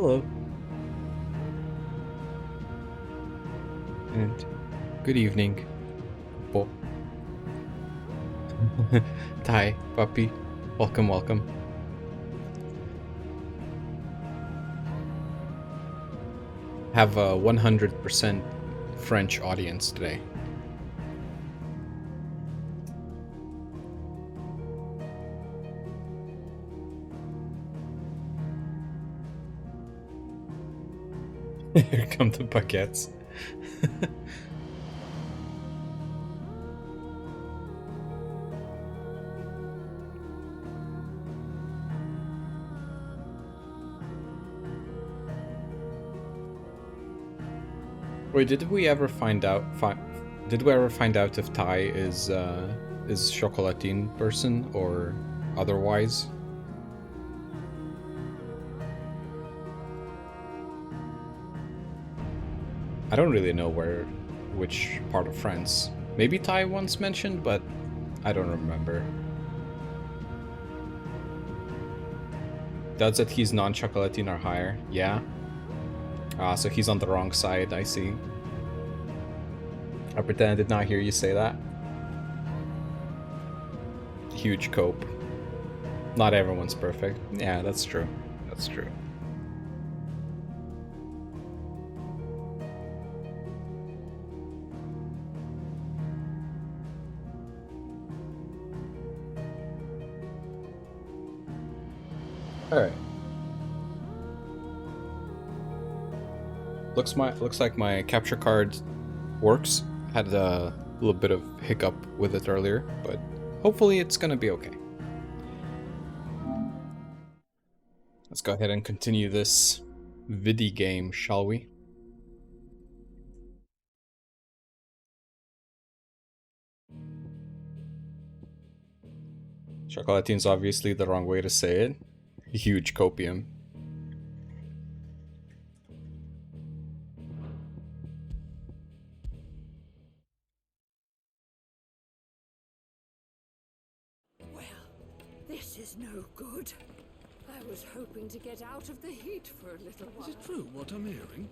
Hello, and good evening, Bo. Thai, puppy. Welcome, welcome. Have a 100% French audience today. Here come the baguettes. Wait, did we ever find out? Did we ever find out if Thai is chocolatine person or otherwise? I don't really know which part of France. Maybe Thai once mentioned, but I don't remember. Does it he's non-chocolatine or higher? Yeah. So he's on the wrong side, I see. I pretend I did not hear you say that. Huge cope. Not everyone's perfect. Yeah, that's true. That's true. Alright. Looks like my capture card works. Had a little bit of hiccup with it earlier, but hopefully it's gonna be okay. Let's go ahead and continue this vidi game, shall we? Chocolatine's obviously the wrong way to say it. Huge copium. Well, this is no good. I was hoping to get out of the heat for a little while. Is it true what I'm hearing?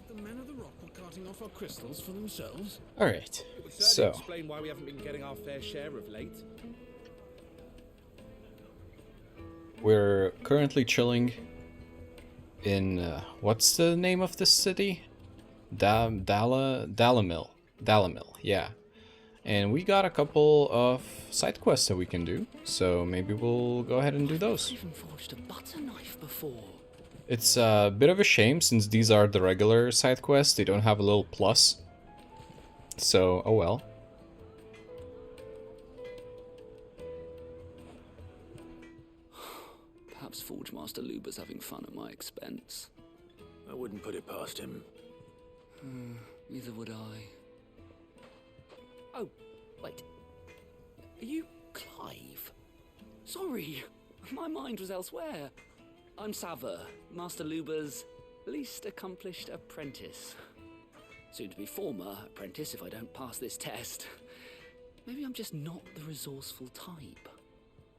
The men of the rock were carting off our crystals for themselves? Alright, It would so certainly explain why we haven't been getting our fair share of late. we're currently chilling in, what's the name of this city? Dalamil, yeah. And we got a couple of side quests that we can do, so maybe we'll go ahead and do those. I've even forged a butter knife before. It's a bit of a shame since these are the regular side quests, they don't have a little plus. So, oh well. Perhaps Forge Master Luber's having fun at my expense. I wouldn't put it past him. Neither would I. Oh, wait. Are you Clive? Sorry, my mind was elsewhere. I'm Sava, Master Luber's least accomplished apprentice. Soon to be former apprentice if I don't pass this test. Maybe I'm just not the resourceful type.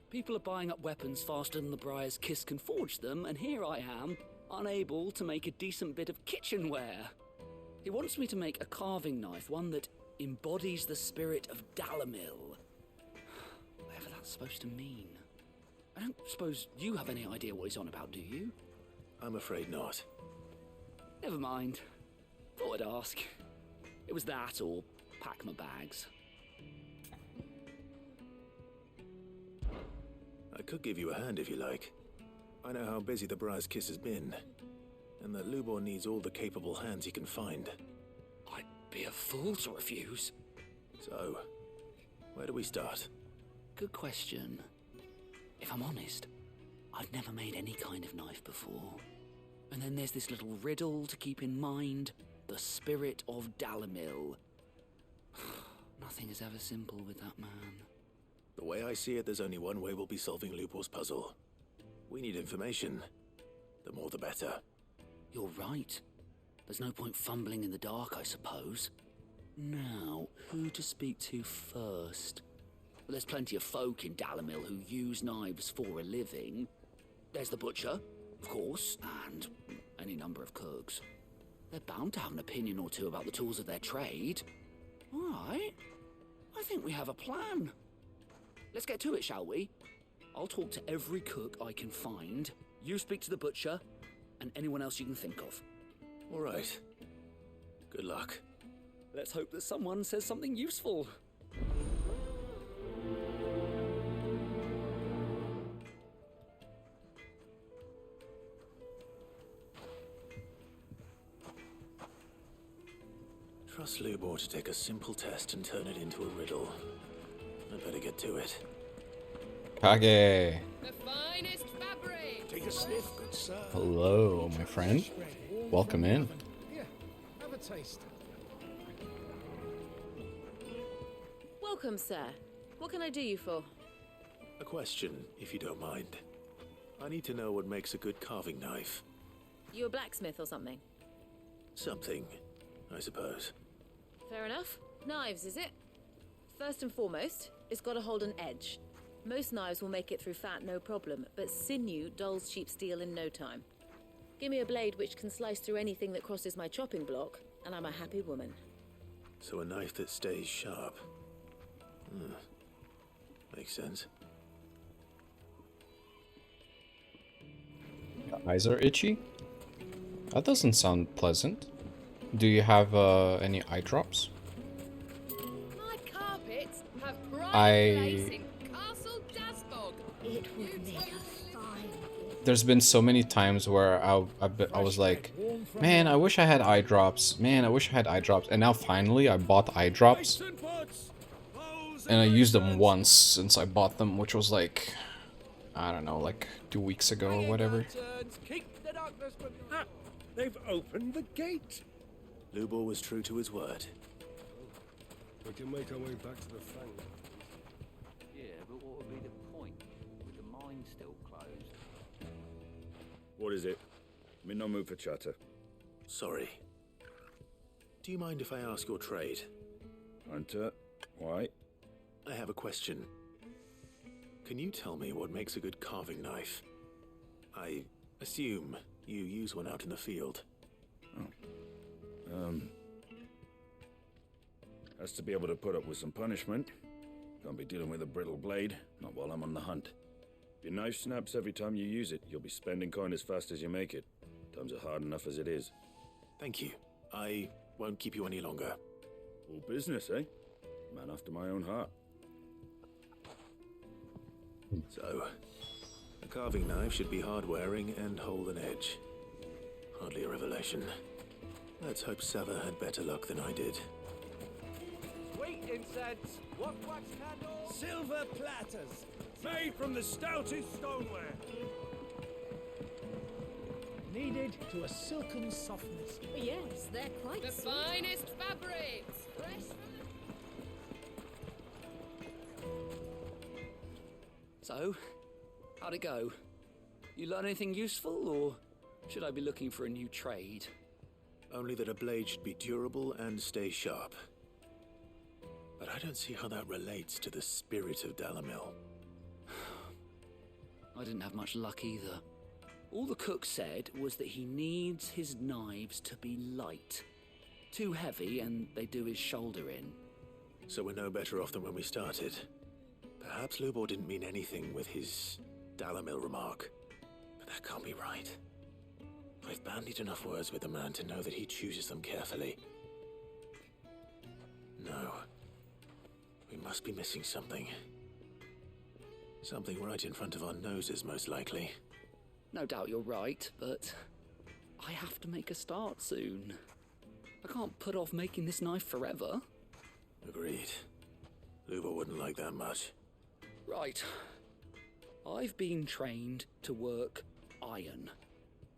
People are buying up weapons faster than the Briar's Kiss can forge them, and here I am, unable to make a decent bit of kitchenware. He wants me to make a carving knife, one that embodies the spirit of Dalamil. Whatever that's supposed to mean. I don't suppose you have any idea what he's on about, do you? I'm afraid not. Never mind. Thought I'd ask. It was that or pack my bags. I could give you a hand if you like. I know how busy the Briar's Kiss has been, and that Lubor needs all the capable hands he can find. I'd be a fool to refuse. So, where do we start? Good question. If I'm honest, I've never made any kind of knife before. And then there's this little riddle to keep in mind. The spirit of Dalamil. Nothing is ever simple with that man. The way I see it, there's only one way we'll be solving Lubor's puzzle. We need information. The more the better. You're right. There's no point fumbling in the dark, I suppose. Now, who to speak to first? Well, there's plenty of folk in Dalamil who use knives for a living. There's the butcher, of course, and any number of cooks. They're bound to have an opinion or two about the tools of their trade. All right, I think we have a plan. Let's get to it, shall we? I'll talk to every cook I can find. You speak to the butcher, and anyone else you can think of. All right. Good luck. Let's hope that someone says something useful. Trust Lubor to take a simple test and turn it into a riddle. I better get to it. Kage. The finest fabric. Take a sniff, good sir. Hello, my friend. Welcome in. Here, have a taste. Welcome, sir. What can I do you for? A question, if you don't mind. I need to know what makes a good carving knife. You a blacksmith or something? Something, I suppose. Fair enough. Knives, is it? First and foremost, it's got to hold an edge. Most knives will make it through fat, no problem, but sinew dulls cheap steel in no time. Give me a blade which can slice through anything that crosses my chopping block, and I'm a happy woman. So a knife that stays sharp. Makes sense. Your eyes are itchy? That doesn't sound pleasant. Do you have any eye drops? My carpets have bright I- lace in Castle Dasbog. It would make a fine. There's been so many times where I was like, man, I wish I had eye drops. Man, I wish I had eye drops. And now finally I bought eye drops. And I used them once since I bought them, which was like, I don't know, like 2 weeks ago or whatever. Keep the darkness from... Ah, they've opened the gate. Lubor was true to his word. We can make our way back to the Fang. Yeah, but what would be the point with the mine still closed? What is it? I'm in no mood for chatter. Sorry. Do you mind if I ask your trade? Hunter, why? I have a question. Can you tell me what makes a good carving knife? I assume you use one out in the field. Has to be able to put up with some punishment. Can't be dealing with a brittle blade, not while I'm on the hunt. If your knife snaps every time you use it, you'll be spending coin as fast as you make it. Times are hard enough as it is. Thank you. I won't keep you any longer. All business, eh? Man after my own heart. So, a carving knife should be hard-wearing and hold an edge. Hardly a revelation. Let's hope Sava had better luck than I did. Sweet incense, what wax candles? Silver platters, made from the stoutest stoneware. Kneaded to a silken softness. Yes, they're quite The sweet. finest fabrics. Fresh from So, how'd it go? You learn anything useful, or should I be looking for a new trade? Only that a blade should be durable and stay sharp. But I don't see how that relates to the spirit of Dalamil. I didn't have much luck either. All the cook said was that he needs his knives to be light. Too heavy and they do his shoulder in. So we're no better off than when we started. Perhaps Lubor didn't mean anything with his Dalamil remark. But that can't be right. I've bandied enough words with the man to know that he chooses them carefully. No. We must be missing something. Something right in front of our noses, most likely. No doubt you're right, but I have to make a start soon. I can't put off making this knife forever. Agreed. Lubor wouldn't like that much. Right. I've been trained to work iron.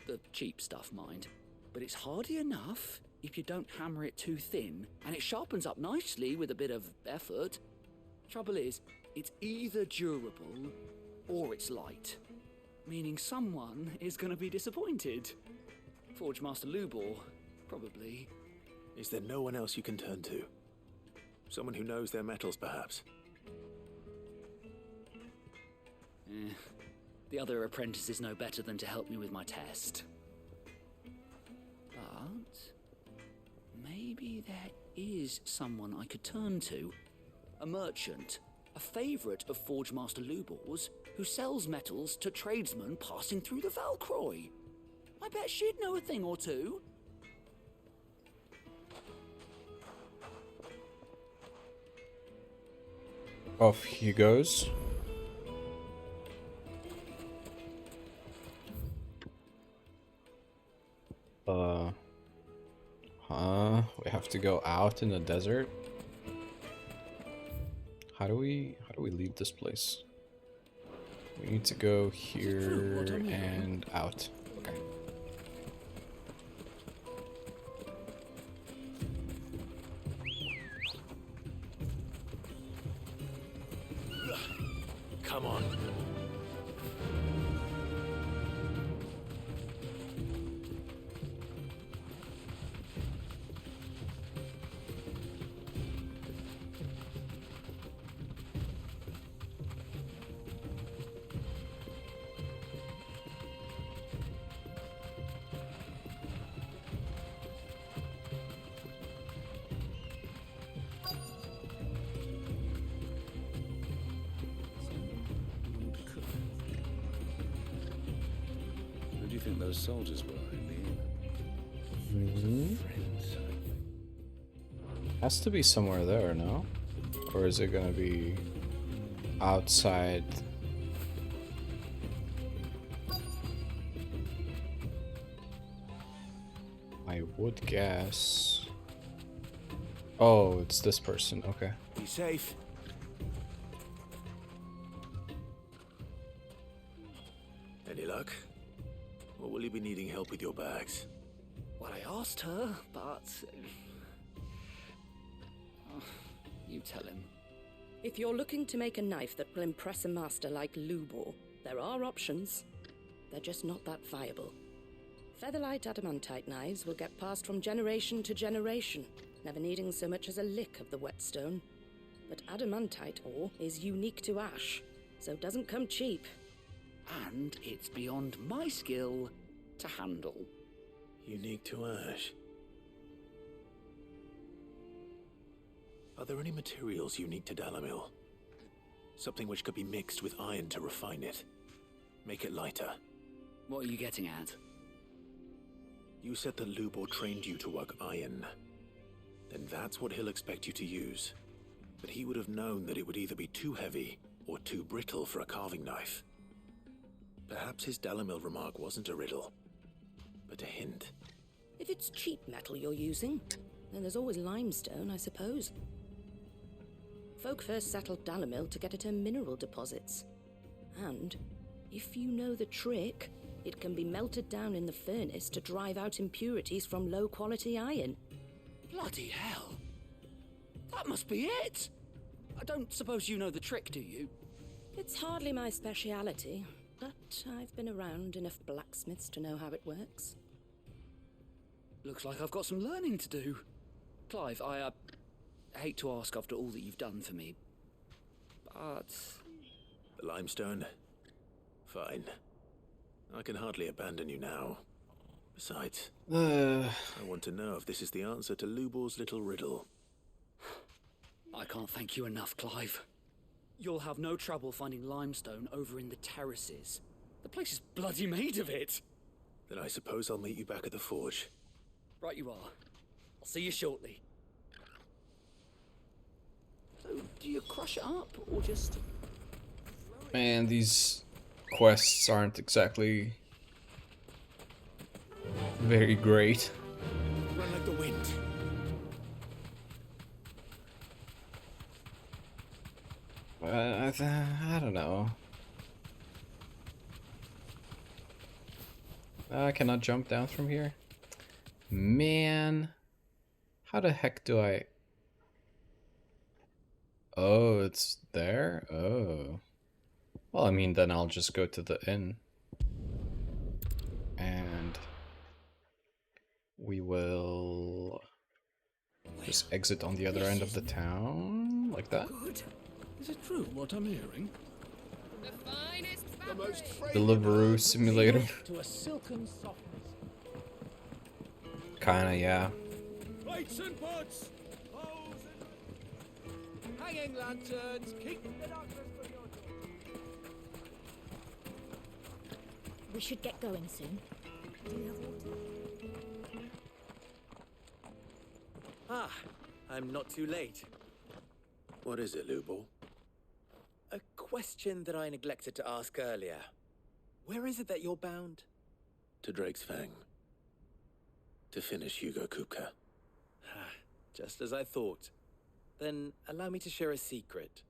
The cheap stuff, mind. But it's hardy enough if you don't hammer it too thin, and it sharpens up nicely with a bit of effort. Trouble is, it's either durable or it's light. Meaning someone is going to be disappointed. Forge Master Lubor, probably. Is there no one else you can turn to? Someone who knows their metals, perhaps? The other apprentices know better than to help me with my test. But maybe there is someone I could turn to. A merchant, a favourite of Forge Master Lubor's, who sells metals to tradesmen passing through the Valcroy. I bet she'd know a thing or two. Off he goes. We have to go out in the desert. How do we leave this place? We need to go here and out. Okay. Come on. Who do you think those soldiers were in the inn? Friends. Has to be somewhere there, no? Or is it gonna be outside? I would guess. Oh, it's this person. Okay. Be safe. Any luck? Or will you be needing help with your bags? Well, I asked her, but... you tell him. If you're looking to make a knife that will impress a master like Lubor, there are options. They're just not that viable. Featherlight adamantite knives will get passed from generation to generation, never needing so much as a lick of the whetstone. But adamantite ore is unique to ash, so it doesn't come cheap. And it's beyond my skill to handle. Unique to ash. Are there any materials unique to Dalamil? Something which could be mixed with iron to refine it. Make it lighter. What are you getting at? You said that Lubor trained you to work iron. Then that's what he'll expect you to use. But he would have known that it would either be too heavy or too brittle for a carving knife. Perhaps his Dalamil remark wasn't a riddle, but a hint. If it's cheap metal you're using, then there's always limestone, I suppose. Folk first settled Dalamil to get at her mineral deposits. And, if you know the trick, it can be melted down in the furnace to drive out impurities from low-quality iron. Bloody hell! That must be it! I don't suppose you know the trick, do you? It's hardly my speciality, but I've been around enough blacksmiths to know how it works. Looks like I've got some learning to do. Clive, I hate to ask after all that you've done for me, but... The limestone? Fine. I can hardly abandon you now. Besides, I want to know if this is the answer to Lubor's little riddle. I can't thank you enough, Clive. You'll have no trouble finding limestone over in the terraces. The place is bloody made of it. Then I suppose I'll meet you back at the forge. Right you are. I'll see you shortly. So, do you crush it up, or just... Man, these quests aren't exactly very great. Run like the wind. I don't know. I cannot jump down from here. Man, how the heck do I... Oh, it's there? Oh. Well, I mean, then I'll just go to the inn. And we will just exit on the other end of the town, like that. Good. Is it true what I'm hearing? The finest The most Deliveroo simulator. to a silken softness. Kinda, yeah. Plates and pots! Bowls and hanging lanterns! Keep the darkness from your door! We should get going soon. Do you have water? Ah, I'm not too late. What is it, Lubor? A question that I neglected to ask earlier. Where is it that you're bound? To Drake's Fang. To finish Hugo Kupka. Just as I thought. Then allow me to share a secret.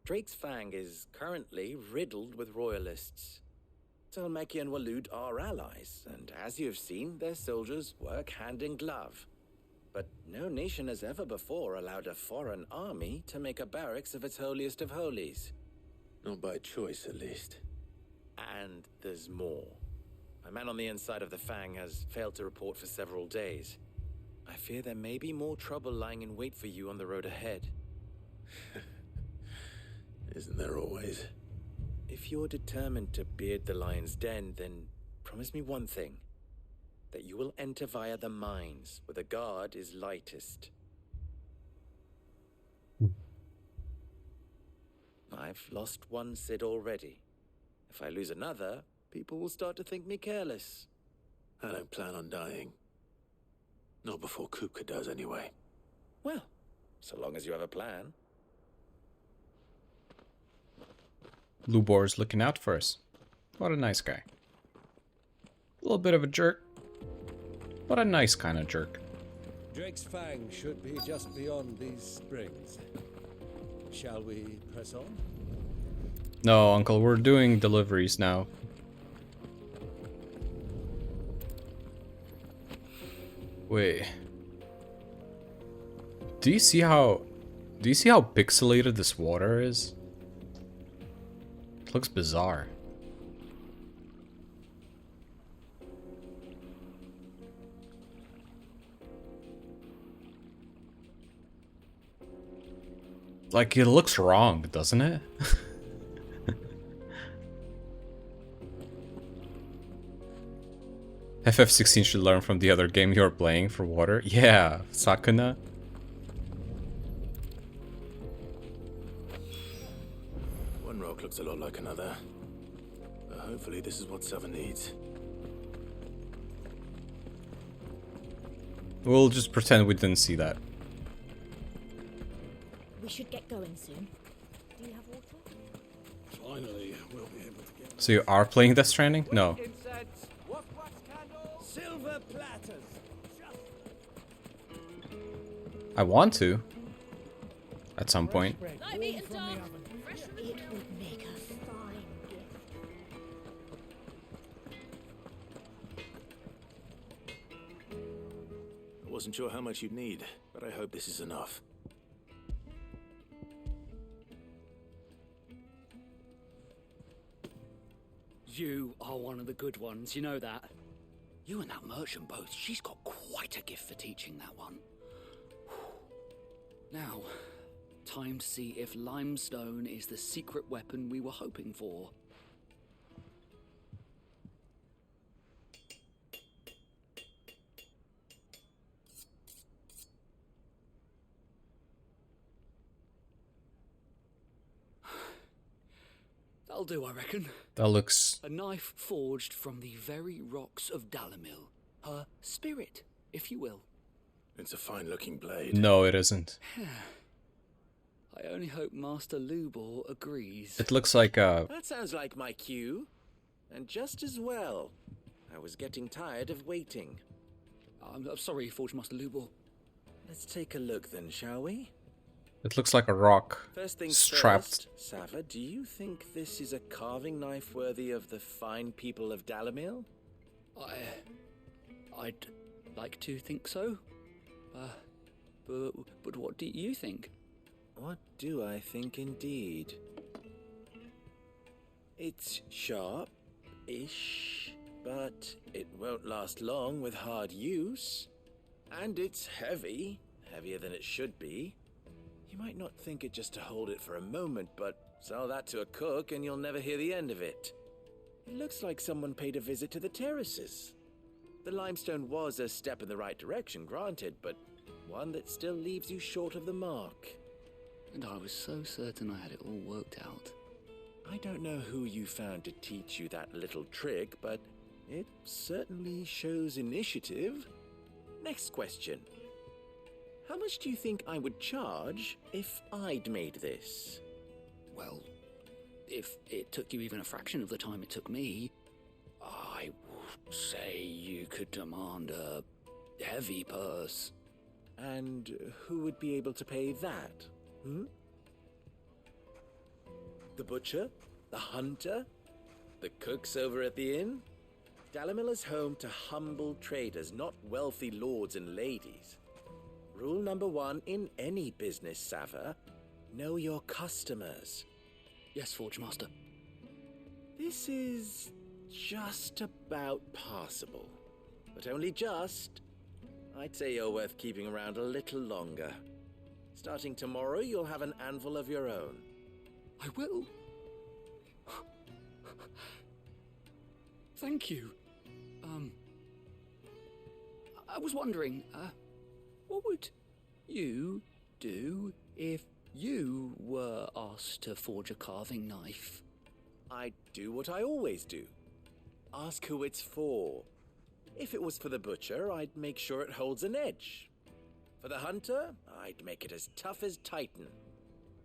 Drake's Fang is currently riddled with royalists. Talmeki and Walud are allies, and as you have seen, their soldiers work hand in glove. But no nation has ever before allowed a foreign army to make a barracks of its holiest of holies. Not by choice, at least. And there's more. My man on the inside of the Fang has failed to report for several days. I fear there may be more trouble lying in wait for you on the road ahead. Isn't there always? If you're determined to beard the lion's den, then promise me one thing. That you will enter via the mines, where the guard is lightest. I've lost one Cid already. If I lose another, people will start to think me careless. I don't plan on dying. Not before Kupka does, anyway. Well, so long as you have a plan. Lubor's looking out for us. What a nice guy. A little bit of a jerk. But a nice kind of jerk. Drake's Fang should be just beyond these springs. Shall we press on? No, Uncle, we're doing deliveries now. Wait. Do you see how pixelated this water is? It looks bizarre. Like, it looks wrong, doesn't it? FF16 should learn from the other game you're playing for water. Yeah, Sakuna. One rock looks a lot like another. But hopefully this is what Sava needs. We'll just pretend we didn't see that. We should get going soon. Do you have water? Finally, we'll be able to get So you are playing Death Stranding? No. incense, wax candles, silver platters. I want to. At some point. Light meat and dark. Fresh from the It would make a fine gift. I wasn't sure how much you'd need, but I hope this is enough. You are one of the good ones, you know that. You and that merchant both, she's got quite a gift for teaching that one. Now, time to see if limestone is the secret weapon we were hoping for. That'll do, I reckon. That looks... A knife forged from the very rocks of Dalamil. Her spirit, if you will. It's a fine-looking blade. No, it isn't. I only hope Master Lubor agrees. It looks like a... That sounds like my cue. And just as well. I was getting tired of waiting. I'm sorry, Forge Master Lubor. Let's take a look then, shall we? It looks like a rock First things strapped. first, Sava, do you think this is a carving knife worthy of the fine people of Dalamil? I'd like to think so. But what do you think? What do I think indeed? It's sharp-ish, but it won't last long with hard use. And it's heavy, heavier than it should be. You might not think it just to hold it for a moment, but sell that to a cook and you'll never hear the end of it. It looks like someone paid a visit to the terraces. The limestone was a step in the right direction, granted, but one that still leaves you short of the mark. And I was so certain I had it all worked out. I don't know who you found to teach you that little trick, but it certainly shows initiative. Next question. How much do you think I would charge if I'd made this? Well, if it took you even a fraction of the time it took me, I would say you could demand a heavy purse. And who would be able to pay that? The butcher? The hunter? The cooks over at the inn? Dalamil is home to humble traders, not wealthy lords and ladies. Rule number 1 in any business, Sava: know your customers. Yes, Forge Master. This is just about passable. But only just. I'd say you're worth keeping around a little longer. Starting tomorrow, you'll have an anvil of your own. I will. Thank you. I was wondering, what would you do if you were asked to forge a carving knife? I'd do what I always do. Ask who it's for. If it was for the butcher, I'd make sure it holds an edge. For the hunter, I'd make it as tough as Titan.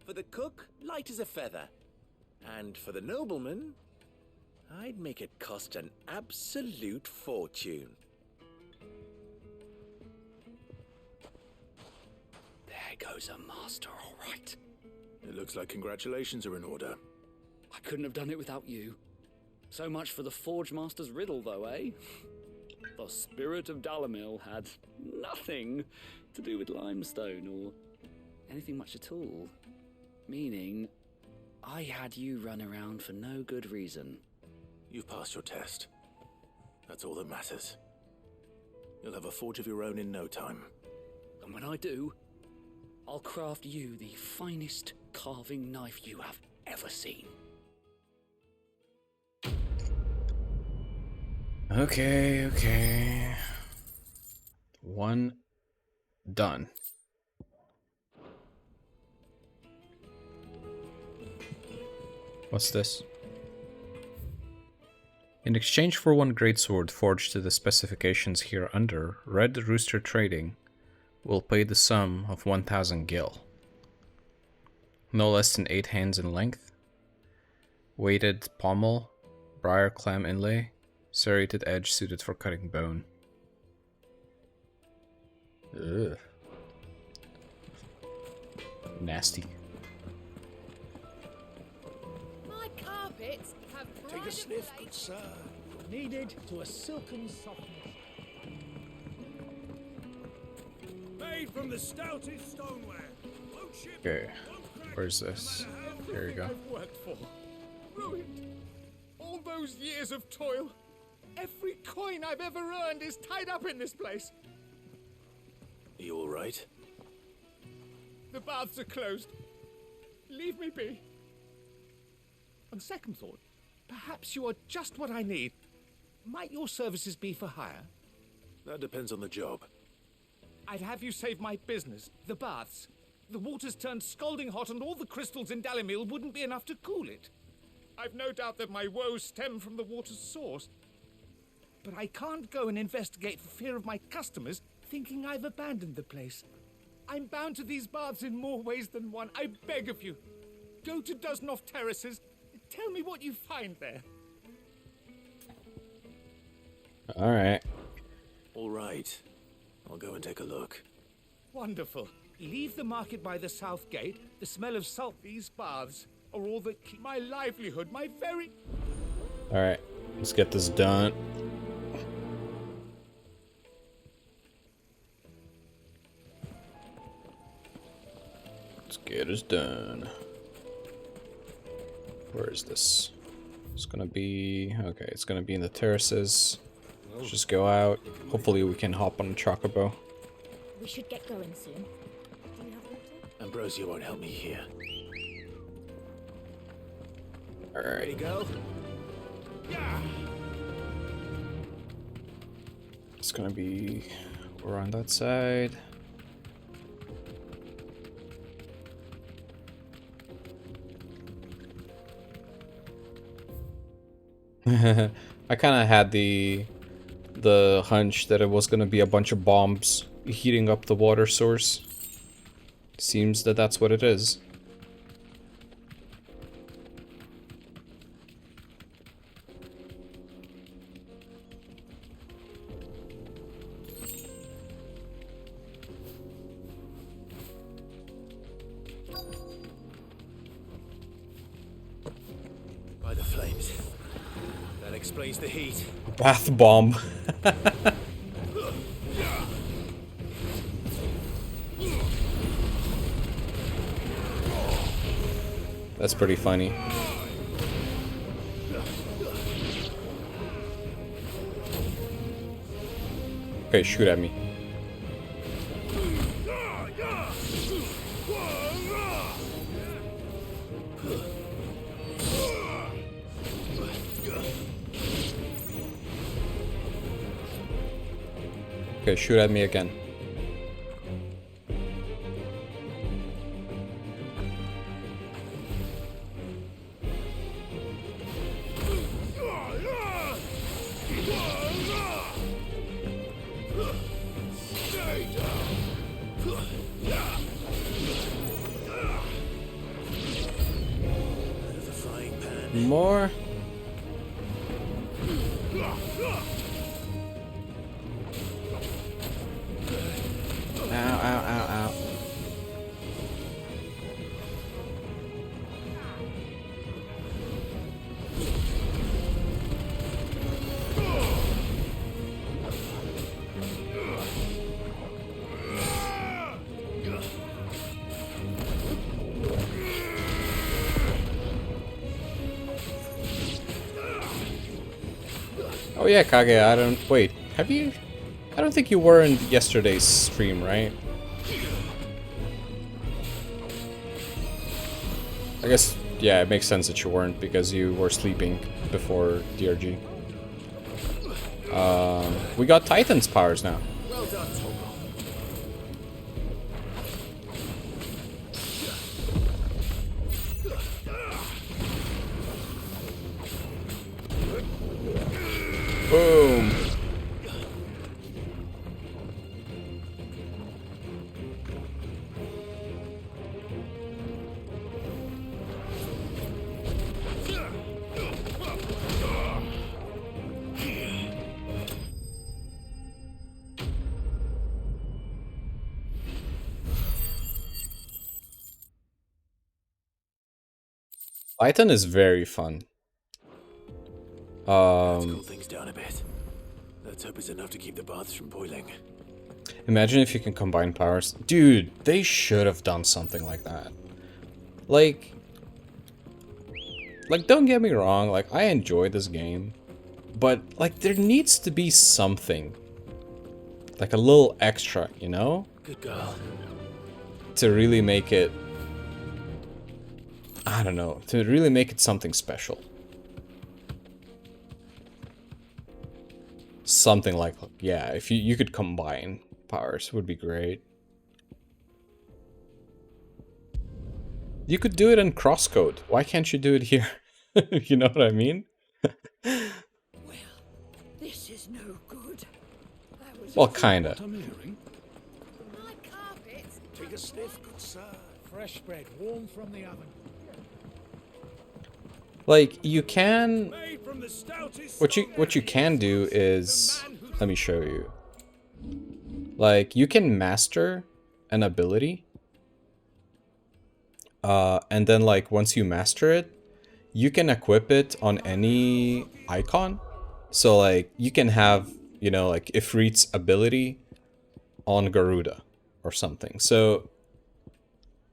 For the cook, light as a feather. And for the nobleman, I'd make it cost an absolute fortune. There goes a master, all right. It looks like congratulations are in order. I couldn't have done it without you. So much for the Forge Master's riddle, though, eh? The spirit of Dalamil had nothing to do with limestone or anything much at all. Meaning, I had you run around for no good reason. You've passed your test. That's all that matters. You'll have a forge of your own in no time. And when I do, I'll craft you the finest carving knife you have ever seen. Okay. One done. What's this? In exchange for one greatsword forged to the specifications here under, Red Rooster Trading will pay the sum of 1,000 gil. No less than 8 hands in length. Weighted pommel, briar clam inlay, serrated edge suited for cutting bone. Ugh. Nasty. My carpets have Take a sniff, good sir. Kneaded to a silken softness. Made from the stoutest stoneware. Won't ship, Okay, won't crack, where's this? no matter how There you go. I've worked for. Ruined. All those years of toil. Every coin I've ever earned is tied up in this place. Are you all right? The baths are closed. Leave me be. On second thought, perhaps you are just what I need. Might your services be for hire? That depends on the job. I'd have you save my business, the baths. The water's turned scalding hot and all the crystals in Dalamil wouldn't be enough to cool it. I've no doubt that my woes stem from the water's source. But I can't go and investigate for fear of my customers thinking I've abandoned the place. I'm bound to these baths in more ways than one. I beg of you. Go to Dusnoff Terraces. Tell me what you find there. Alright. All right. I'll go and take a look. Wonderful. Leave the market by the south gate. The smell of salt, these baths, are all that keep my livelihood, my very... Alright, let's get this done. Let's get this done. Where is this? It's gonna be... okay, it's gonna be in the terraces. Let's just go out. Hopefully we can hop on a chocobo. We should get going soon. Do you have water? Ambrosia won't help me here. Ready, Alright. go? It's gonna be over on that side. I kind of had the hunch that it was gonna be a bunch of bombs heating up the water source. Seems that that's what it is. By the flames. That explains the heat. Bath bomb. That's pretty funny. Okay, shoot at me. Okay, shoot at me again. More. Ow, ow, ow, ow. Oh yeah, Kage, I don't... Wait, have you... I don't think you were in yesterday's stream, right? I guess, yeah, it makes sense that you weren't, because you were sleeping before DRG. We got Titan's powers now. Well done, Toro. Boom! Titan is very fun. Let's cool things down a bit. Let's hope it's enough to keep the baths from boiling. Imagine if you can combine powers. Dude, they should have done something like that. Like, don't get me wrong, like, I enjoy this game. But, like, there needs to be something. Like a little extra, you know? Good girl. To really make it... I don't know. To really make it something special. Something like, yeah, if you could combine powers, would be great. You could do it in crosscode. Why can't you do it here? You know what I mean? Well, this is no good. Well, kinda. I'm hearing. My carpet. Take a sniff, good sir. Fresh bread, warm from the oven. Like, you can... Made from the stoutest What you can do is... Let me show you. Like, you can master an ability. And then, like, once you master it, you can equip it on any icon. So, like, you can have, you know, like, Ifrit's ability on Garuda or something. So,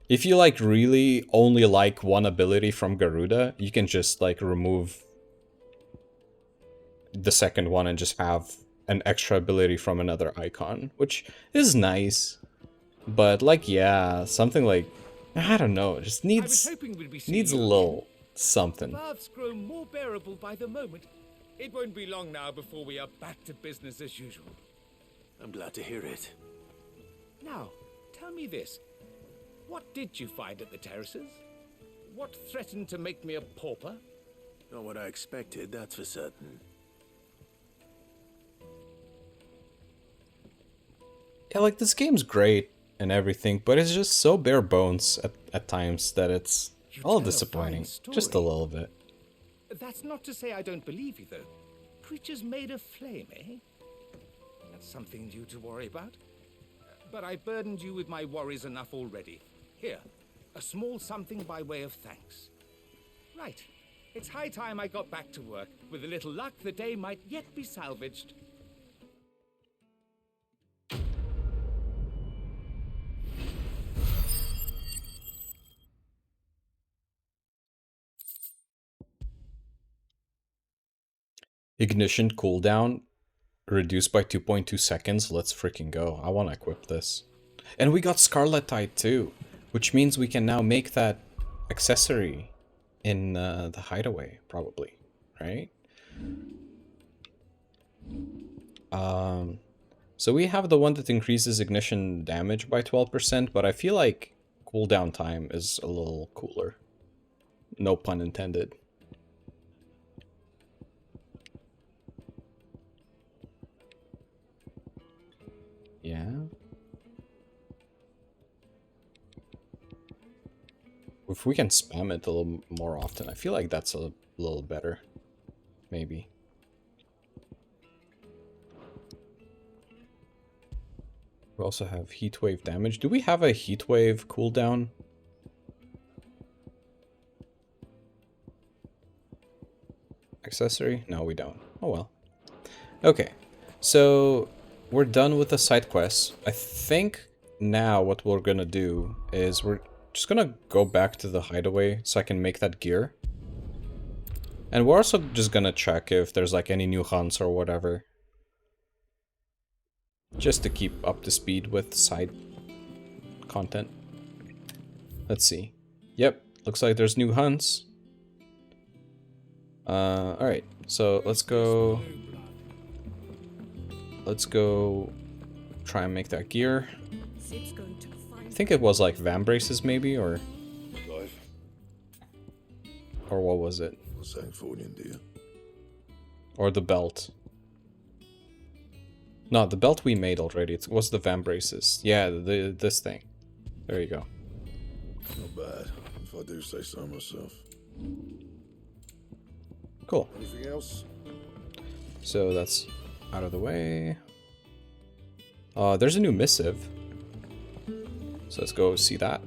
if you, like, really only like one ability from Garuda, you can just, like, remove the second one and just have an extra ability from another icon, which is nice. But, like, yeah, something like, I don't know, it just needs a little something. Baths grow more bearable by the moment. It won't be long now before we are back to business as usual. I'm glad to hear it. Now, tell me this. What did you find at the terraces? What threatened to make me a pauper? Not what I expected, that's for certain. Yeah, like, this game's great and everything, but it's just so bare bones at times that it's a little disappointing. Just a little bit. That's not to say I don't believe you, though. Creatures made of flame, eh? That's something new to worry about. But I burdened you with my worries enough already. Here, a small something by way of thanks. Right. It's high time I got back to work. With a little luck, the day might yet be salvaged. Ignition cooldown reduced by 2.2 seconds. Let's freaking go. I want to equip this. And we got Scarletite too, which means we can now make that accessory in the hideaway, probably, right? So we have the one that increases ignition damage by 12%, but I feel like cooldown time is a little cooler. No pun intended. Yeah. If we can spam it a little more often, I feel like that's a little better. Maybe. We also have heatwave damage. Do we have a heatwave cooldown? Accessory? No, we don't. Oh well. Okay. So we're done with the side quests. I think now what we're gonna do is we're just gonna go back to the hideaway so I can make that gear. And we're also just gonna check if there's like any new hunts or whatever. Just to keep up to speed with side content. Let's see. Yep, looks like there's new hunts. Alright, so let's go try and make that gear. I think it was like vambraces maybe, or what was it? Or the belt. No, the belt we made already. It was the vambraces. Yeah, this thing. There you go. Not bad, if I do say so myself. Cool. Anything else? So that's out of the way. There's a new missive. So let's go see that.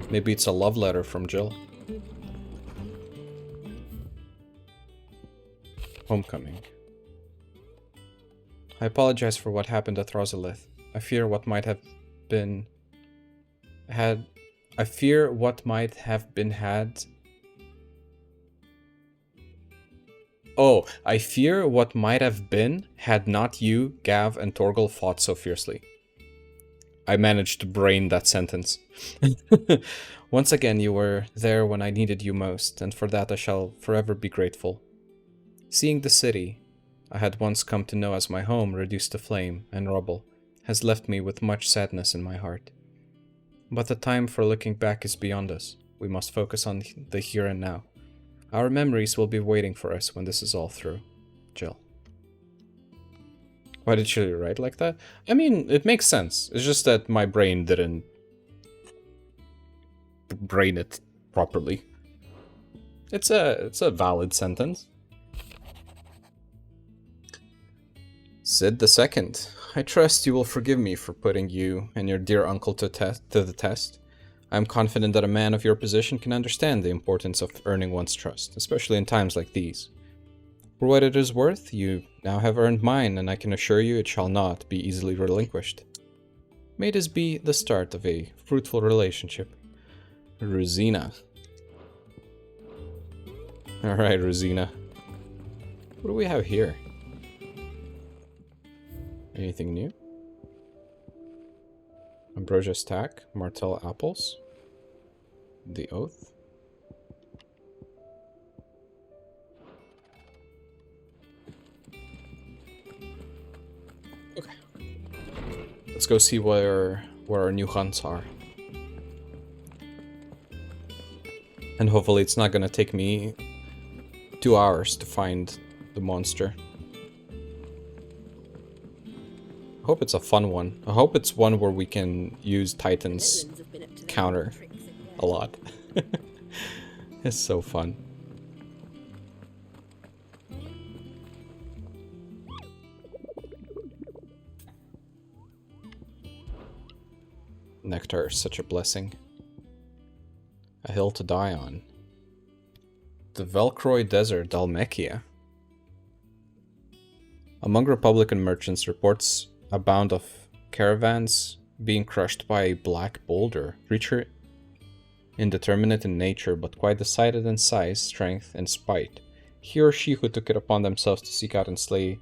Maybe it's a love letter from Jill. Homecoming. I apologize for what happened at Rosalith. I fear what might have been had. I fear what might have been had. Oh, I fear what might have been had not you, Gav, and Torgal fought so fiercely. I managed to brain that sentence. Once again, you were there when I needed you most, and for that I shall forever be grateful. Seeing the city I had once come to know as my home reduced to flame and rubble has left me with much sadness in my heart. But the time for looking back is beyond us. We must focus on the here and now. Our memories will be waiting for us when this is all through. Jill. Why did she write like that? I mean, it makes sense. It's just that my brain didn't brain it properly. It's a valid sentence. Sid II, I trust you will forgive me for putting you and your dear uncle to the test. I am confident that a man of your position can understand the importance of earning one's trust, especially in times like these. For what it is worth, you now have earned mine, and I can assure you it shall not be easily relinquished. May this be the start of a fruitful relationship. Rosina. Alright, Rosina. What do we have here? Anything new? Ambrosia Stack, Martell Apples. The Oath. let's go see where our new hunts are. And hopefully it's not gonna take me 2 hours to find the monster. I hope it's a fun one. I hope it's one where we can use Titan's counter a lot. It's so fun. Nectar is such a blessing. A hill to die on. The Velcroy Desert, Dalmekia. Among Republican merchants, reports abound of caravans being crushed by a black boulder, creature indeterminate in nature but quite decided in size, strength, and spite. He or she who took it upon themselves to seek out and slay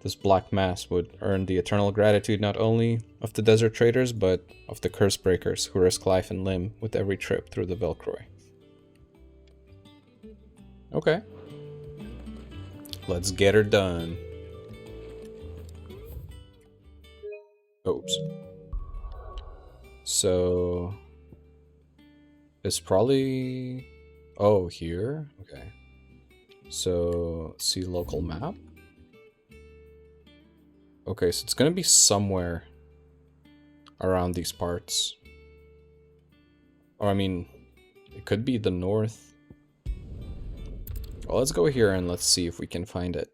this black mass would earn the eternal gratitude not only of the desert traders, but of the curse breakers who risk life and limb with every trip through the Velcroy. Okay. Let's get her done. Oops. So... it's probably... oh, here? Okay. So, see local map? Okay, so it's gonna be somewhere around these parts. Or, I mean, it could be the north. Well, let's go here and let's see if we can find it.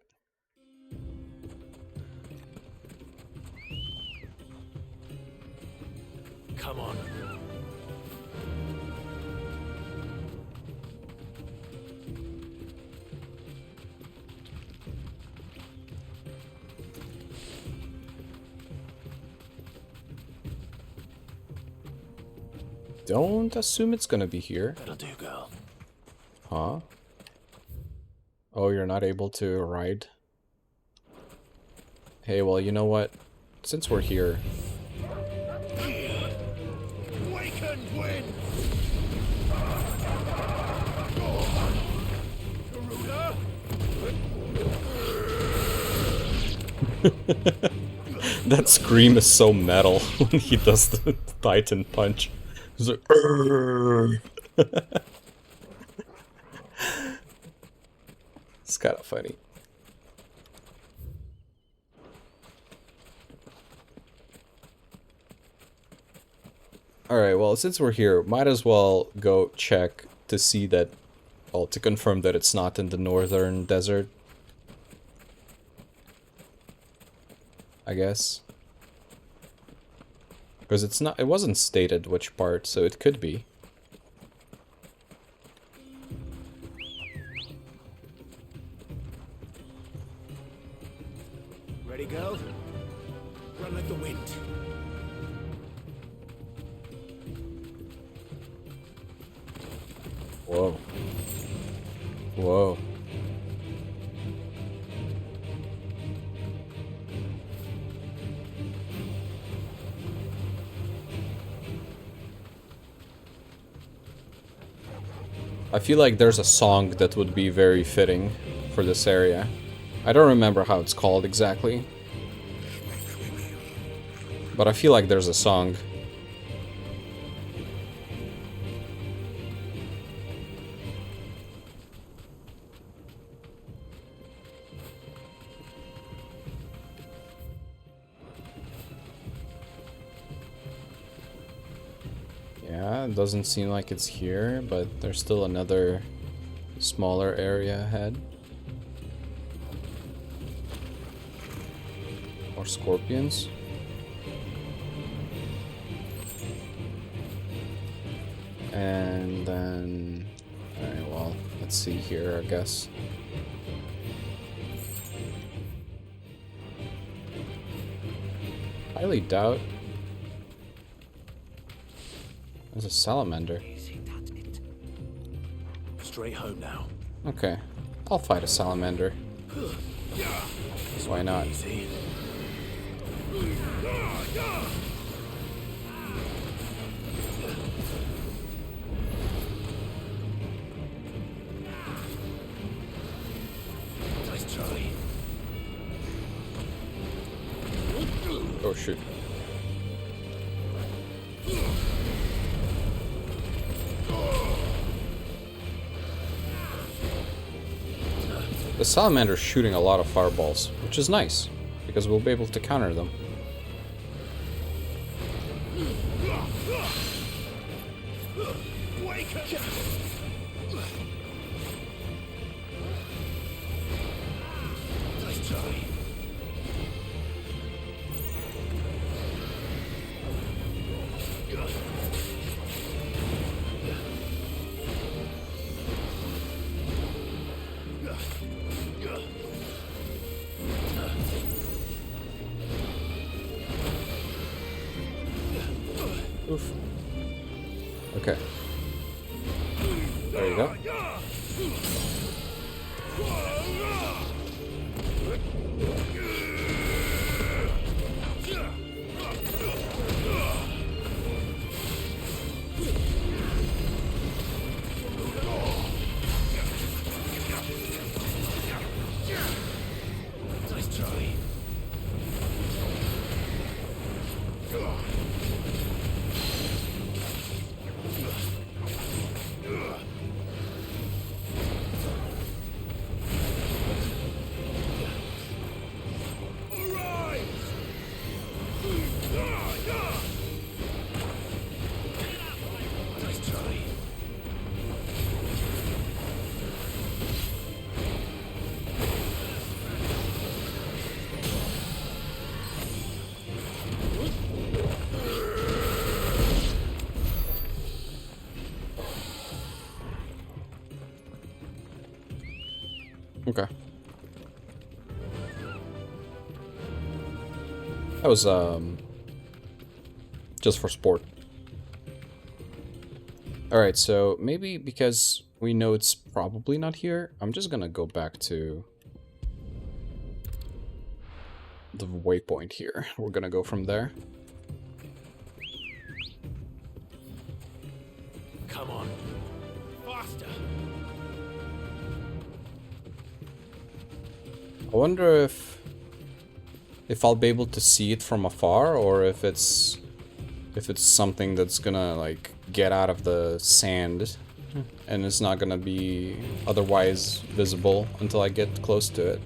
Come on. Don't assume it's gonna be here. That'll do, girl. Huh? Oh, you're not able to ride? Hey, well, you know what? Since we're here... Awakened wind! that scream is so metal when he does the Titan punch. He's like, it's kind of funny. Alright, well, since we're here, might as well go check to see that, well, to confirm that it's not in the northern desert. I guess. Because it's not, it wasn't stated which part, so it could be. Ready, girl? Run like the wind. Whoa. Whoa. I feel like there's a song that would be very fitting for this area. I don't remember how it's called exactly. But I feel like there's a song. Yeah, it doesn't seem like it's here, but there's still another smaller area ahead. More scorpions. And then... alright, well, let's see here, I guess. Highly doubt. There's a salamander. Straight home now. Okay, I'll fight a salamander. Why not? Easy. Nice try. Oh shoot. The salamander's shooting a lot of fireballs, which is nice, because we'll be able to counter them. Oof. Okay. There you go. Nice try. Okay. That was, just for sport. Alright, so maybe because we know it's probably not here, I'm just gonna go back to the waypoint here. We're gonna go from there. Come on. Faster. I wonder if I'll be able to see it from afar, or if it's something that's gonna like get out of the sand and it's not gonna be otherwise visible until I get close to it.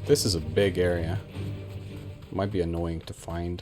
This is a big area. Might be annoying to find.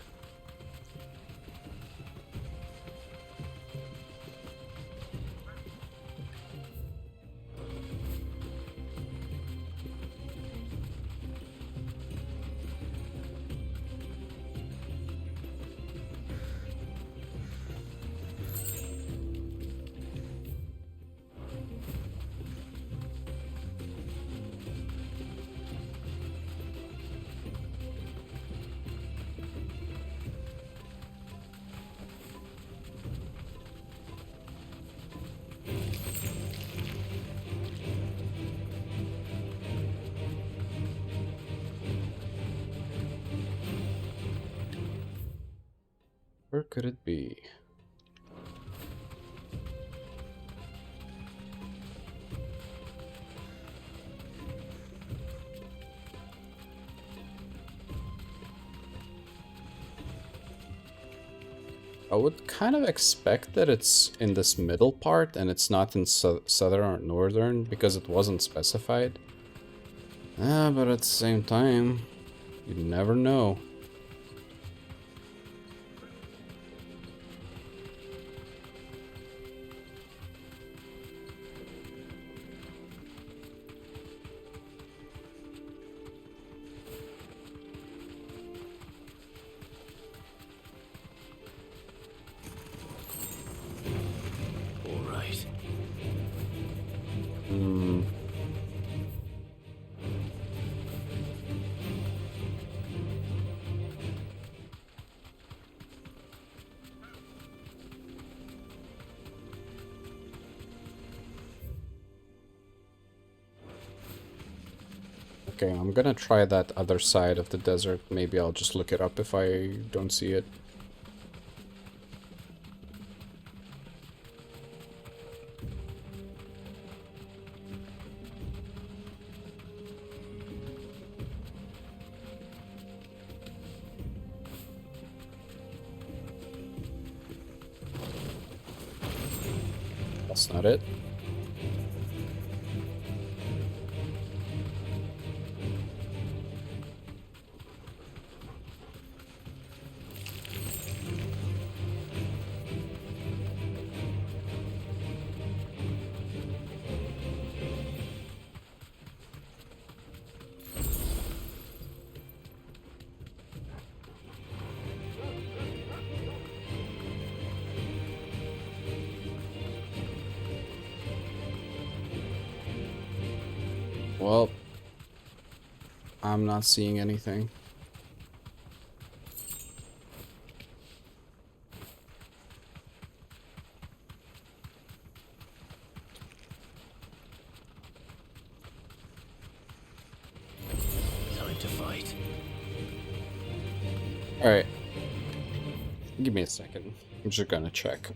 Where could it be? I would kind of expect that it's in this middle part and it's not in southern or northern because it wasn't specified. But at the same time, you never know. Okay, I'm gonna try that other side of the desert. Maybe I'll just look it up if I don't see it. that's not it. Well, I'm not seeing anything. Time to fight. Alright. Give me a second. I'm just gonna check.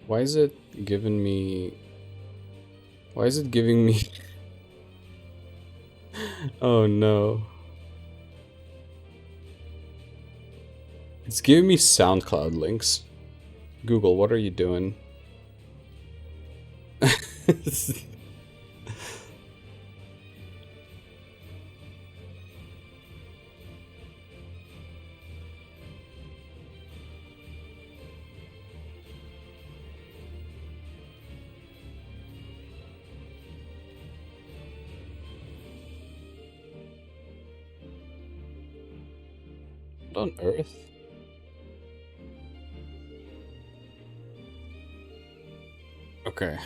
Why is it giving me... Why is it giving me... Oh no. It's giving me SoundCloud links. Google, what are you doing? What on earth? Okay,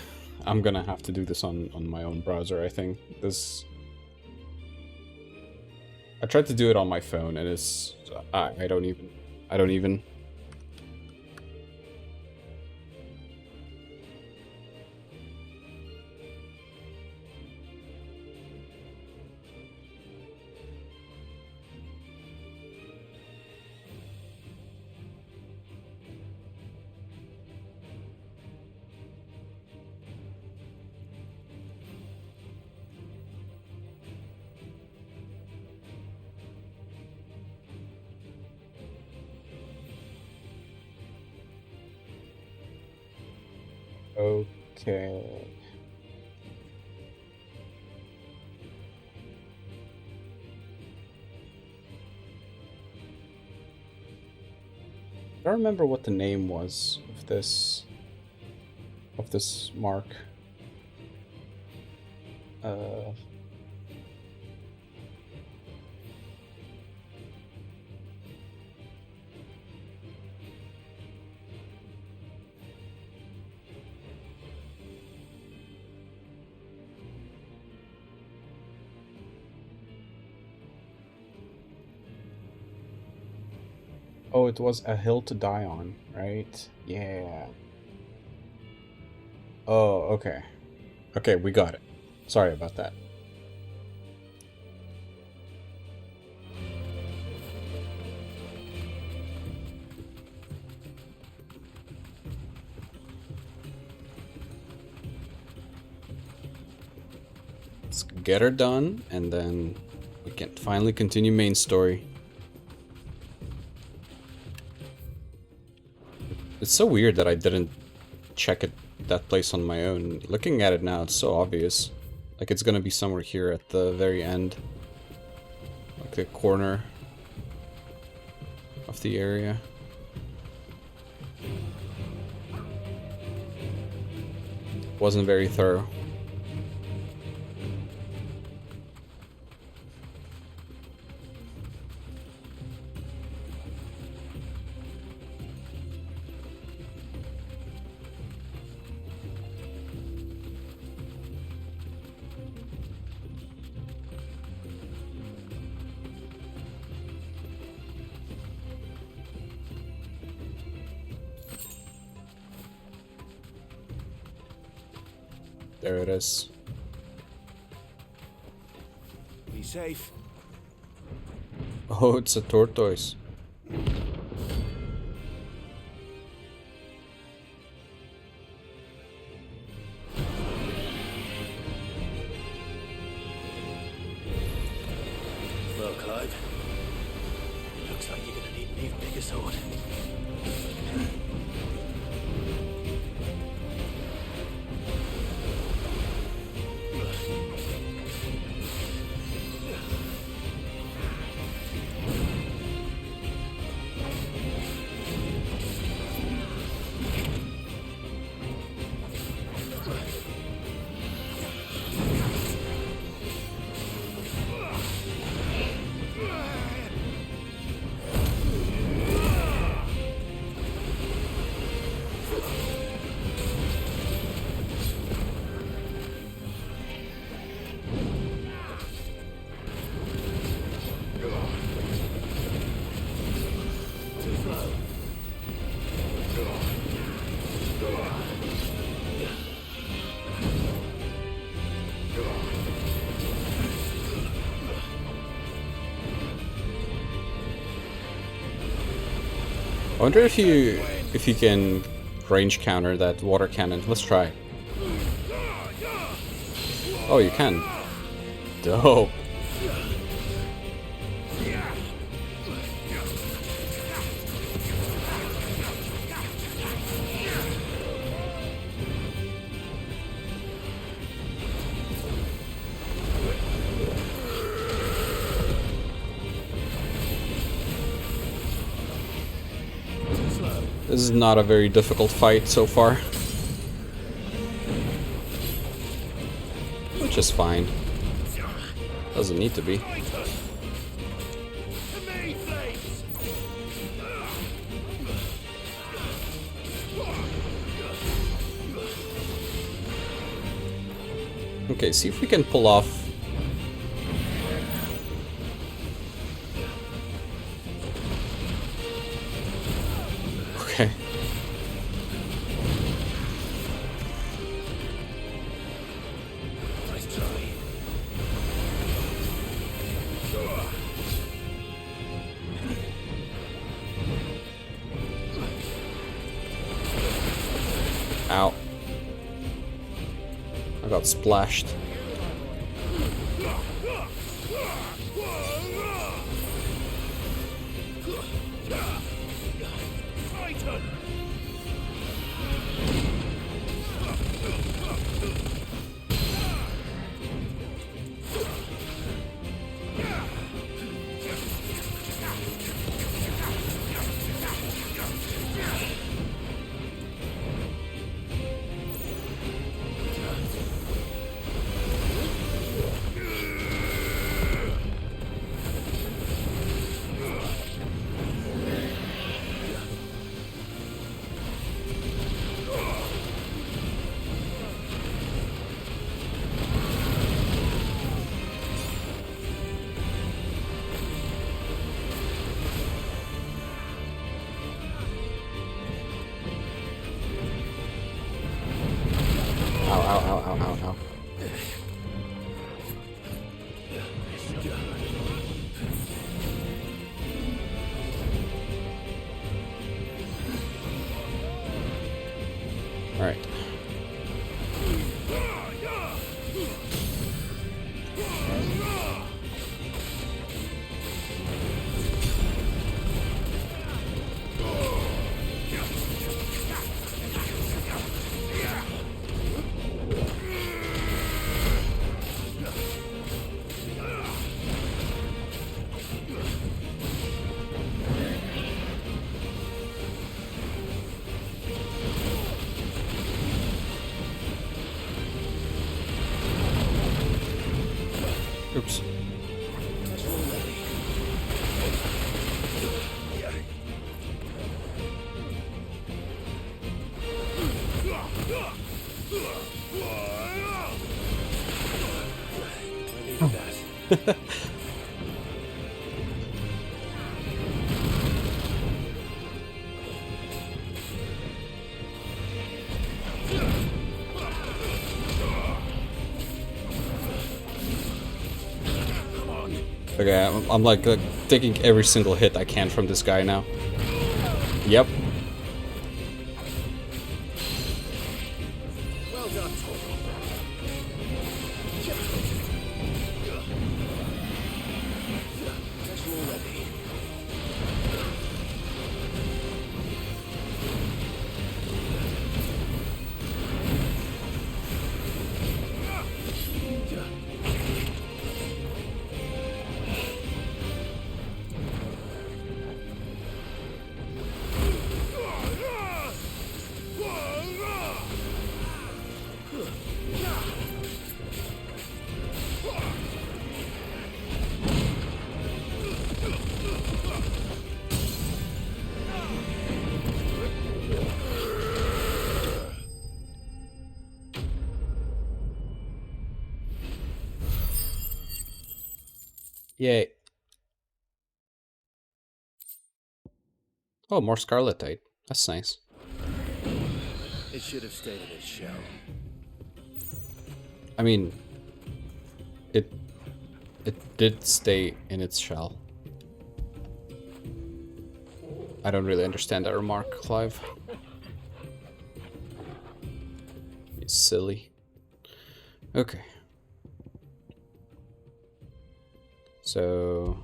I'm gonna have to do this on my own browser, I think. I tried to do it on my phone and it's... I don't even... Okay. I don't remember what the name was of this mark. Oh, it was A Hill to Die On, right? Yeah. Oh, okay. Okay, we got it. Sorry about that. Let's get her done, and then we can finally continue main story. It's so weird that I didn't check that place on my own. Looking at it now, it's so obvious. Like it's gonna be somewhere here at the very end. Like the corner of the area. Wasn't very thorough. There it is. Be safe. Oh, it's a tortoise. Well, Clive, looks like you're gonna need an even bigger sword. I wonder if you can range counter that water cannon. Let's try. Oh, you can. Dope. This is not a very difficult fight so far. Which is fine. Doesn't need to be. Okay, see if we can pull off. Okay. Nice try. Ow. I got splashed. Ow. Alright. Oops. Okay, I'm like taking every single hit I can from this guy now. Yep. Well done, Special already. Yay. Oh, more Scarletite. That's nice. It should have stayed in its shell. I mean, it did stay in its shell. I don't really understand that remark, Clive. You silly. Okay. So,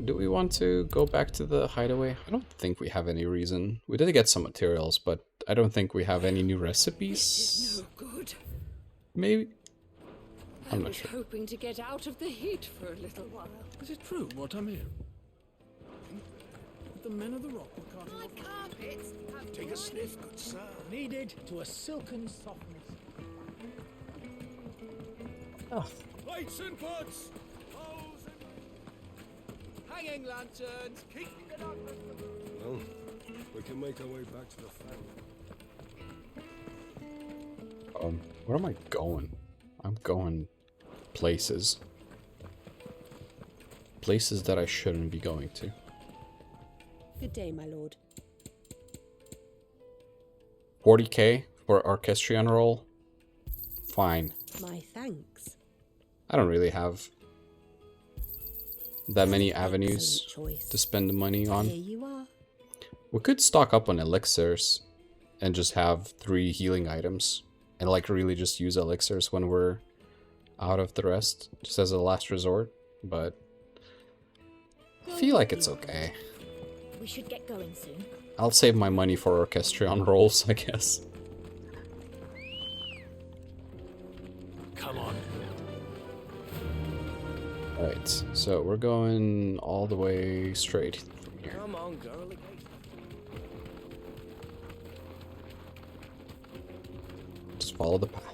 do we want to go back to the hideaway? I don't think we have any reason. We did get some materials, but I don't think we have any new recipes. No good. Maybe? I'm I not was sure. hoping to get out of the heat for a little while. Is it true what I'm hearing? The men of the rock were carting My carpets have Take a sniff, good sir. Needed to a silken softness. Lights and pots! Poles and... Hanging lanterns! Keep it up! Well, we can make our way back to the family. Where am I going? I'm going places. Places that I shouldn't be going to. Good day, my lord. 40k for Orchestrion roll? Fine. My thanks. I don't really have that many avenues Excellent choice. to spend the money on. Here you are. We could stock up on elixirs and just have 3 healing items and like really just use elixirs when we're out of the rest, just as a last resort, but I feel like it's okay. We should get going soon. I'll save my money for Orchestrion rolls, I guess. Come on. Alright, so we're going all the way straight from here. Come on, girl. Just follow the path.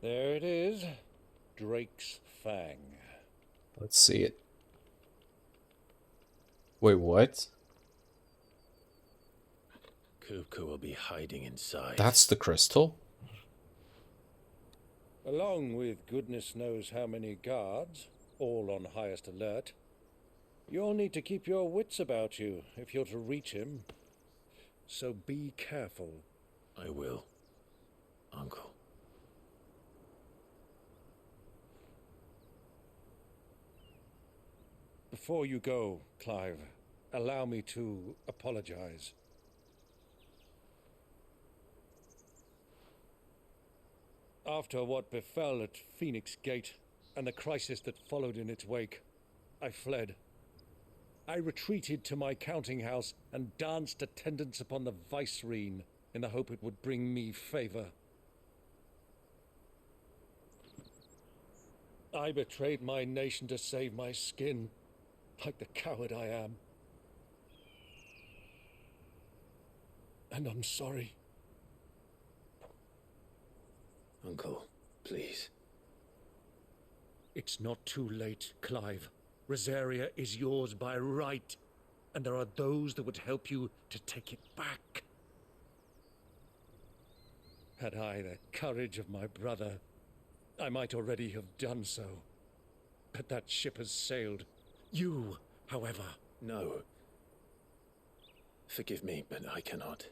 There it is. Drake's Fang. Let's see it. Wait, what? Kupka will be hiding inside. That's the crystal? Along with goodness knows how many guards, all on highest alert. You'll need to keep your wits about you if you're to reach him. So be careful. I will, Uncle. Before you go, Clive, allow me to apologize. After what befell at Phoenix Gate and the crisis that followed in its wake, I fled. I retreated to my counting house and danced attendance upon the vicereine in the hope it would bring me favor. I betrayed my nation to save my skin, like the coward I am. And I'm sorry. Uncle, please. It's not too late, Clive. Rosaria is yours by right, and there are those that would help you to take it back. Had I the courage of my brother, I might already have done so. But that ship has sailed. You, however... No. Forgive me, but I cannot.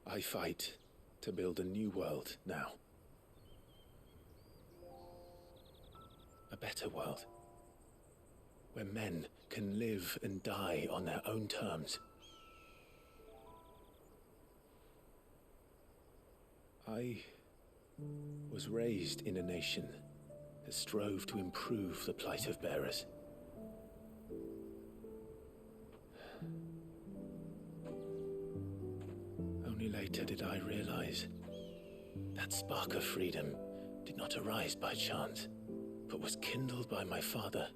I fight to build a new world now. A better world. Where men can live and die on their own terms. I was raised in a nation that strove to improve the plight of bearers. Only later did I realize that spark of freedom did not arise by chance, but was kindled by my father.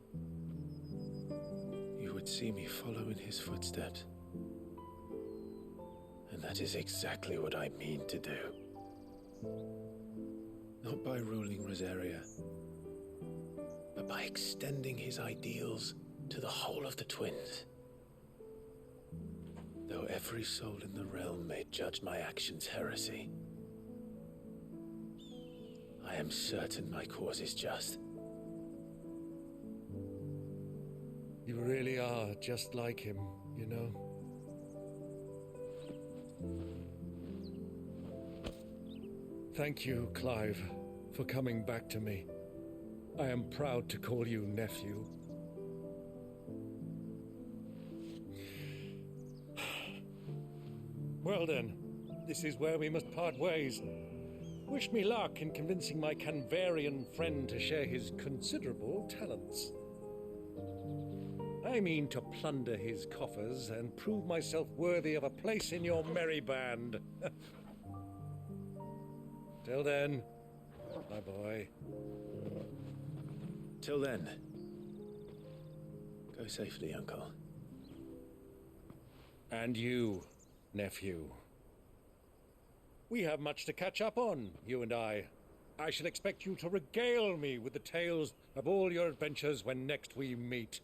You would see me follow in his footsteps. And that is exactly what I mean to do. Not by ruling Rosaria, but by extending his ideals to the whole of the twins. Though every soul in the realm may judge my actions heresy, I am certain my cause is just. You really are just like him, you know? Thank you, Clive, for coming back to me. I am proud to call you nephew. Well then, this is where we must part ways. Wish me luck in convincing my Canvarian friend to share his considerable talents. I mean to plunder his coffers and prove myself worthy of a place in your merry band. Till then, my boy. Till then, go safely, Uncle. And you, nephew. We have much to catch up on, you and I. I shall expect you to regale me with the tales of all your adventures when next we meet.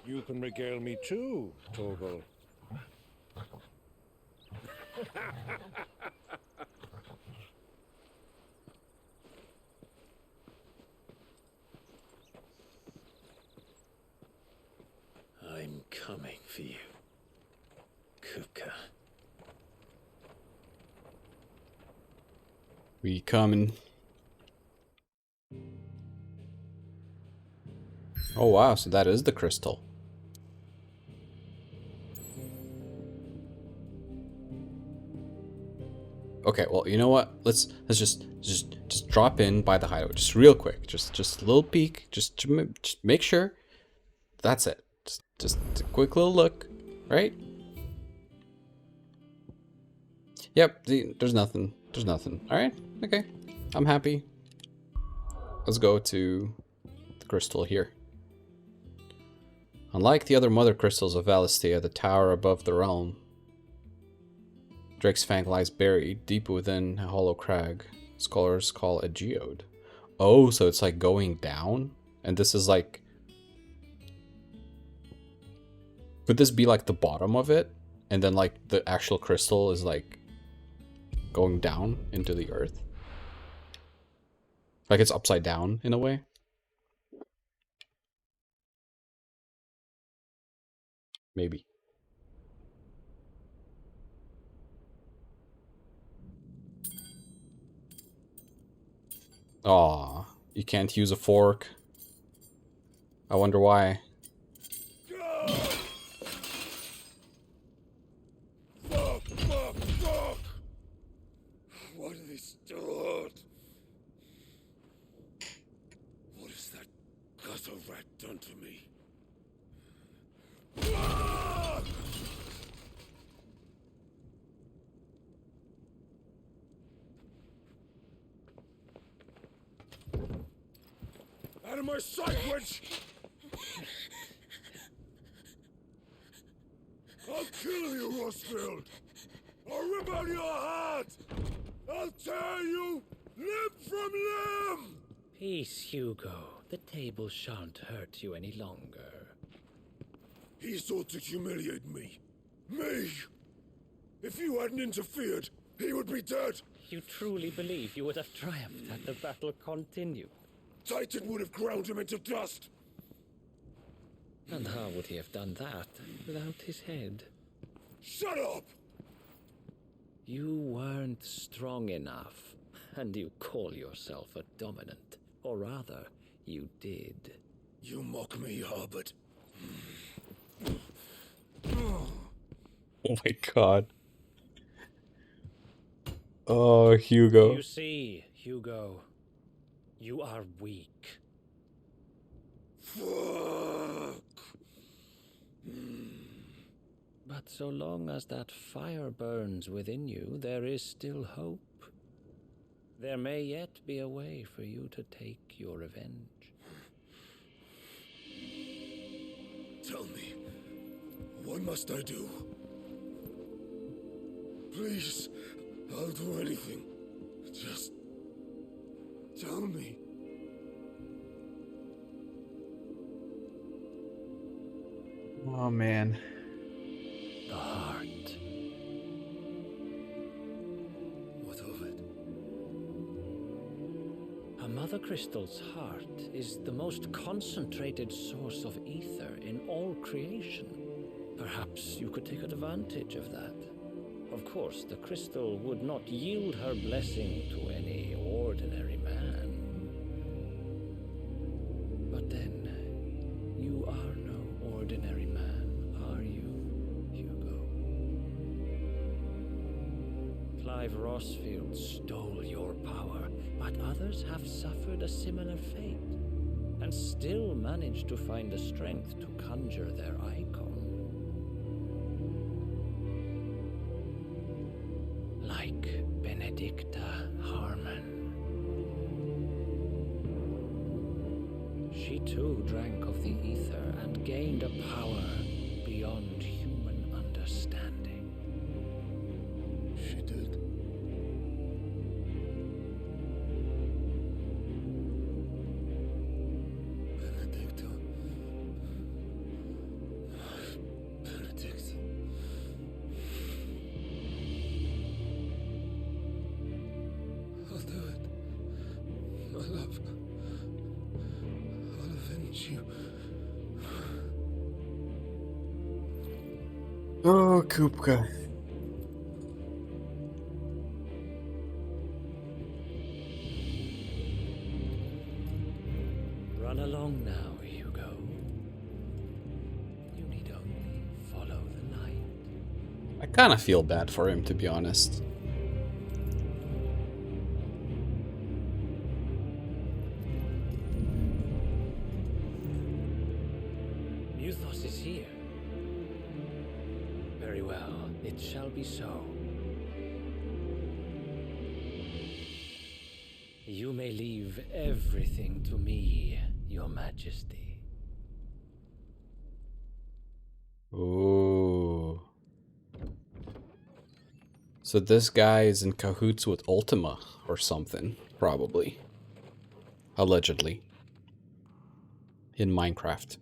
You can regale me too, Torgal. I'm coming for you, Kupka. We coming. Oh wow, so that is the crystal. Okay, well, you know what? Let's just drop in by the hideout, just real quick, just a little peek, just to make sure. That's it. Just a quick little look, right? Yep. There's nothing. There's nothing. All right. Okay. I'm happy. Let's go to the crystal here. Unlike the other mother crystals of Valistia, the tower above the realm, Drake's Fang lies buried deep within a hollow crag. Scholars call a geode. Oh, so it's like going down? And this is like... Could this be like the bottom of it? And then like the actual crystal is like going down into the earth? Like it's upside down in a way? Maybe. Aw, you can't use a fork. I wonder why. Fuck! Why do they still hurt? What has that gutter rat done to me? in my sight, wench! I'll kill you, Rosfield! I'll rip out your heart! I'll tear you limb from limb! Peace, Hugo. The table shan't hurt you any longer. He sought to humiliate me. Me! If you hadn't interfered, he would be dead! You truly believe you would have triumphed had the battle continued? Titan would have ground him into dust! And how would he have done that without his head? Shut up! You weren't strong enough, and you call yourself a dominant. Or rather, you did. You mock me, Harbert. Oh my god. Oh, Hugo. You see, Hugo, you are weak. Fuck! But so long as that fire burns within you, there is still hope. There may yet be a way for you to take your revenge. Tell me, what must I do? Please, I'll do anything. Just tell me. Oh man. The heart. What of it? A Mother Crystal's heart is the most concentrated source of ether in all creation. Perhaps you could take advantage of that. Of course, the crystal would not yield her blessing to any ordinary man. But then, you are no ordinary man, are you, Hugo? Clive Rosfield stole your power, but others have suffered a similar fate, and still managed to find the strength to conjure their icon. Like Benedicta Harmon. She too drank of the ether and gained a power beyond human understanding. She did. Benedicta. Benedict. I'll do it. My love. I'll avenge you. Oh, Kupka. Run along now, Hugo. You need only follow the light. I kind of feel bad for him, to be honest. Muthos is here. Very well, it shall be so. You may leave everything to me, Your Majesty. Ooh. So this guy is in cahoots with Ultima or something, probably. Allegedly. In Minecraft.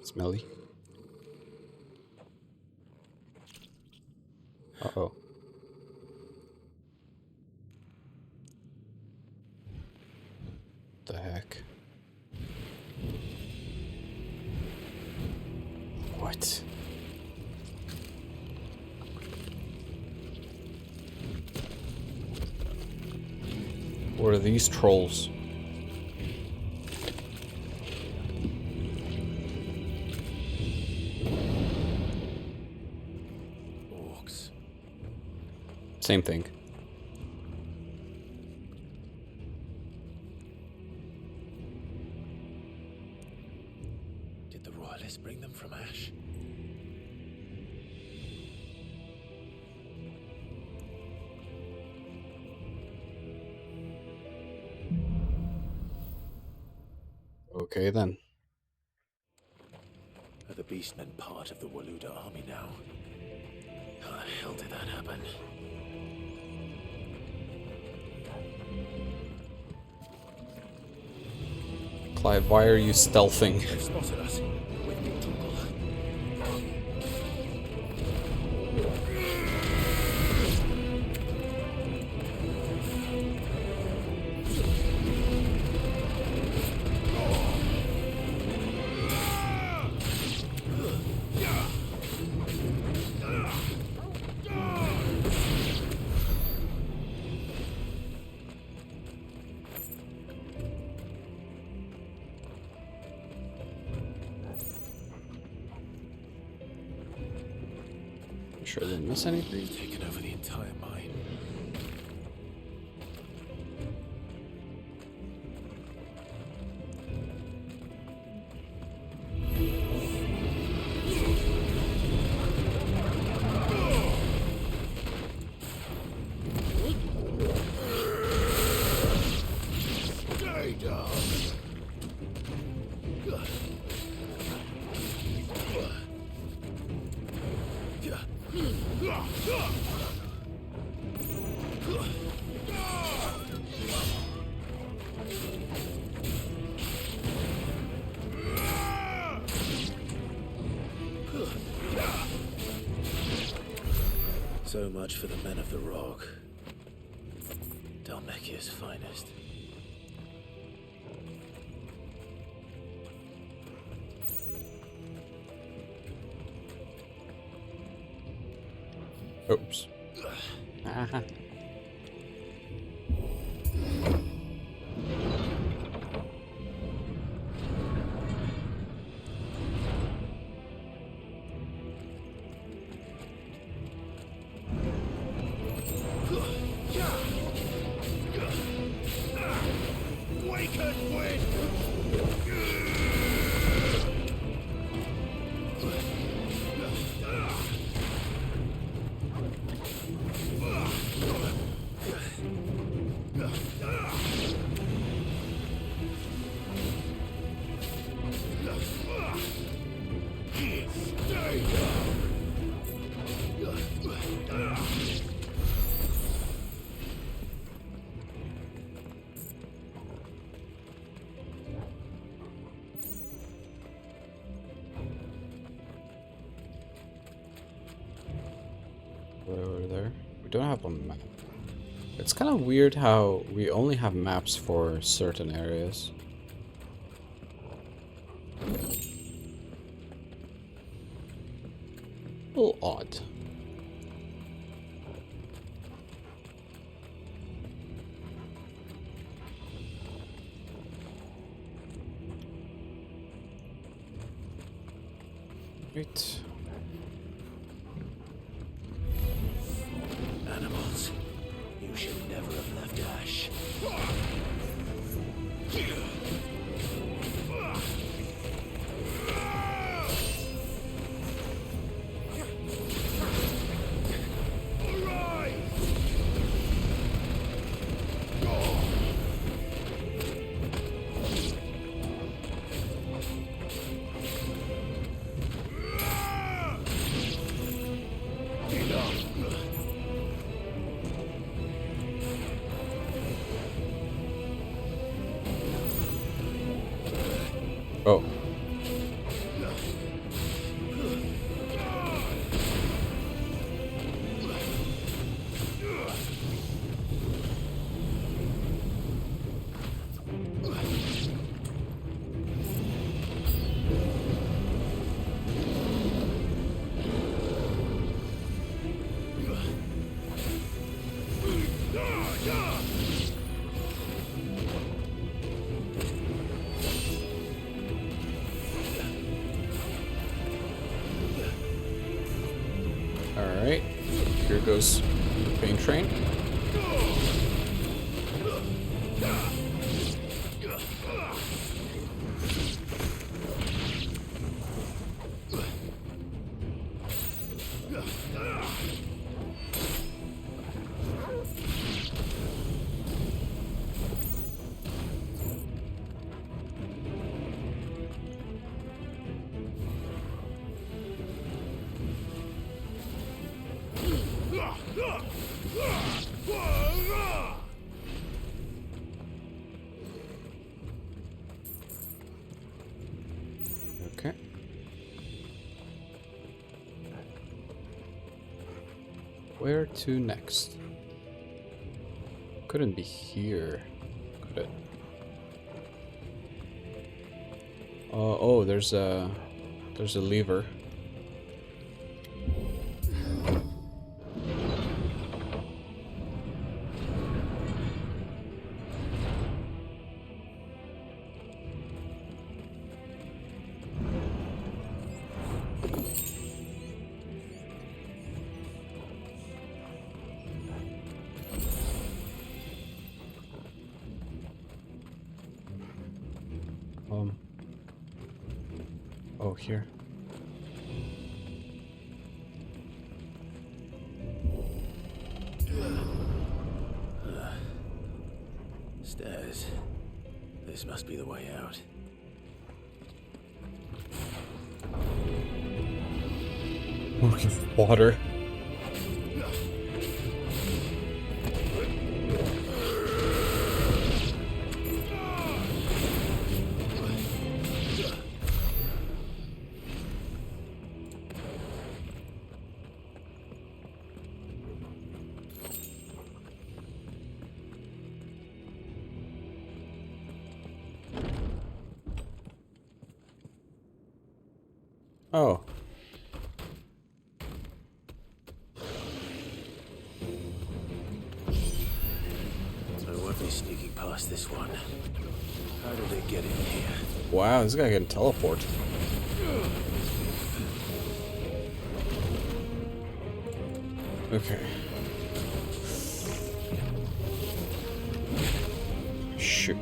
Smelly. Uh-oh. The heck? What? What are these trolls? Orcs. Same thing. Did the royalists bring them from Ash? Okay then. Are the beastmen part of the Waluda army now? How the hell did that happen? Clive, why are you stealthing? They've spotted us. With me, Toggle. Sure I didn't miss anything. Taken over the entire mine. Stay down. So much for the men of the rock. Dalmekia's finest. Oops. Aha. Over there. We don't have a map. It's kind of weird how we only have maps for certain areas. A little odd. Right. Animals, you should never have left Ash. Oh. Alright, here goes Pain Train. Okay. Where to next? Couldn't be here, could it? Oh, there's a lever. Oh, here. Stairs. This must be the way out. Looking for water. Oh. I won't be sneaking past this one. How did it get in here? Wow, this guy can teleport. Okay. Shoot.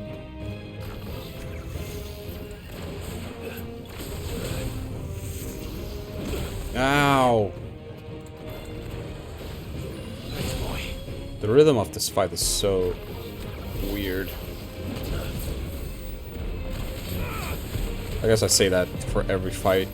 Ow! The rhythm of this fight is so weird. I guess I say that for every fight.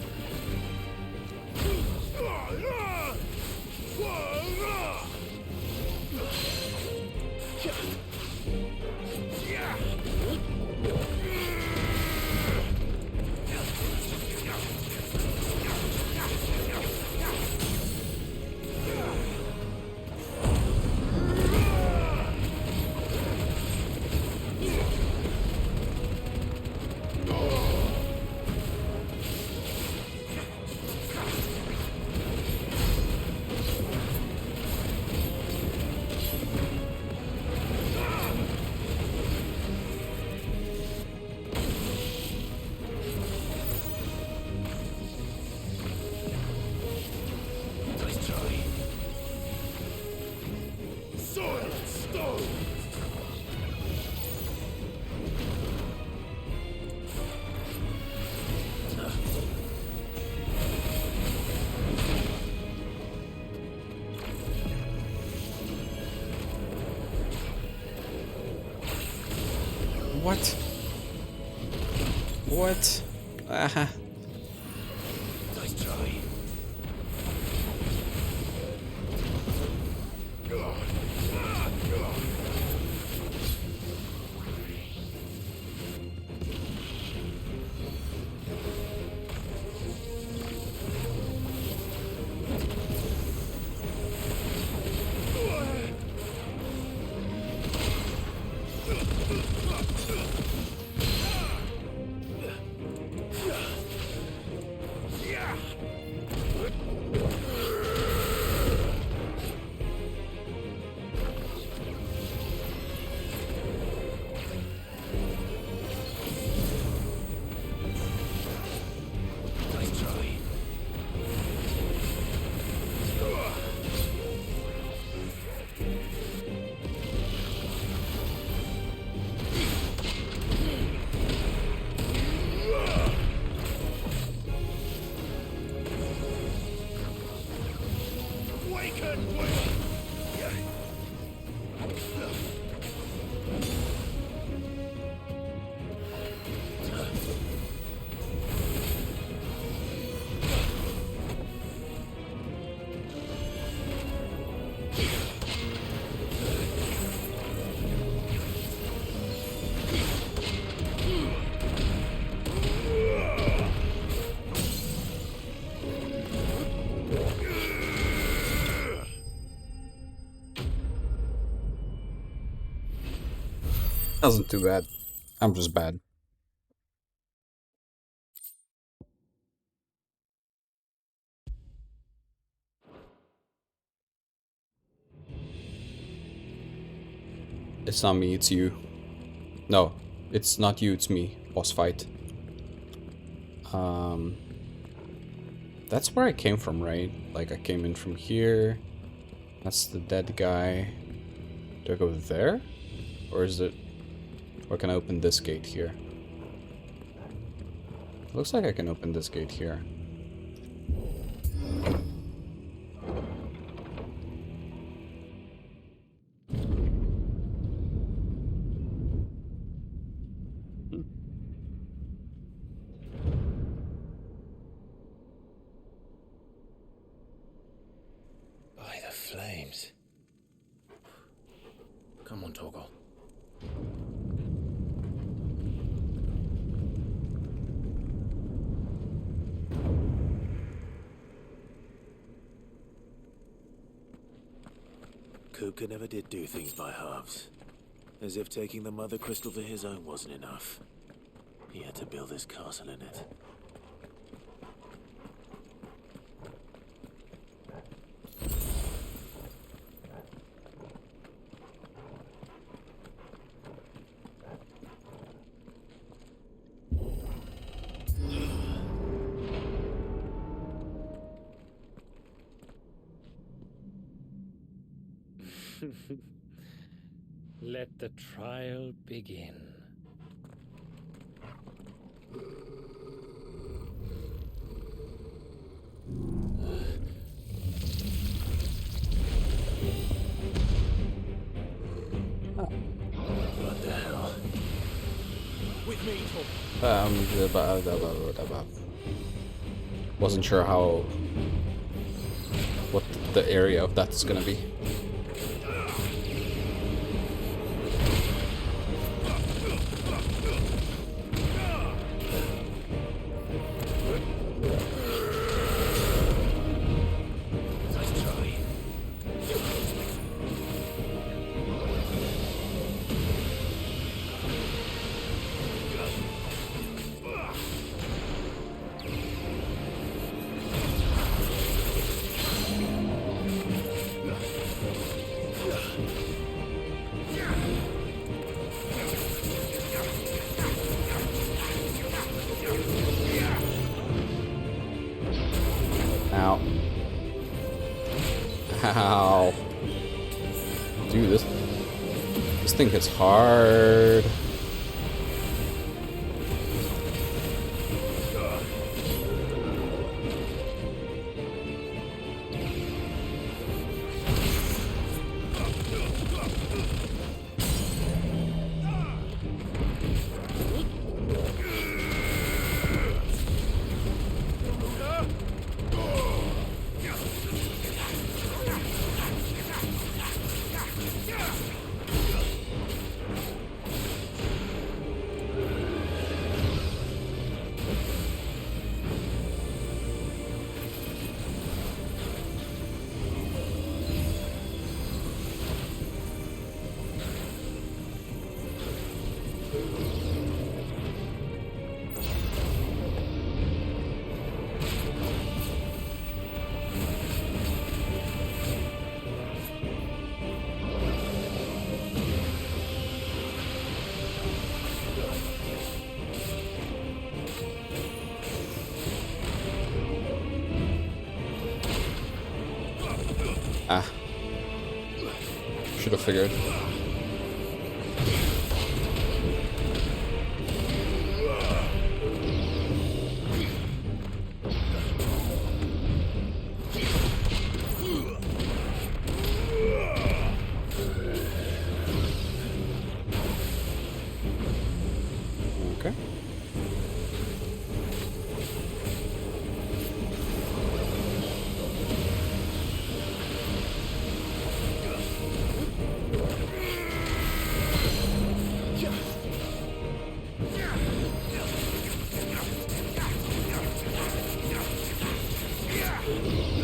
What? What? Ah. Nice try. Wasn't too bad. I'm just bad. It's not me, it's you. No, it's not you, it's me. Boss fight. That's where I came from, right? Like, I came in from here. That's the dead guy. Do I go there? Or is it... Or can I open this gate here? Looks like I can open this gate here. By the flames. Come on, Torgal. Kupka never did do things by halves. As if taking the Mother Crystal for his own wasn't enough. He had to build his castle in it. Let the trial begin. What the hell? With me, Wasn't sure how... what the area of that's gonna be. Ow. Ow. Dude, this thing hits hard. Ah. Should have figured.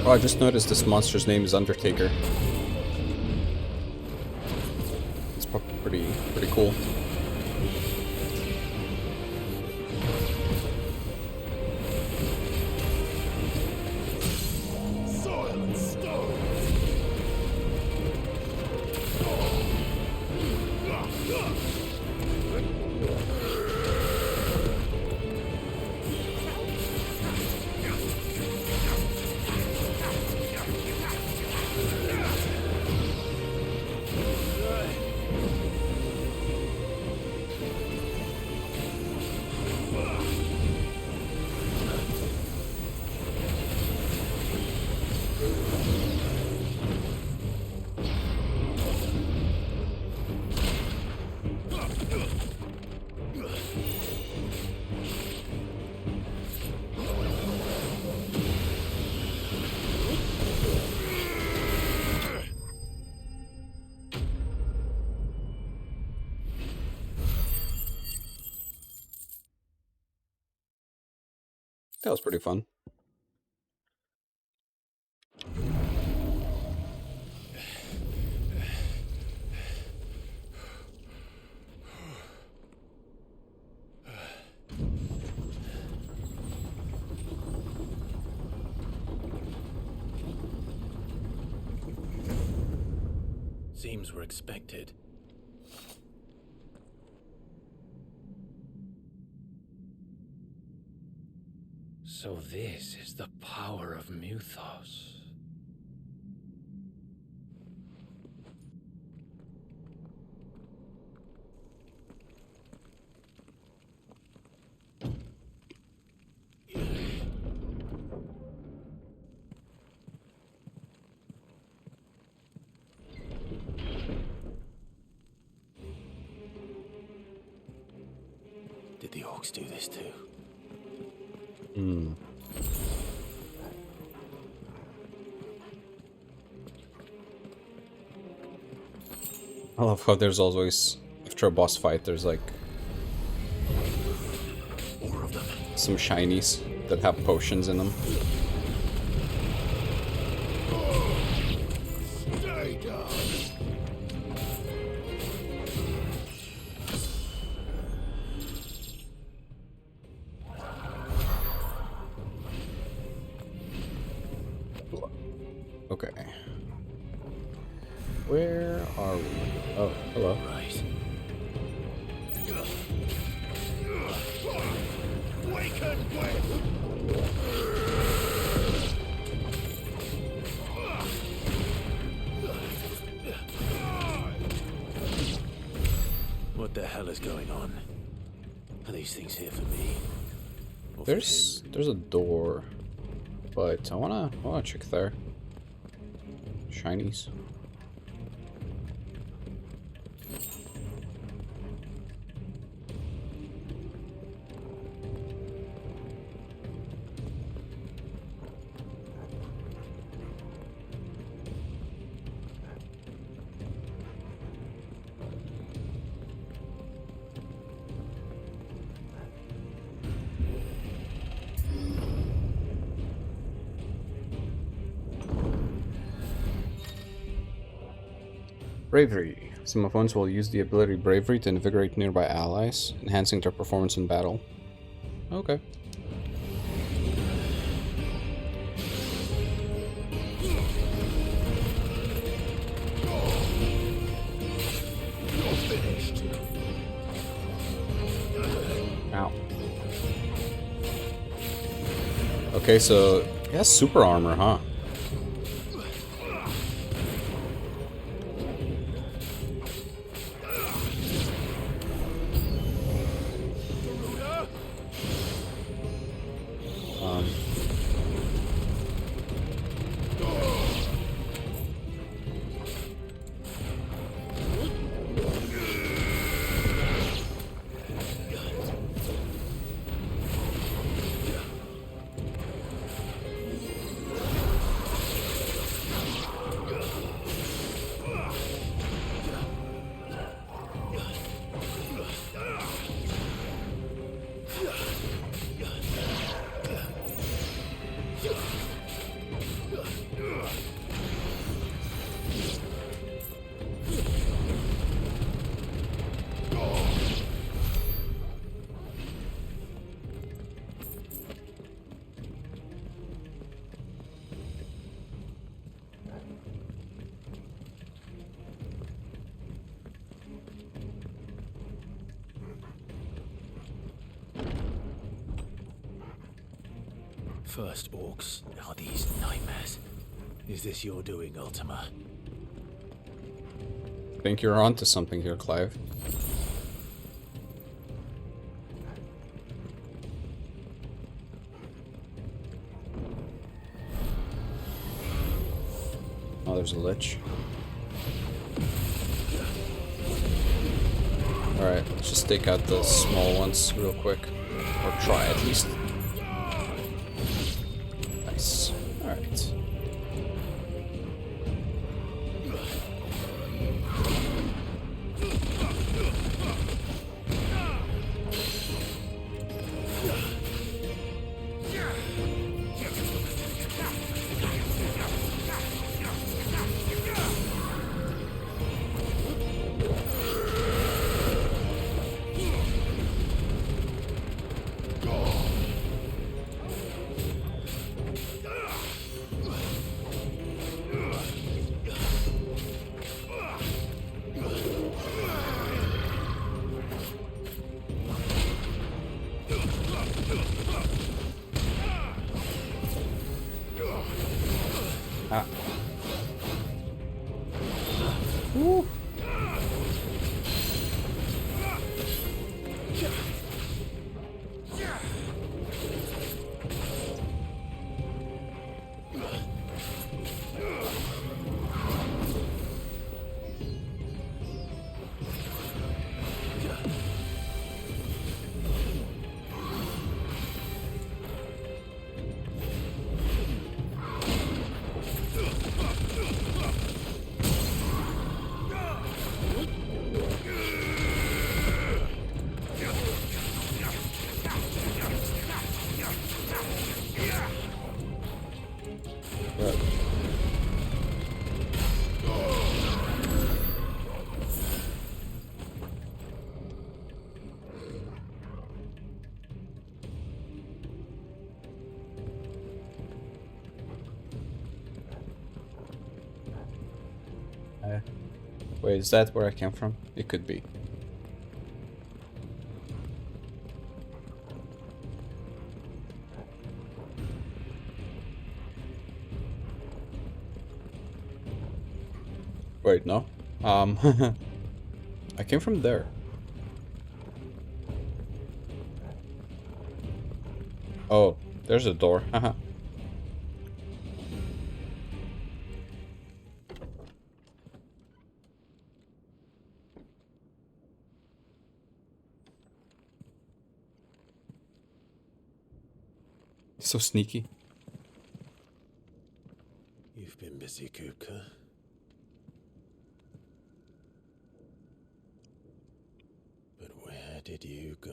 Oh, I just noticed this monster's name is Undertaker. It's pretty cool. Soil and stone. That was pretty fun. Seems we're expected. So this is the power of Muthos. Did the orcs do this too? Hmm. I love how there's always, after a boss fight, there's like some shinies that have potions in them. Stay down. Okay. Where are we? Oh, hello. Right. Waken with. What the hell is going on? Are these things here for me? Or for There's a door, but I wanna check there. Shinies. Bravery. Some opponents will use the ability Bravery to invigorate nearby allies, enhancing their performance in battle. Okay. Ow. Okay, so he has super armor, huh? First orcs, now these nightmares. Is this your doing, Ultima? Think you're onto something here, Clive. Oh, there's a lich. Alright, let's just take out the small ones real quick. Or try at least. Nice. Alright. Ah. Woo. Wait, is that where I came from? It could be. Wait, no. I came from there. Oh, there's a door. Haha. So sneaky. You've been busy, Kupka. But where did you go?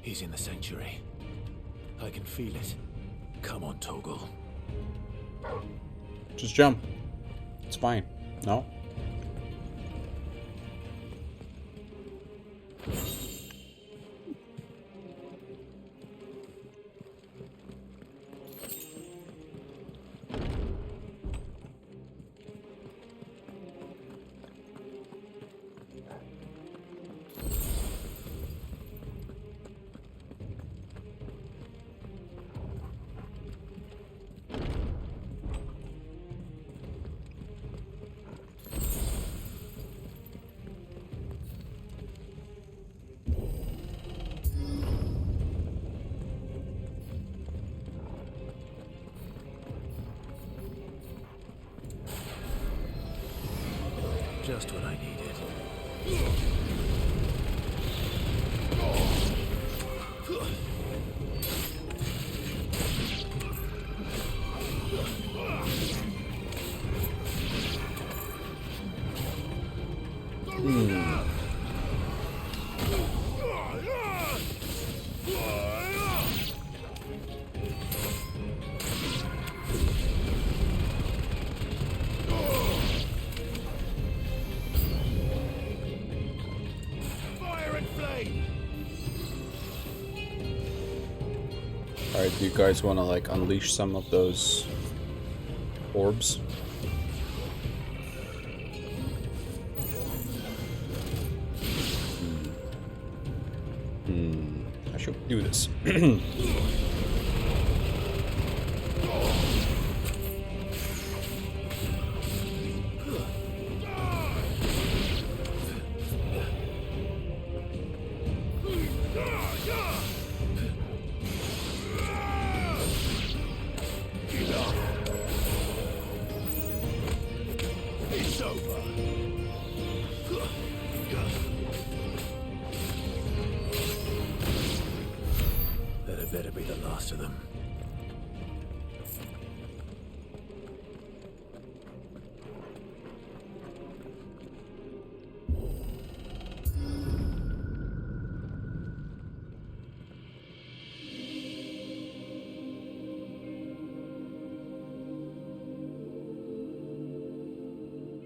He's in the sanctuary. I can feel it. Come on, Toggle. Just jump. It's fine. No? Just what I needed. Fire and flame! Alright, do you guys want to like unleash some of those orbs? I should do this. It's over. That had better be the last of them.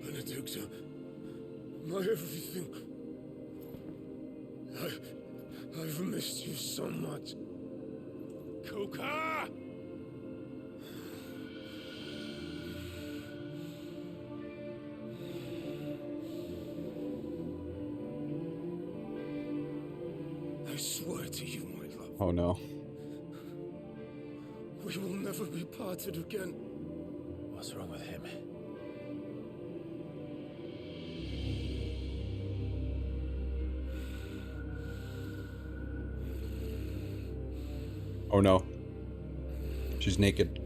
Benedicta, my everything. I've missed you so much. Kuka! I swear to you, my love, Oh no. we will never be parted again. What's wrong with him? Oh no. She's naked.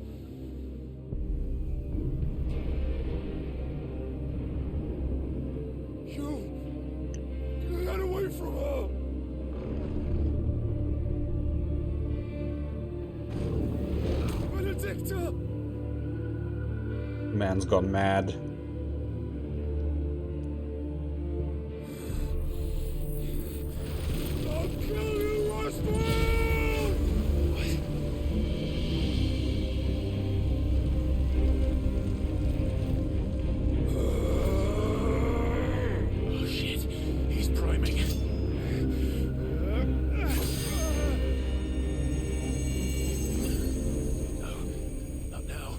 You get away from her! Benedicta! Man's gone mad. I'll kill you, Roswell! Oh shit, he's priming. No, not now.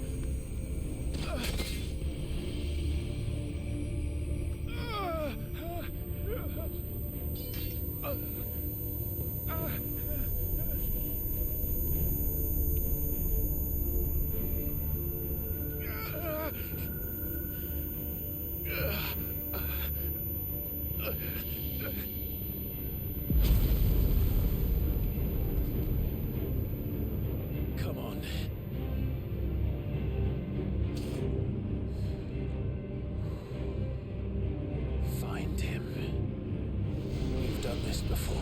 Come on. Find him. You've done this before.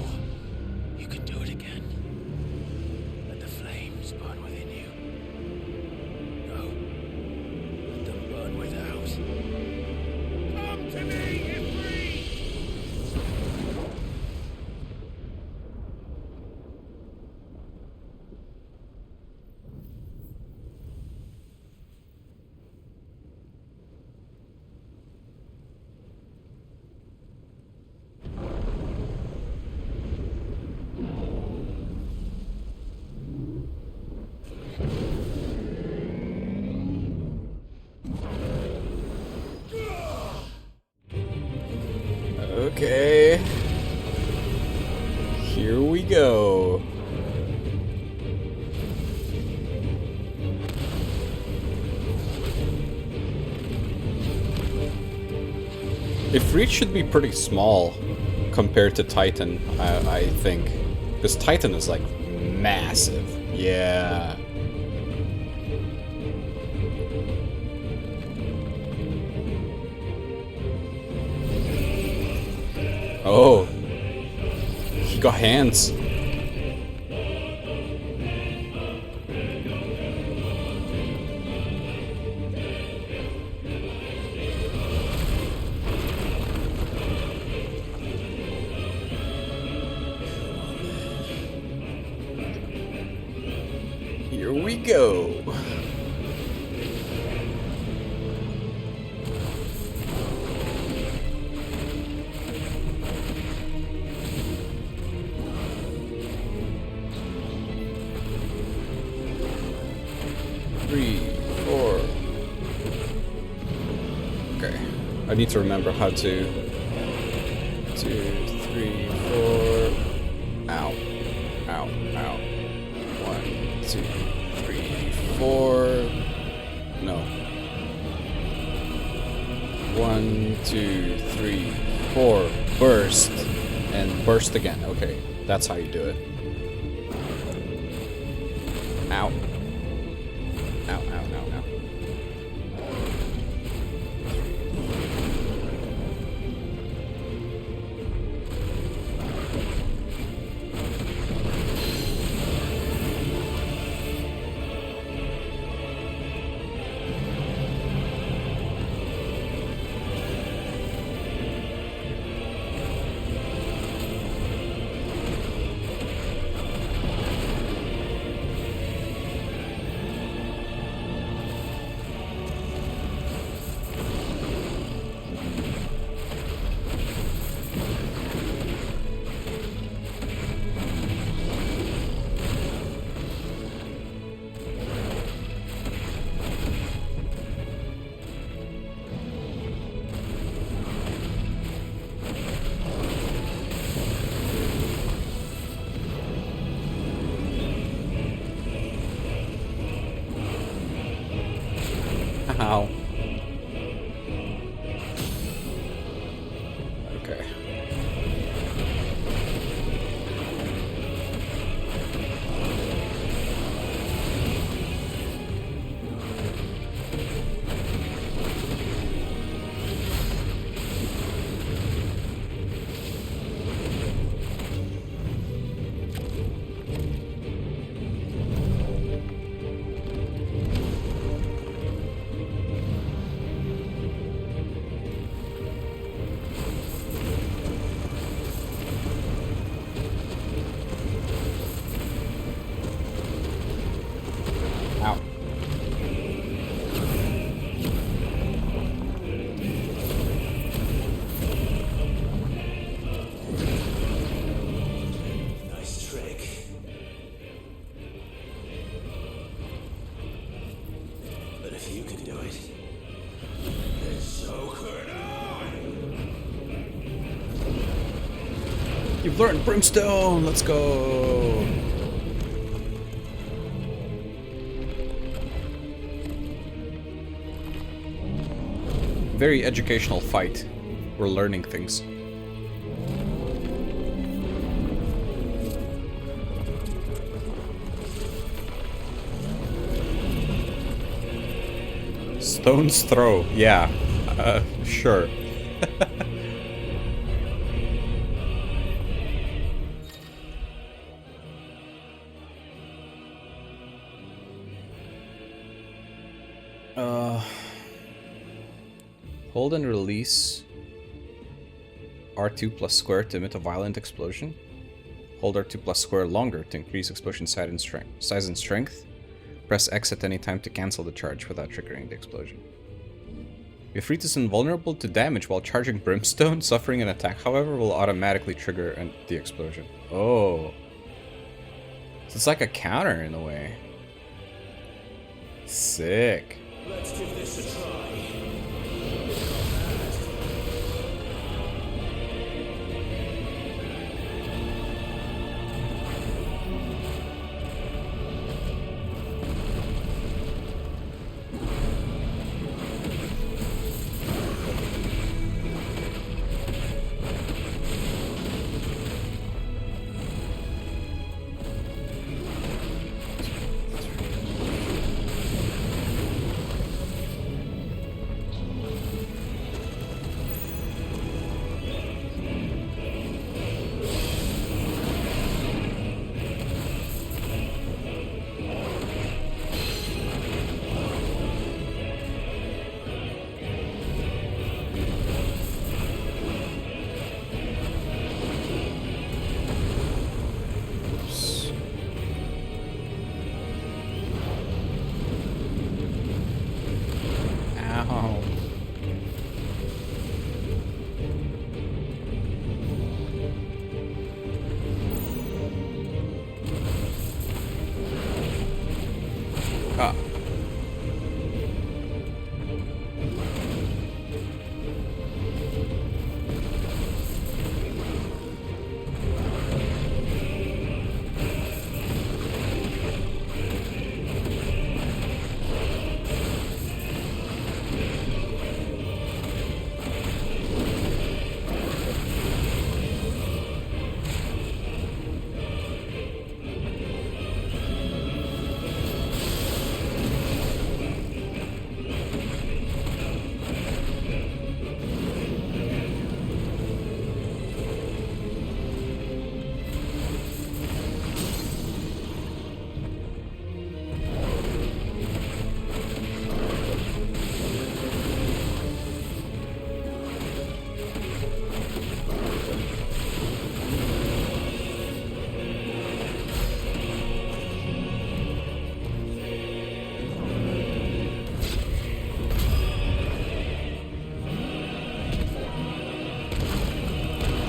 You can do it again. Let the flames burn within you. No. Let them burn without. Come to me, Ifrit! Okay. Here we go. Ifrit should be pretty small compared to Titan, I think. Because Titan is like massive. Yeah. Oh. He got hands. Here we go. Three, four. Okay. I need to remember how to. 2, 3, 4. Ow. Ow. Ow. 1, 2, 3, 4. No. 1, 2, 3, 4. Burst. And burst again. Okay. That's how you do it. Ow. Ow, ow, ow, ow. Ow. Okay. Ow. Nice trick. But if you can do it, then so could I! You've learned Brimstone! Let's go! Very educational fight. We're learning things. Stone's throw, yeah. Sure. Hold and release R2 plus square to emit a violent explosion. Hold R2 plus square longer to increase explosion size and strength. Press X at any time to cancel the charge without triggering the explosion. If Ifrit is invulnerable to damage while charging Brimstone. Suffering an attack, however, will automatically trigger the explosion. Oh. So it's like a counter in a way. Sick. Let's give this a try.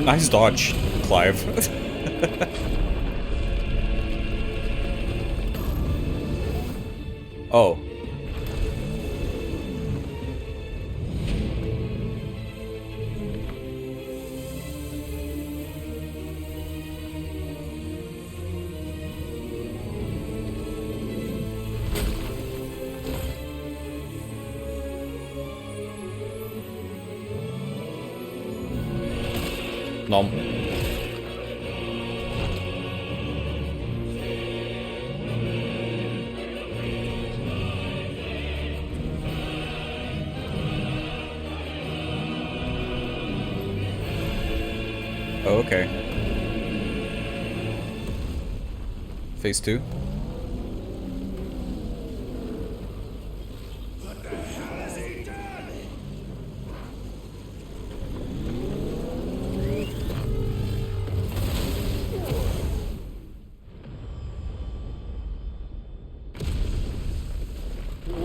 Nice dodge, Clive. Oh. Nom. Oh, okay. Phase 2.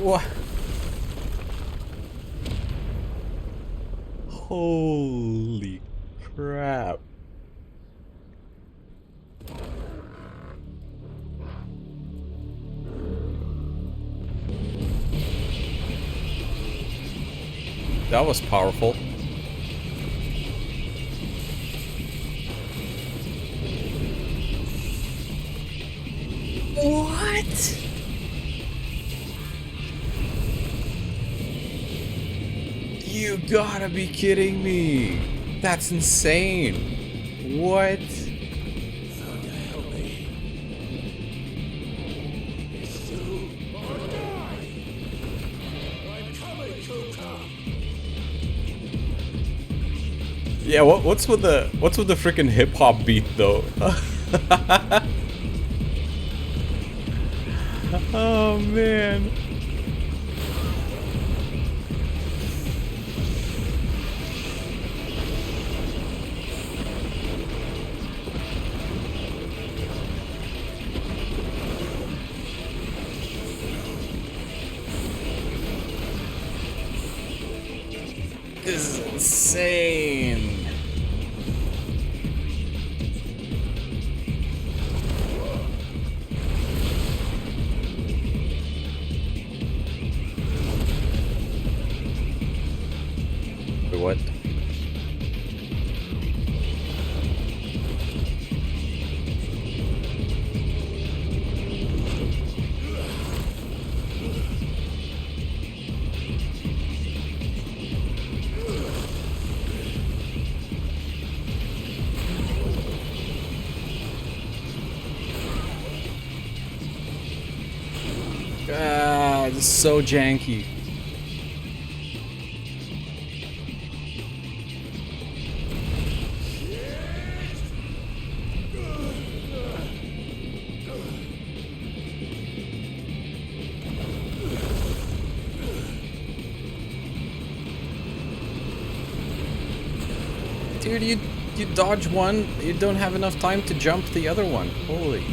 What? Holy crap. That was powerful. What? You gotta be kidding me. That's insane. What? Yeah, what's with the freaking hip hop beat though? Oh man. This is insane. Wait, what? Ah, this is so janky. Dude, you dodge one, you don't have enough time to jump the other one. Holy.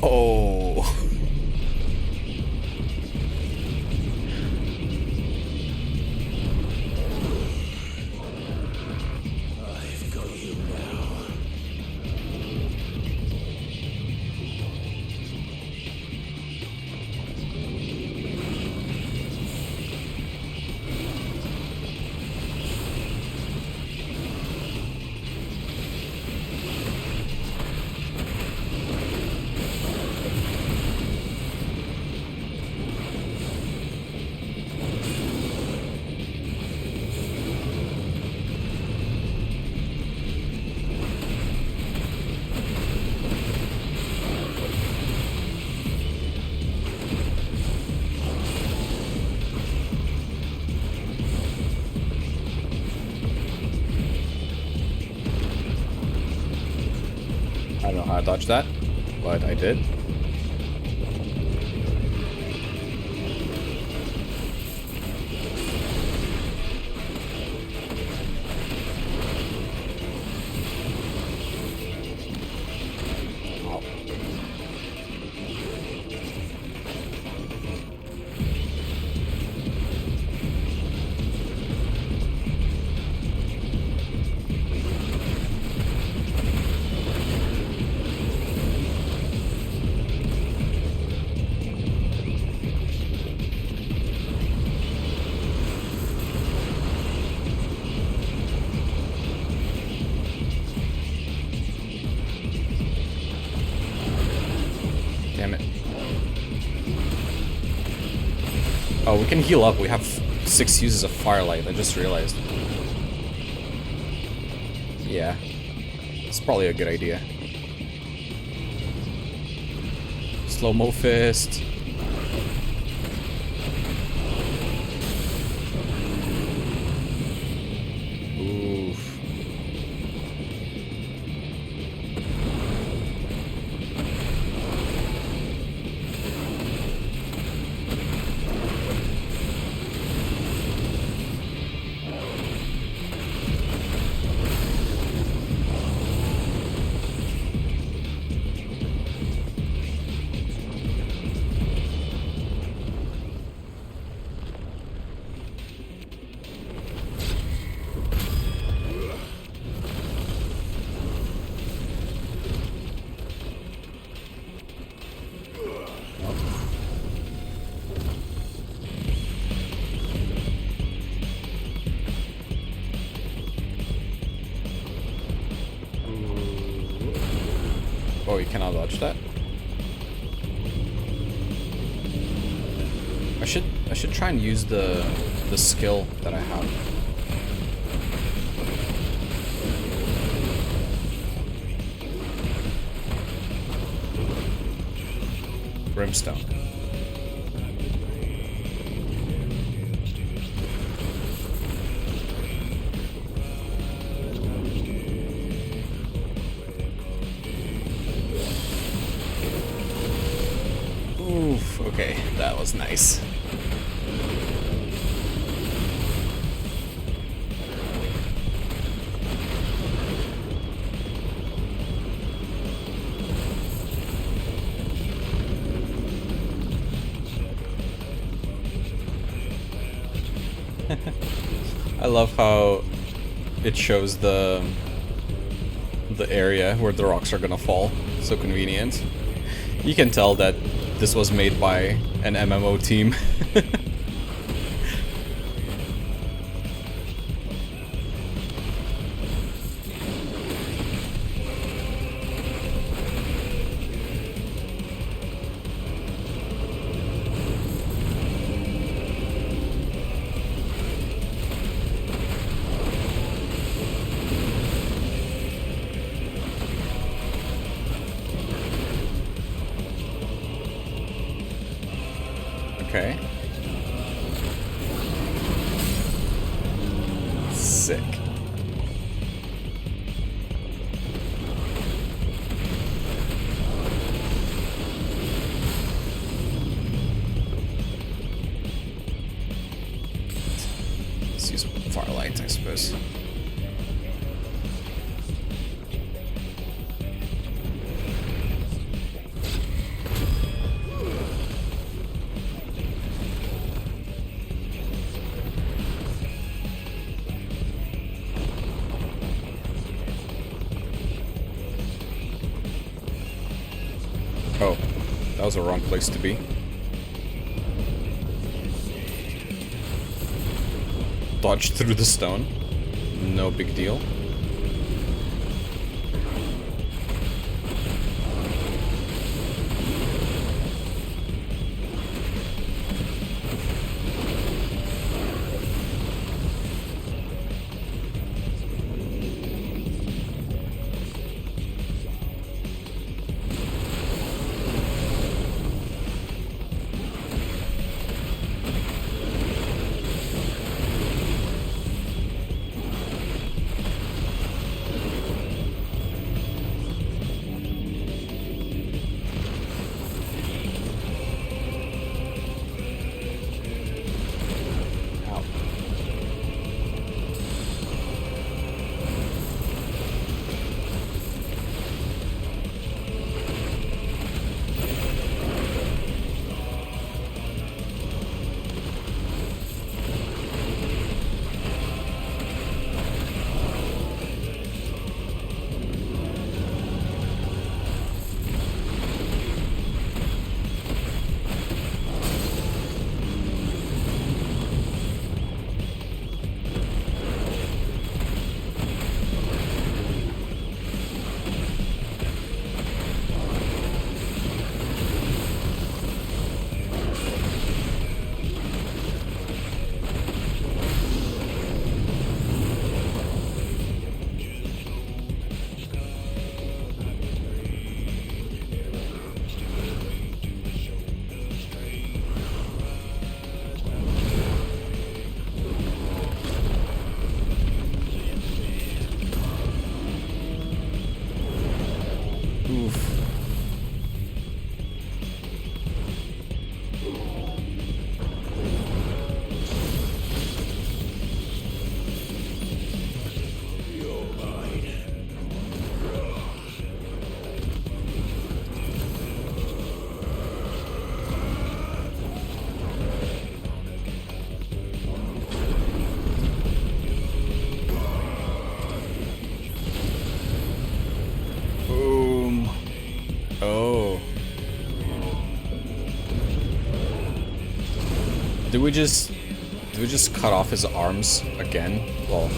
Oh. I've got you now. not dodge that, but I did. Damn it. Oh, we can heal up. We have 6 uses of Firelight. I just realized. Yeah. It's probably a good idea. Slow-mo fist. Oof. Oh, you cannot dodge that. I should try and use the skill that I have. Brimstone. Oof, okay, that was nice. I love how it shows the area where the rocks are gonna fall. So convenient. You can tell that this was made by an MMO team. Okay. Sick. Let's use Firelight, I suppose. Oh, that was a wrong place to be. Dodged through the stone. No big deal. Did we just cut off his arms again? Well,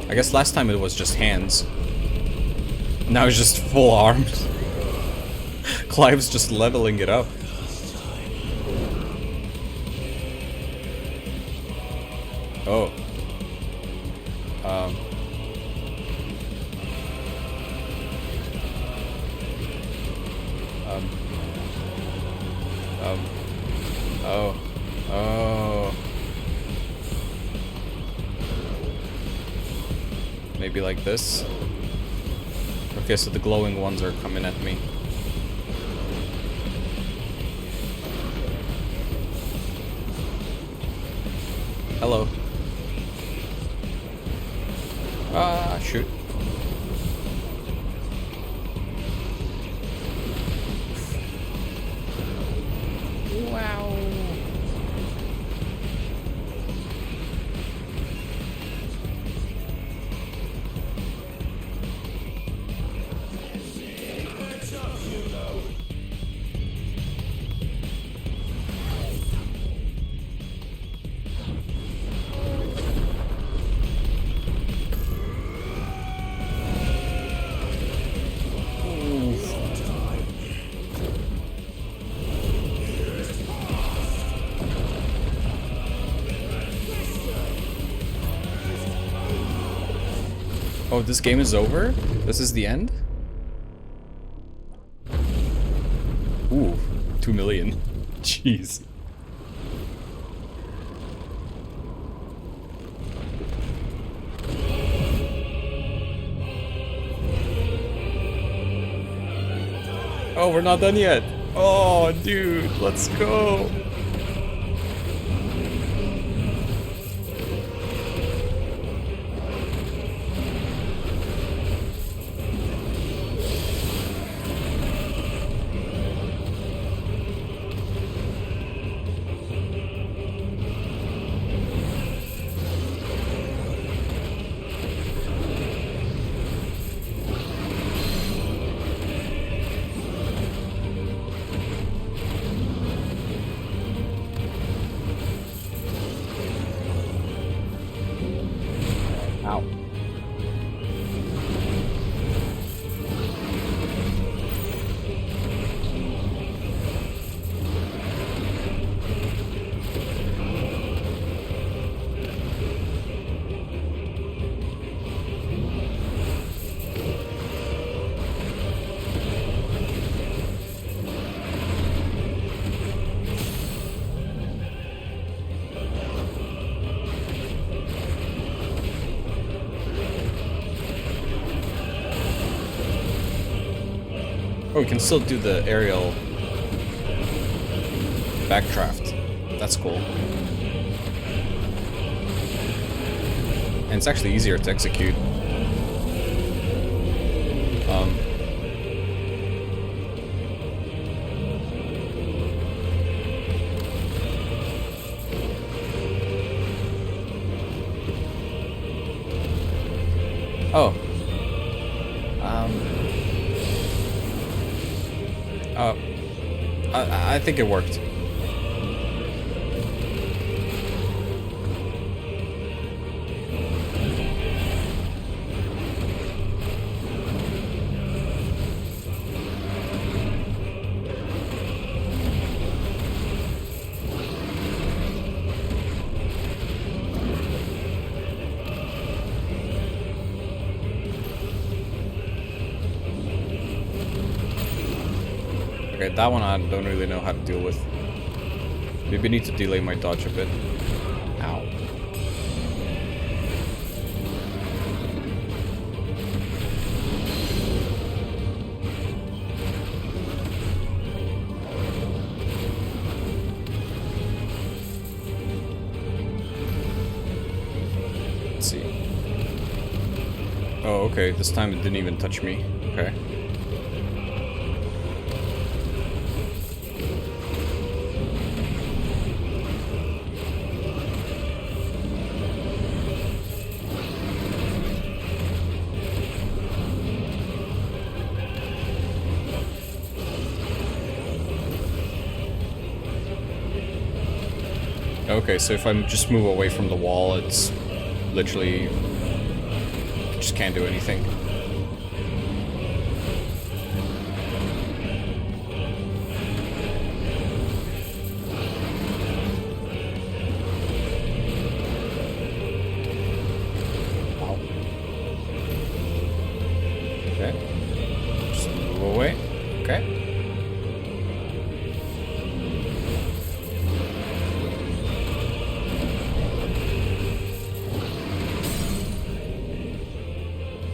I guess last time it was just hands. Now it's just full arms. Clive's just leveling it up. Oh. Oh. Maybe like this? Okay, so the glowing ones are coming at me. Hello. Ah, shoot. Wow. Oh, this game is over? This is the end? Ooh, 2 million. Jeez. Oh, we're not done yet. Oh, dude, let's go. Ow. Oh, we can still do the aerial backdraft. That's cool. And it's actually easier to execute. Oh. I think it worked. Okay, that one I don't really know how to deal with. Maybe I need to delay my dodge a bit. Ow. Let's see. Oh, okay, this time it didn't even touch me. Okay. Okay, so if I just move away from the wall, it's literally just can't do anything. Wow. Okay. Just move away. Okay.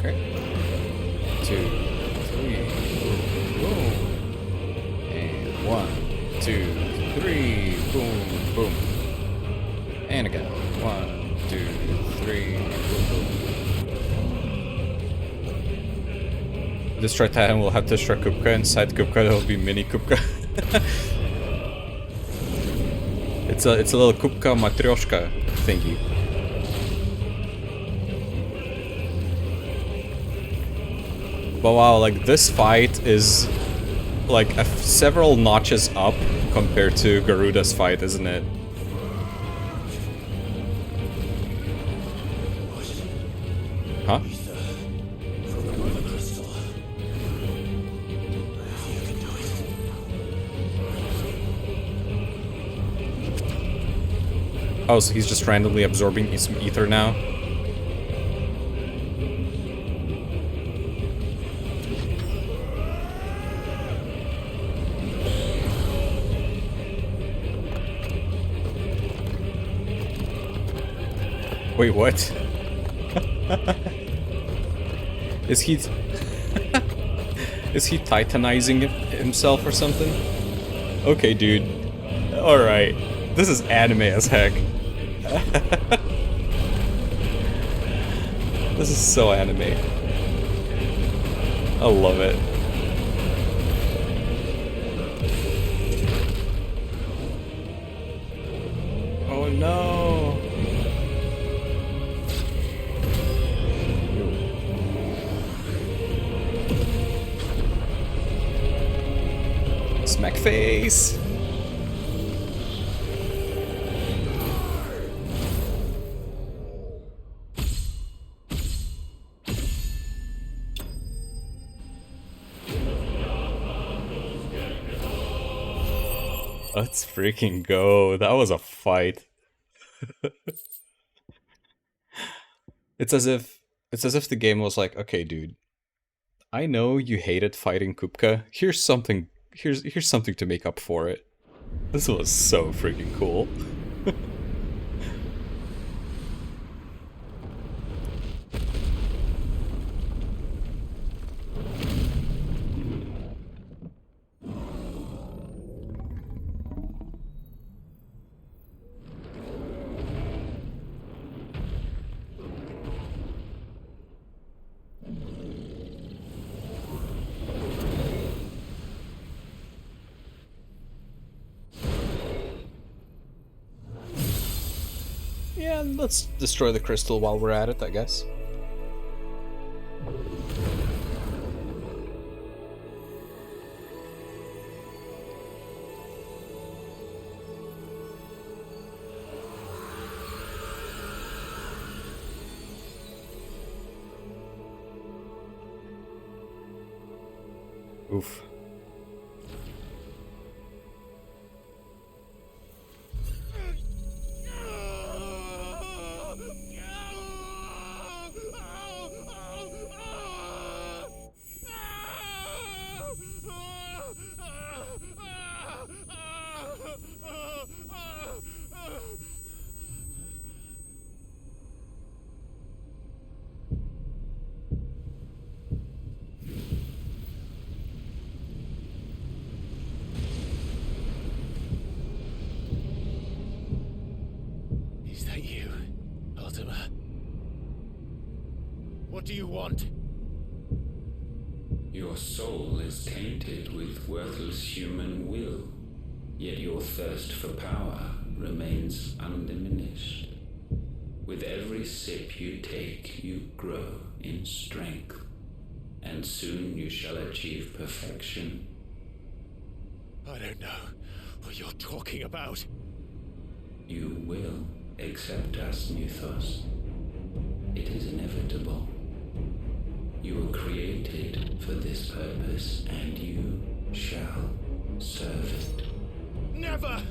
Okay. 2, 3. Boom. And 1, 2, 3. Boom, boom. And again. 1, 2, 3. Boom, boom. Destroy Titan will have to destroy Kupka. Inside Kupka there will be mini Kupka. It's a little Kupka Matryoshka thingy. But wow, like this fight is like several notches up compared to Garuda's fight, isn't it? Huh? Oh, so he's just randomly absorbing some ether now? Wait, what? Is he... Is he titanizing himself or something? Okay, dude. Alright. This is anime as heck. This is so anime. I love it. Oh no! Smack face! Let's freaking go. That was a fight. It's as if the game was like, okay, dude. I know you hated fighting Kupka. Here's something to make up for it. This was so freaking cool. Yeah, let's destroy the crystal while we're at it, I guess. Oof. Is that you, Ultima? What do you want? Your soul is tainted with worthless human will, yet your thirst for power remains undiminished. With every sip you take, you grow in strength, and soon you shall achieve perfection. I don't know what you're talking about. You will accept us, Mythos. It is inevitable. You were created for this purpose, and you shall serve it. Never!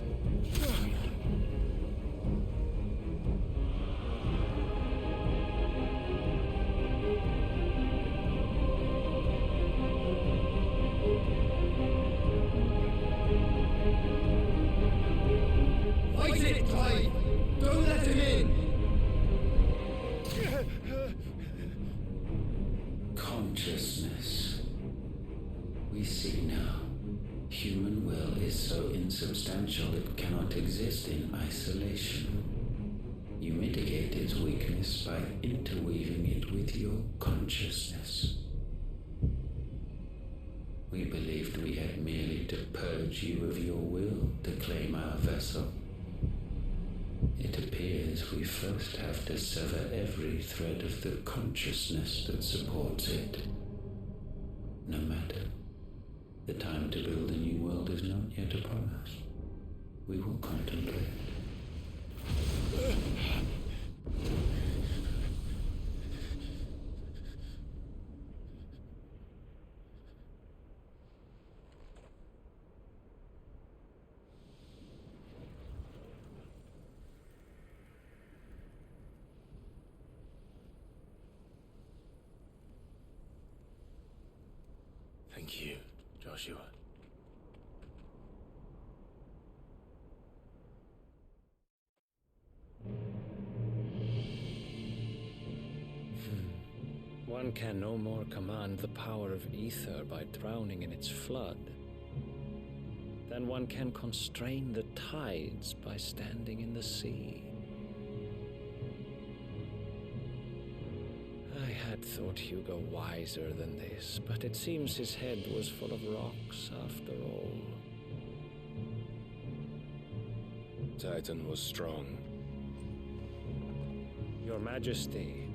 Fight it, Clive! Don't let him in! Consciousness. We see now. Human will is so insubstantial it cannot exist in isolation. You mitigate its weakness by interweaving it with your consciousness. We believed we had merely to purge you of your will to claim our vessel. It appears we first have to sever every thread of the consciousness that supports it. No matter. The time to build a new world is not yet upon us. We will contemplate. Thank you, Joshua. One can no more command the power of ether by drowning in its flood than one can constrain the tides by standing in the sea. I had thought Hugo wiser than this, but it seems his head was full of rocks after all. Titan was strong. Your Majesty.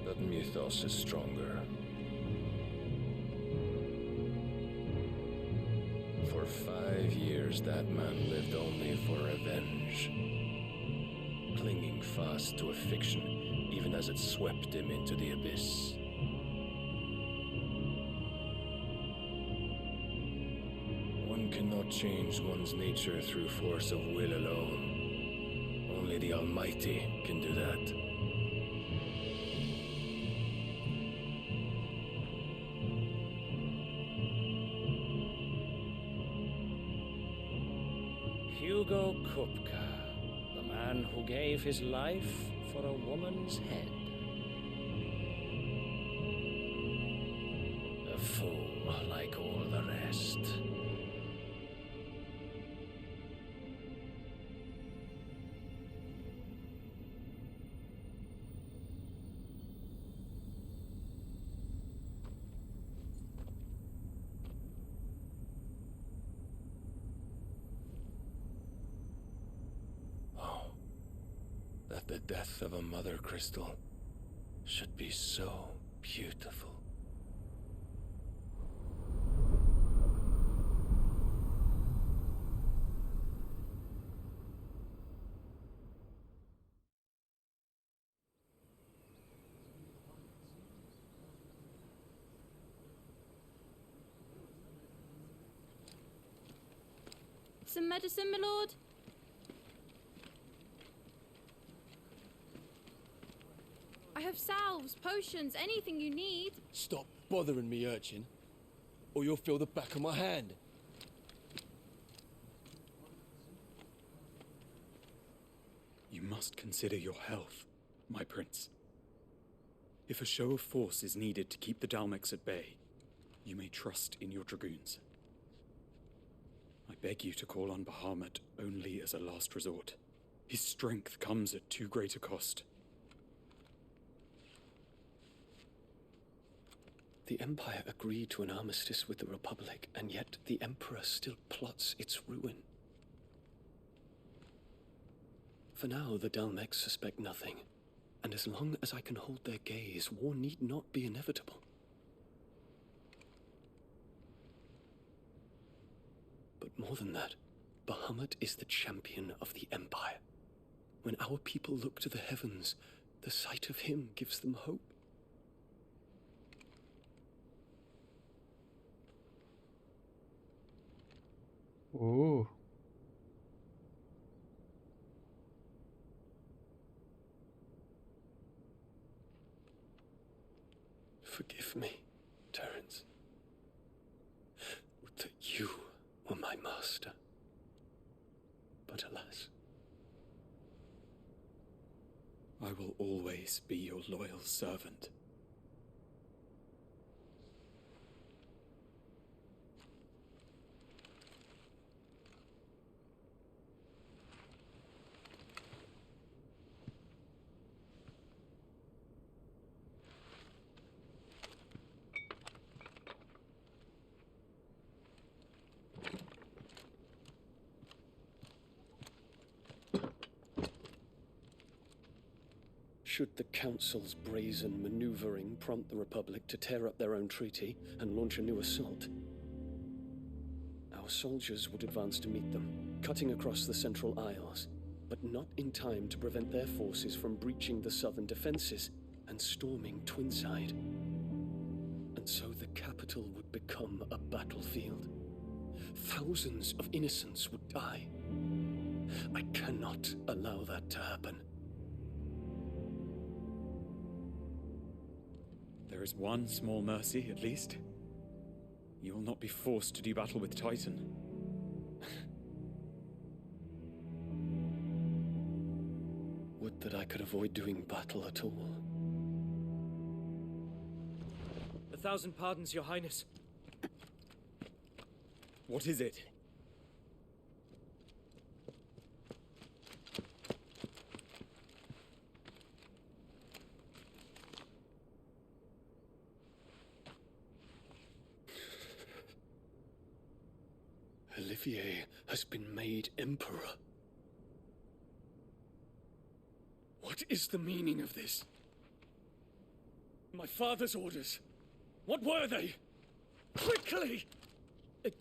But Mythos is stronger. For 5 years, that man lived only for revenge. Clinging fast to a fiction, even as it swept him into the abyss. One cannot change one's nature through force of will alone. Only the Almighty can do that. Hugo Kupka, the man who gave his life for a woman's head. A fool like all the rest. That the death of a mother crystal should be so beautiful. Some medicine, my lord? I have salves, potions, anything you need. Stop bothering me, urchin, or you'll feel the back of my hand. You must consider your health, my prince. If a show of force is needed to keep the Dalmex at bay, you may trust in your dragoons. I beg you to call on Bahamut only as a last resort. His strength comes at too great a cost. The Empire agreed to an armistice with the Republic, and yet the Emperor still plots its ruin. For now, the Dalmex suspect nothing, and as long as I can hold their gaze, war need not be inevitable. But more than that, Bahamut is the champion of the Empire. When our people look to the heavens, the sight of him gives them hope. Ooh. Forgive me, Terence. Would that you were my master. But alas. I will always be your loyal servant. Should the Council's brazen maneuvering prompt the Republic to tear up their own treaty and launch a new assault, our soldiers would advance to meet them, cutting across the Central Isles, but not in time to prevent their forces from breaching the southern defenses and storming Twinside. And so the capital would become a battlefield. Thousands of innocents would die. I cannot allow that to happen. There is one small mercy, at least. You will not be forced to do battle with Titan. Would that I could avoid doing battle at all. 1,000 pardons, Your Highness. What is it? Olivier has been made Emperor. What is the meaning of this? My father's orders. What were they? Quickly!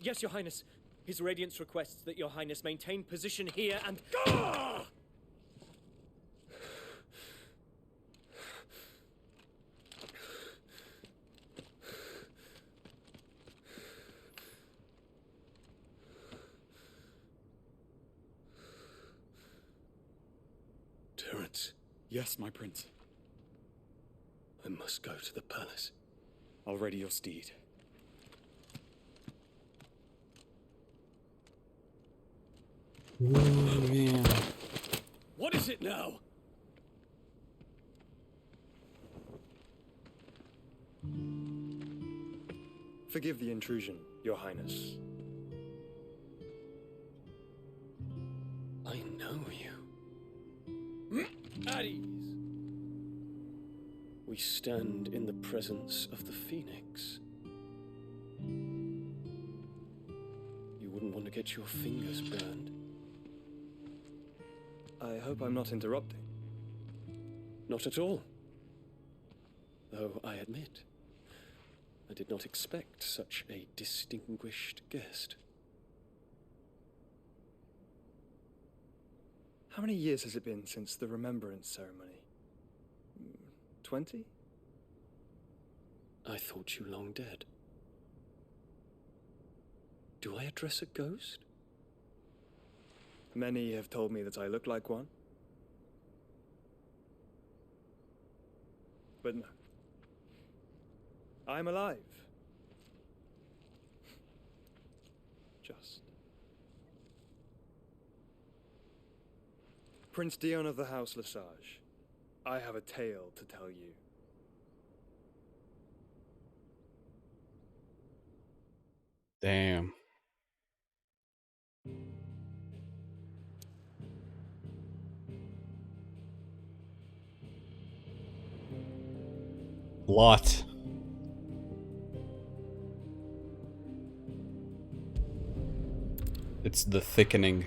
Yes, Your Highness. His Radiance requests that Your Highness maintain position here and... Ah! Terence. Yes, my prince. I must go to the palace. I'll ready your steed. Oh, man. What is it now? Forgive the intrusion, Your Highness. I know you. At ease. We stand in the presence of the Phoenix. You wouldn't want to get your fingers burned. I hope I'm not interrupting. Not at all. Though I admit, I did not expect such a distinguished guest. How many years has it been since the Remembrance Ceremony? 20? I thought you long dead. Do I address a ghost? Many have told me that I look like one. But no. I'm alive. Just. Prince Dion of the House Lesage, I have a tale to tell you. Damn. Lot. It's the thickening.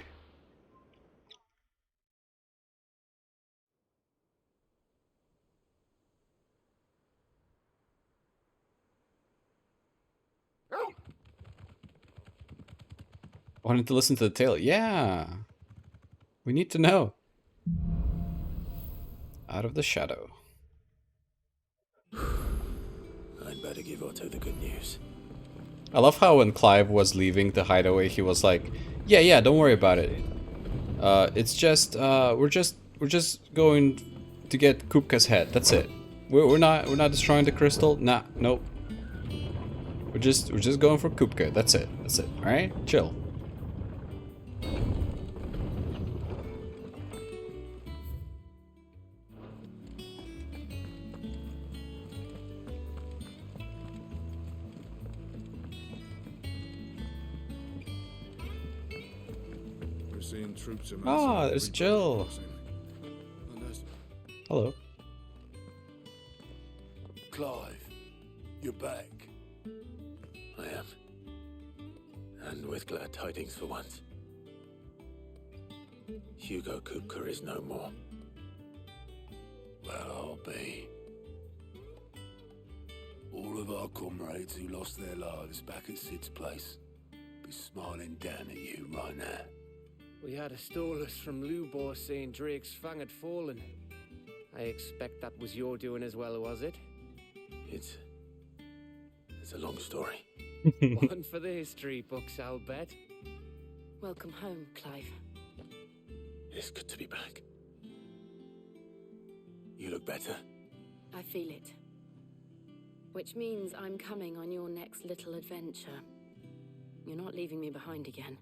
Wanted to listen to the tale. Yeah. We need to know. Out of the shadow. I'd better give Otto the good news. I love how when Clive was leaving the hideaway, he was like, yeah, don't worry about it. It's just, we're just going to get Kupka's head. That's it. We're not destroying the crystal. Nah, nope. We're just going for Kupka. That's it. All right, chill. We're seeing troops of Ah, there's Jill. Hello. Clive, you're back. I am. And with glad tidings for once. Hugo Kupka is no more. Well, I'll be. All of our comrades who lost their lives back at Sid's place be smiling down at you right now. We had a stolus from Lubor saying Drake's Fang had fallen. I expect that was your doing as well, was it? It's a long story. One for the history books, I'll bet. Welcome home, Clive. It's good to be back. You look better. I feel it. Which means I'm coming on your next little adventure. You're not leaving me behind again.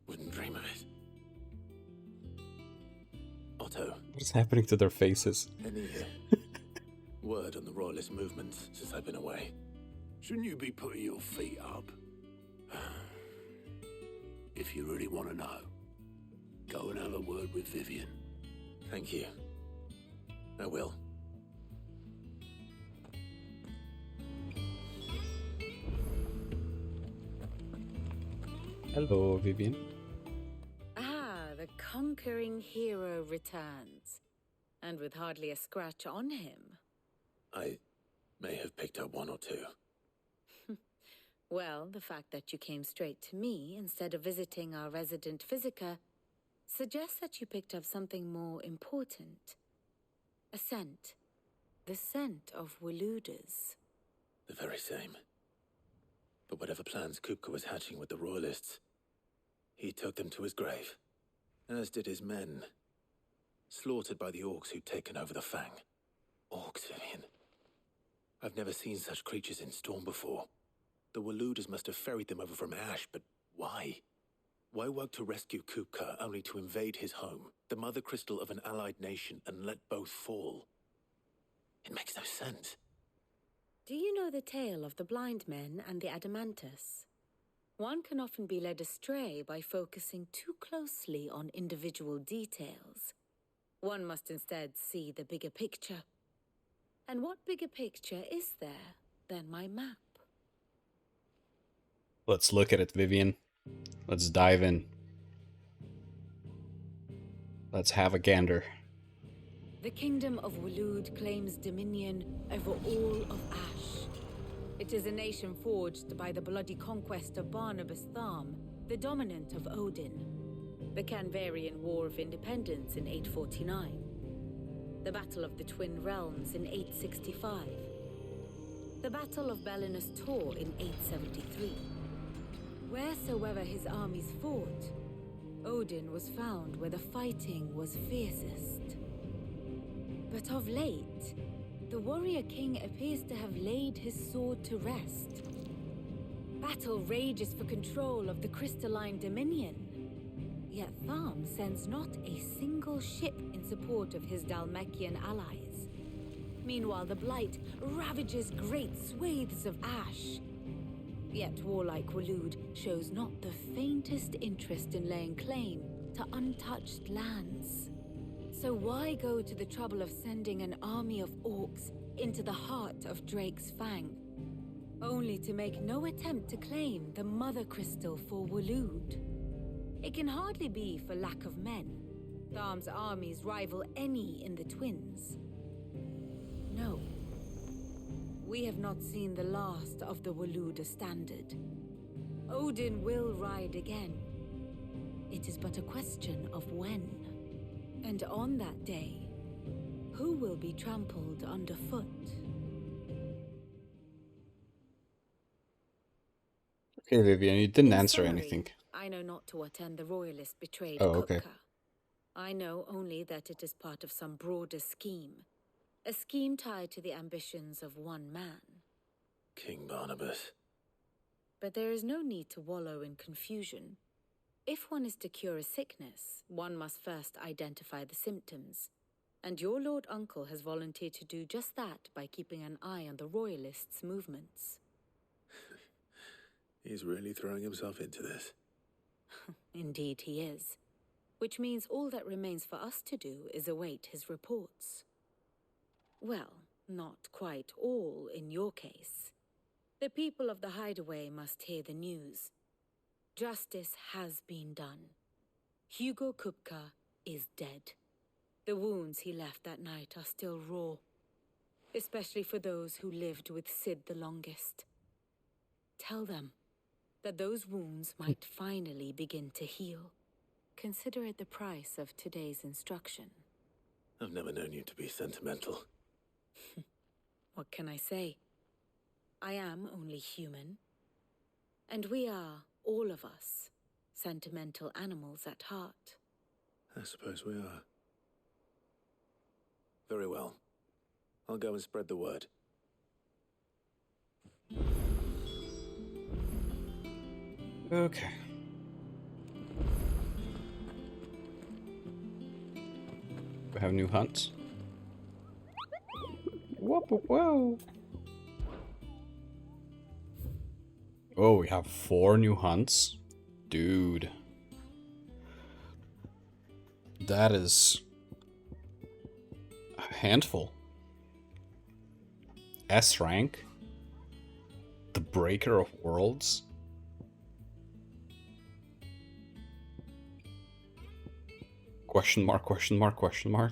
Wouldn't dream of it. Otto. What is happening to their faces? Any word on the royalist movement since I've been away? Shouldn't you be putting your feet up? If you really want to know, go and have a word with Vivian. Thank you. I will. Hello, Vivian. The conquering hero returns, and with hardly a scratch on him. I may have picked up one or two. Well, the fact that you came straight to me instead of visiting our resident physiker suggests that you picked up something more important. A scent. The scent of Waludas. The very same. But whatever plans Kupka was hatching with the royalists, he took them to his grave. As did his men. Slaughtered by the orcs who'd taken over the Fang. Orcs, Vivian. I've never seen such creatures in Storm before. The Waludas must have ferried them over from Ash, but why? Why work to rescue Kupka only to invade his home, the mother crystal of an allied nation, and let both fall? It makes no sense. Do you know the tale of the blind men and the Adamantus? One can often be led astray by focusing too closely on individual details. One must instead see the bigger picture. And what bigger picture is there than my map? Let's look at it, Vivian. Let's dive in. Let's have a gander. The kingdom of Waloed claims dominion over all of Ash. It is a nation forged by the bloody conquest of Barnabas Tharm, the dominant of Odin. The Canvarian War of Independence in 849. The Battle of the Twin Realms in 865. The Battle of Belinus Tor in 873. Wheresoever his armies fought, Odin was found where the fighting was fiercest. But of late, the warrior king appears to have laid his sword to rest. Battle rages for control of the crystalline dominion. Yet Tharm sends not a single ship in support of his Dhalmekian allies. Meanwhile, the Blight ravages great swathes of Ash. Yet warlike Waloed shows not the faintest interest in laying claim to untouched lands. So why go to the trouble of sending an army of orcs into the heart of Drake's Fang, only to make no attempt to claim the mother crystal for Waloed? It can hardly be for lack of men. Tharm's armies rival any in the Twins. No. We have not seen the last of the Waluda standard. Odin will ride again, it is but a question of when. And on that day, who will be trampled underfoot? Okay, Vivian, you didn't In answer summary, anything. I know not to what end the royalists betrayed Oh, okay. Kupka. I know only that it is part of some broader scheme. A scheme tied to the ambitions of one man. King Barnabas. But there is no need to wallow in confusion. If one is to cure a sickness, one must first identify the symptoms. And your Lord Uncle has volunteered to do just that by keeping an eye on the royalists' movements. He's really throwing himself into this. Indeed he is. Which means all that remains for us to do is await his reports. Well, not quite all in your case. The people of the Hideaway must hear the news. Justice has been done. Hugo Kupka is dead. The wounds he left that night are still raw, especially for those who lived with Sid the longest. Tell them that those wounds might finally begin to heal. Consider it the price of today's instruction. I've never known you to be sentimental. What can I say? I am only human. And we are, all of us, sentimental animals at heart. I suppose we are. Very well. I'll go and spread the word. Okay. We have new hunts. Whoa, whoa, whoa. Oh, we have 4 new hunts? Dude. That is a handful. S rank? The Breaker of Worlds? Question mark, question mark, question mark.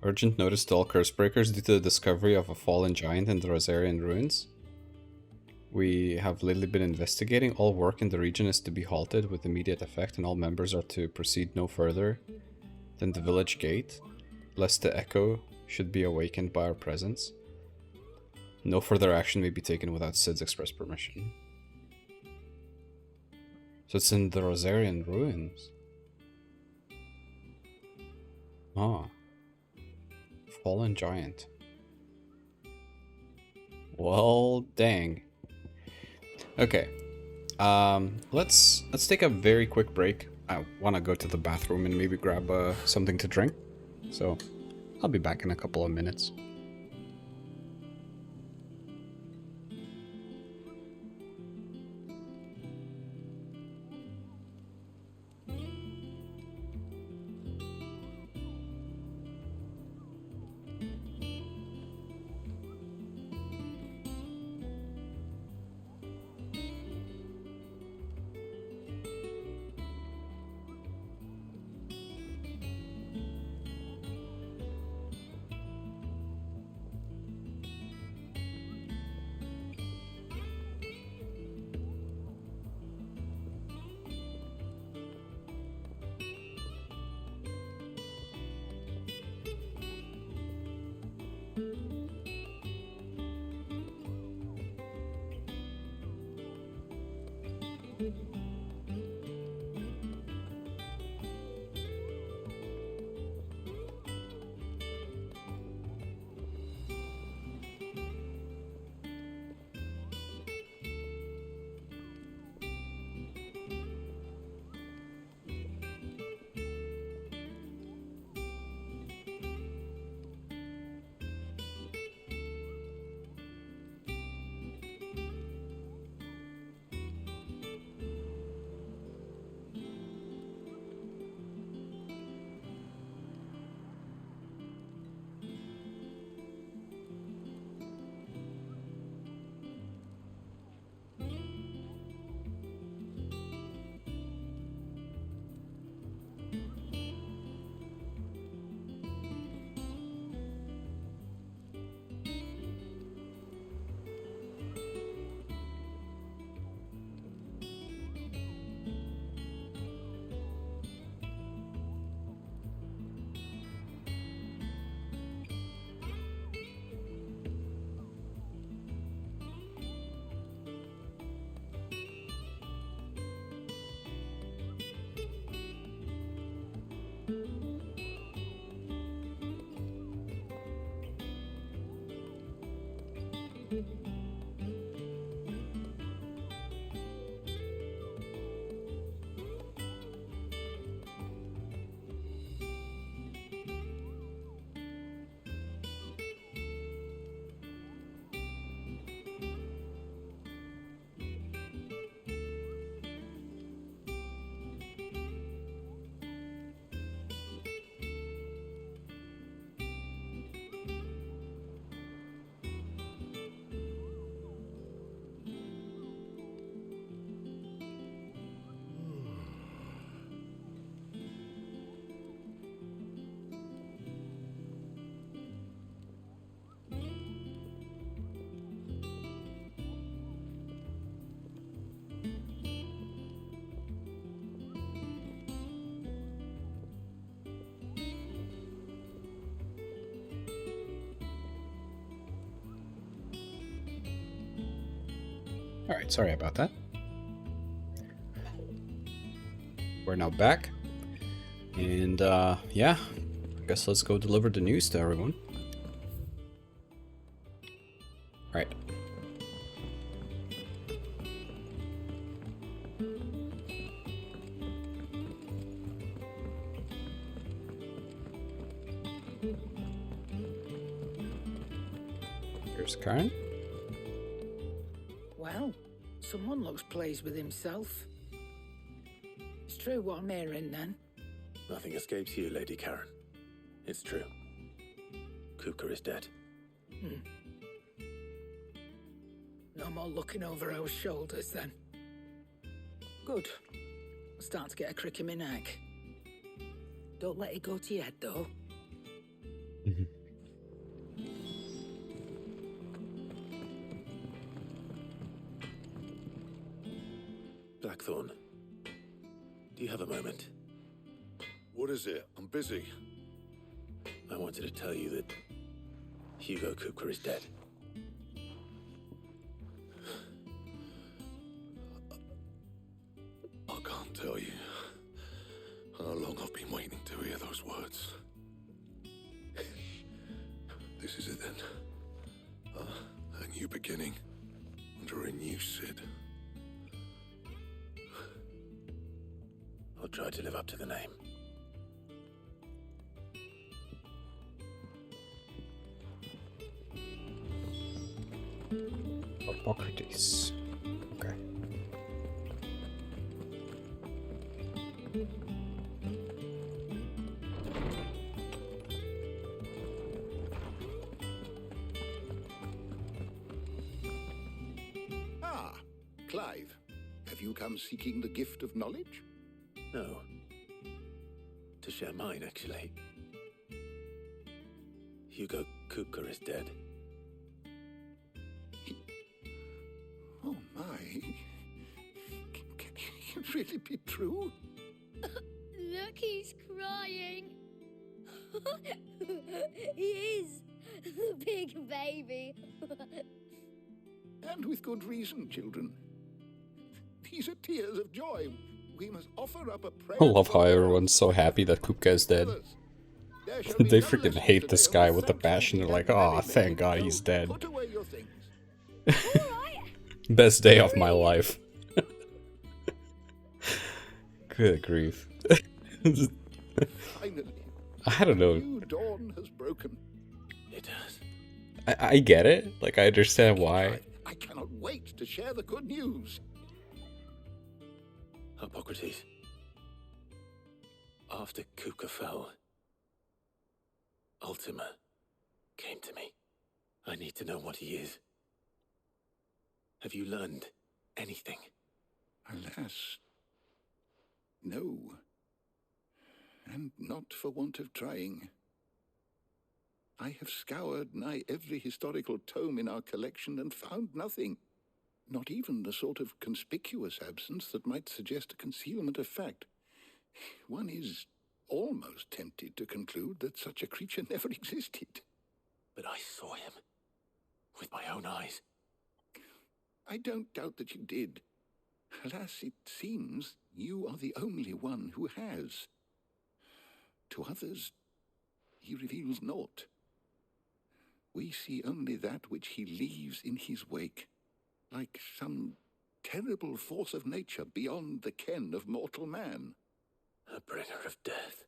Urgent notice to all curse breakers due to the discovery of a fallen giant in the Rosarian ruins. We have lately been investigating. All work in the region is to be halted with immediate effect, and all members are to proceed no further than the village gate, lest the echo should be awakened by our presence. No further action may be taken without Sid's express permission. So it's in the Rosarian ruins. Ah. Fallen giant. Well, dang. Okay. Let's take a very quick break. I want to go to the bathroom and maybe grab something to drink. So, I'll be back in a couple of minutes. Alright, sorry about that. We're now back. And, yeah. I guess let's go deliver the news to everyone. Right. Here's Karen. Well, someone looks pleased with himself. It's true what I'm hearing then. Nothing escapes you, Lady Karen. It's true. Kuka is dead. No more looking over our shoulders then. Good. I'm starting to get a crick in my neck. Don't let it go to your head though. Blackthorn, do you have a moment? What is it? I'm busy. I wanted to tell you that Hugo Kuka is dead. I can't tell you how long I've been waiting to hear those words. This is it then. A new beginning under a new Sid. I'll try to live up to the name. Hippocrates. Okay. Ah, Clive. Have you come seeking the gift of knowledge? No. To share mine, actually. Hugo Kuka is dead. Oh my. Can it really be true? Look, he's crying. He is. The big baby. And with good reason, children. These are tears of joy. We must offer up a prayer. I love how everyone's so happy that Kupka is dead. They freaking hate this guy with a passion. They're like, oh, thank God he's dead. Put away your things. Best day of my life. Good grief. Finally, I don't know. new dawn has broken. It does. I get it. Like, I understand why. I cannot wait to share the good news. Hippocrates. After Kuka fell, Ultima came to me. I need to know what he is. Have you learned anything? Alas, no. And not for want of trying. I have scoured nigh every historical tome in our collection and found nothing. Not even the sort of conspicuous absence that might suggest a concealment of fact. One is almost tempted to conclude that such a creature never existed. But I saw him. With my own eyes. I don't doubt that you did. Alas, it seems you are the only one who has. To others, he reveals naught. We see only that which he leaves in his wake, like some terrible force of nature beyond the ken of mortal man. A bringer of death.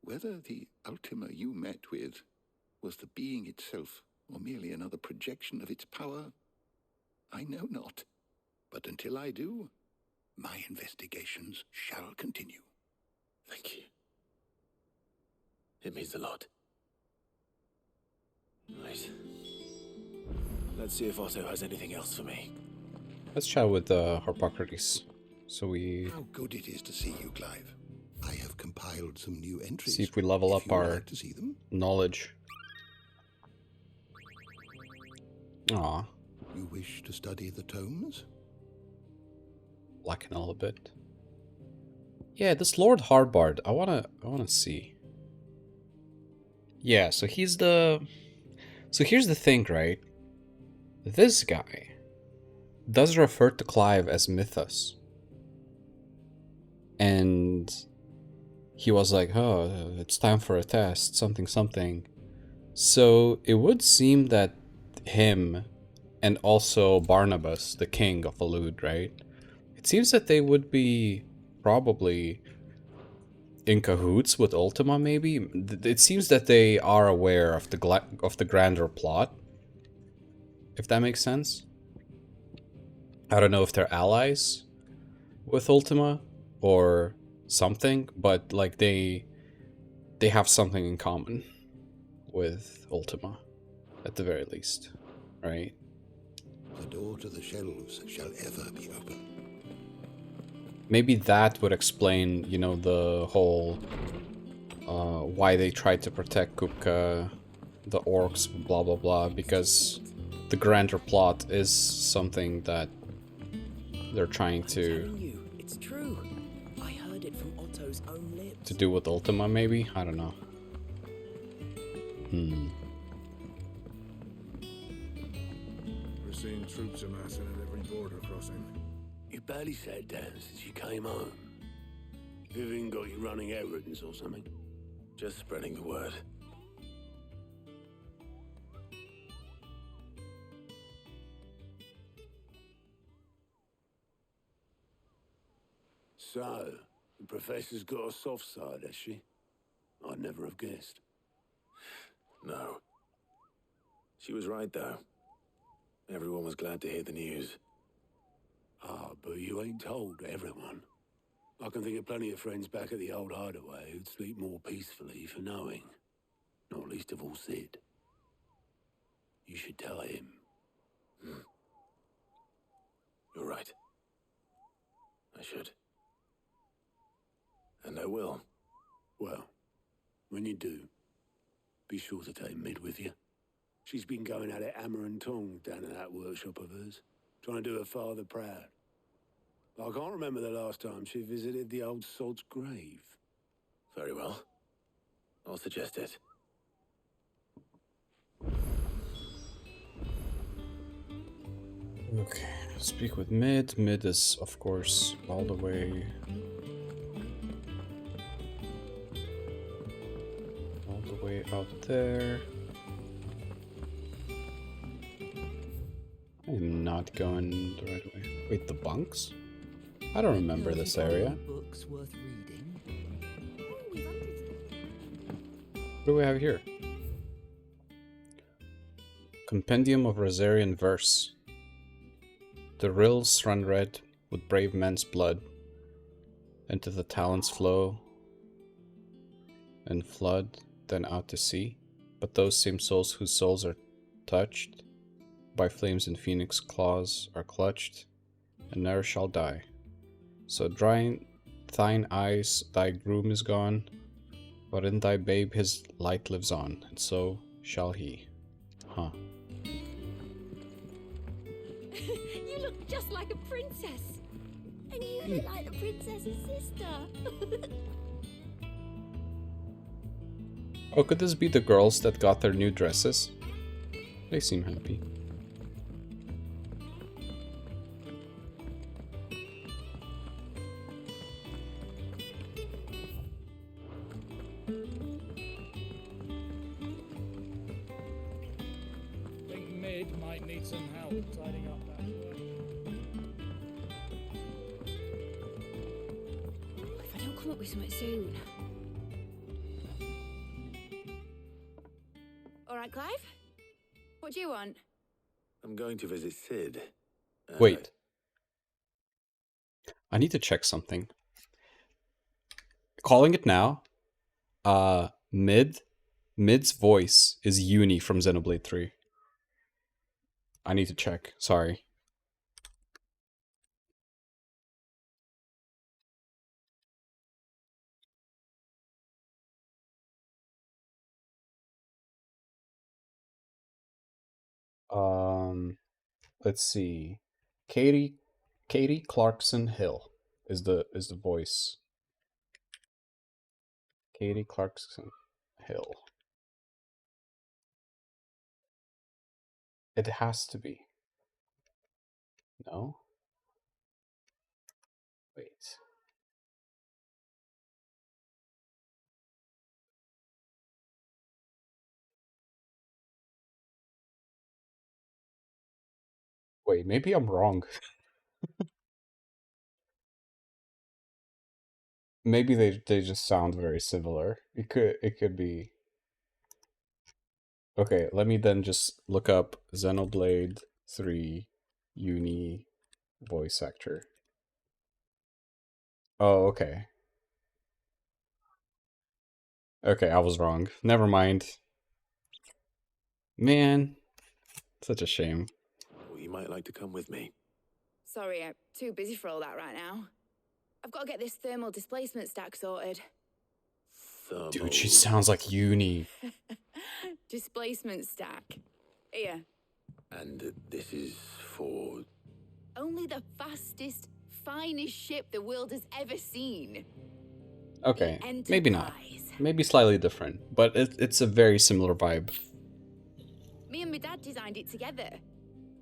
Whether the Ultima you met with was the being itself, or merely another projection of its power, I know not. But until I do, my investigations shall continue. Thank you. It means a lot. Right. Let's see if Otto has anything else for me. Let's chat with Hippocrates. So we How good it is to see you, Clive. I have compiled some new entries. see if we level up you would our like to see them. knowledge. Aw, You wish to study the tomes? lacking a little bit. Yeah, this Lord Hardbard, I wanna see. Yeah, so he's the... So here's the thing, right? This guy does refer to Clive as Mythos. And he was like, oh, it's time for a test, something, something. So it would seem that him and also Barnabas, the king of Alud, right? It seems that they would be probably in cahoots with Ultima, maybe? It seems that they are aware of the grander plot, if that makes sense. I don't know if they're allies with Ultima or something, but like they have something in common with Ultima, at the very least, right? The door to the shelves shall ever be open. Maybe that would explain, you know, the whole why they tried to protect Kupka, the orcs, blah blah blah, because the grander plot is something that they're trying to It's true. I heard it from Otto's own lips. to do with Ultima, maybe? I don't know. We're seeing troops amassing at every border crossing. You barely sat down since you came home. Vivian got you running errands or something? Just spreading the word. So, the professor's got a soft side, has she? I'd never have guessed. No. She was right, though. Everyone was glad to hear the news. Ah, but you ain't told everyone. I can think of plenty of friends back at the old hideaway who'd sleep more peacefully for knowing. Not least of all Sid. You should tell him. You're right. I should. And I will. Well, when you do, be sure to take Mid with you. She's been going at it hammer and tongs down in that workshop of hers, trying to do her father proud. I can't remember the last time she visited the old sod's grave. Very well. I'll suggest it. Okay, speak with Mid. Mid is, of course, all the way... all the way out there. I am not going the right way. Wait, the bunks? I don't remember this area. Books worth reading. What do we have here? Compendium of Rosarian Verse. The rills run red with brave men's blood. Into the talons flow and flood, then out to sea. But those same souls whose souls are touched by flames and phoenix claws are clutched, and ne'er shall die. So dry thine eyes, thy groom is gone, but in thy babe his light lives on, and so shall he. Huh. You look just like a princess. And you look like the princess's sister. Oh, could this be the girls that got their new dresses? They seem happy. Think Mid might need some help tidying up that work. If I don't come up with something soon. All right, Clive? What do you want? I'm going to visit Sid. Wait. I need to check something. Calling it now. Mid's voice is Uni from Xenoblade 3. I need to check. Sorry. Let's see. Katie Clarkson Hill is the voice. Katie Clarkson Hill. It has to be. No. Wait. Wait, maybe I'm wrong. Maybe they just sound very similar. It could be. Okay, let me then just look up Xenoblade 3 Uni voice actor. Oh, okay. Okay, I was wrong. Never mind. Man, such a shame. Well, you might like to come with me. Sorry, I'm too busy for all that right now. I've got to get this thermal displacement stack sorted. Dude, she sounds like Uni. Displacement stack. Here. And this is for... Only the fastest, finest ship the world has ever seen. Okay, maybe not. Maybe slightly different, but it's a very similar vibe. Me and my dad designed it together.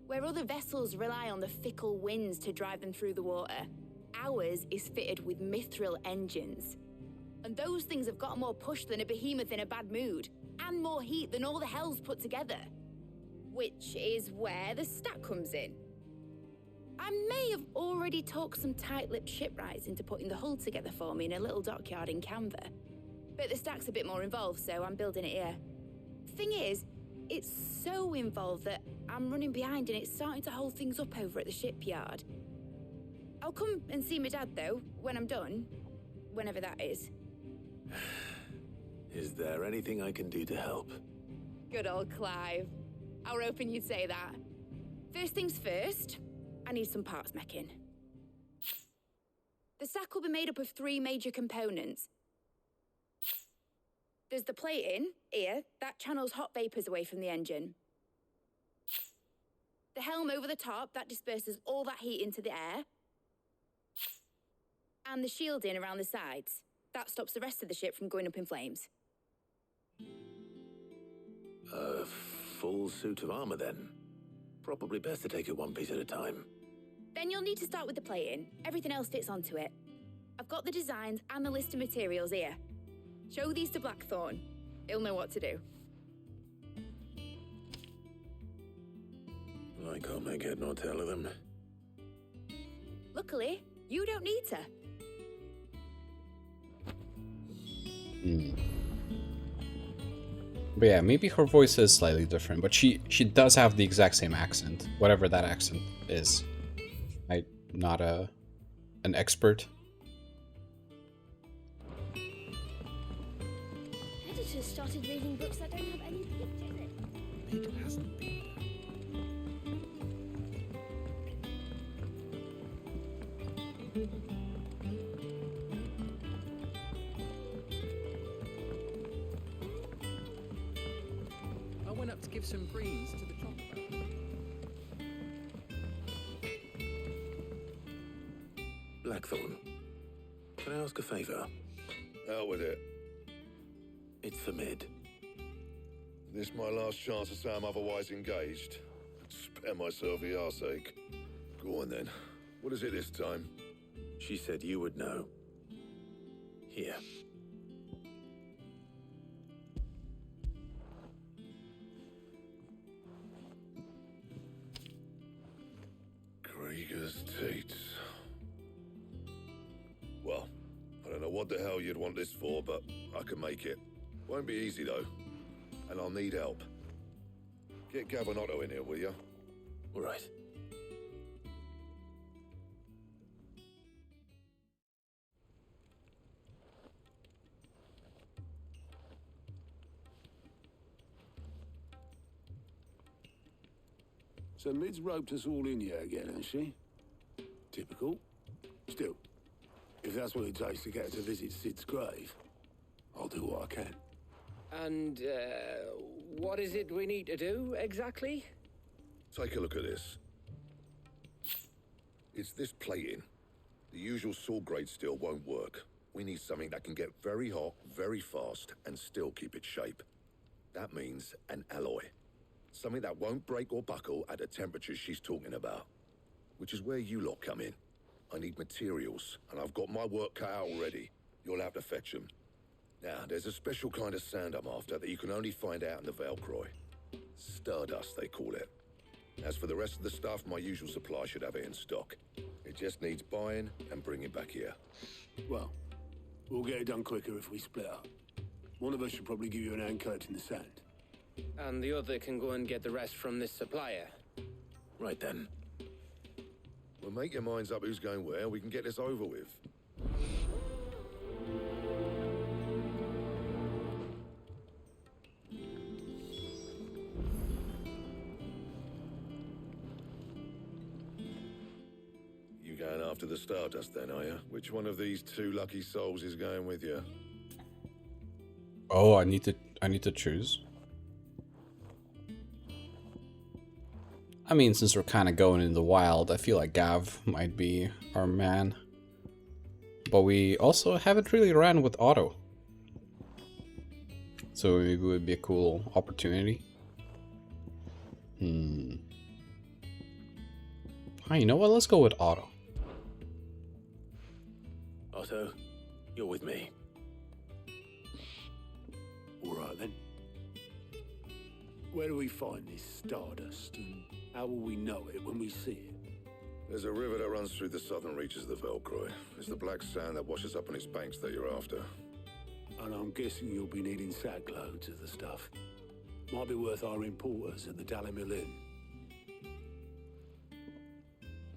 Where other vessels rely on the fickle winds to drive them through the water, ours is fitted with mithril engines. And those things have got more push than a behemoth in a bad mood, and more heat than all the hells put together. Which is where the stack comes in. I may have already talked some tight-lipped shipwrights into putting the hull together for me in a little dockyard in Canva. But the stack's a bit more involved, so I'm building it here. Thing is, it's so involved that I'm running behind and it's starting to hold things up over at the shipyard. I'll come and see my dad, though, when I'm done. Whenever that is. Is there anything I can do to help? Good old Clive. I were hoping you'd say that. First things first, I need some parts mecking. The stack will be made up of 3 major components. There's the plating, here, that channels hot vapours away from the engine. The helm over the top, that disperses all that heat into the air. And the shielding around the sides. That stops the rest of the ship from going up in flames. A full suit of armor, then. Probably best to take it one piece at a time. Then you'll need to start with the plating. Everything else fits onto it. I've got the designs and the list of materials here. Show these to Blackthorn. He'll know what to do. I can't make head nor tail of them. Luckily, you don't need to. But yeah, maybe her voice is slightly different, but she does have the exact same accent, whatever that accent is. I'm not an expert. Editors started reading books that don't have any pictures in. It hasn't been. I went up to give some greens to the chopper. Blackthorn, can I ask a favour? Out with it. It's for Mid. This my last chance to say I'm otherwise engaged. Spare myself the arseache. Go on then. What is it this time? She said you would know. Here. Krieger's Teats. Well, I don't know what the hell you'd want this for, but I can make it. Won't be easy though. And I'll need help. Get Gavin-Otto in here, will you? All right. So Mid's roped us all in here again, hasn't she? Typical. Still, if that's what it takes to get her to visit Sid's grave, I'll do what I can. And, what is it we need to do, exactly? Take a look at this. It's this plating. The usual sword-grade steel won't work. We need something that can get very hot, very fast, and still keep its shape. That means an alloy. Something that won't break or buckle at the temperatures she's talking about. which is where you lot come in. I need materials, and I've got my work cut out already. You'll have to fetch them. Now, there's a special kind of sand I'm after that you can only find out in the Velcroy. Stardust, they call it. As for the rest of the stuff, my usual supply should have it in stock. It just needs buying and bringing back here. Well, we'll get it done quicker if we split up. One of us should probably give you an hand collecting the sand. And the other can go and get the rest from this supplier. Right then. Well, make your minds up who's going where, we can get this over with. You going after the Stardust then, are you? Which one of these two lucky souls is going with you? Oh, I need to choose. I mean, since we're kind of going in the wild, I feel like Gav might be our man. But we also haven't really ran with Otto. So maybe it would be a cool opportunity. Oh, you know what? Let's go with Otto. Otto, you're with me. All right then. Where do we find this Stardust, and how will we know it when we see it? There's a river that runs through the southern reaches of the Velcroy. It's the black sand that washes up on its banks that you're after. And I'm guessing you'll be needing sack loads of the stuff. Might be worth our importers at the Dalimil Inn.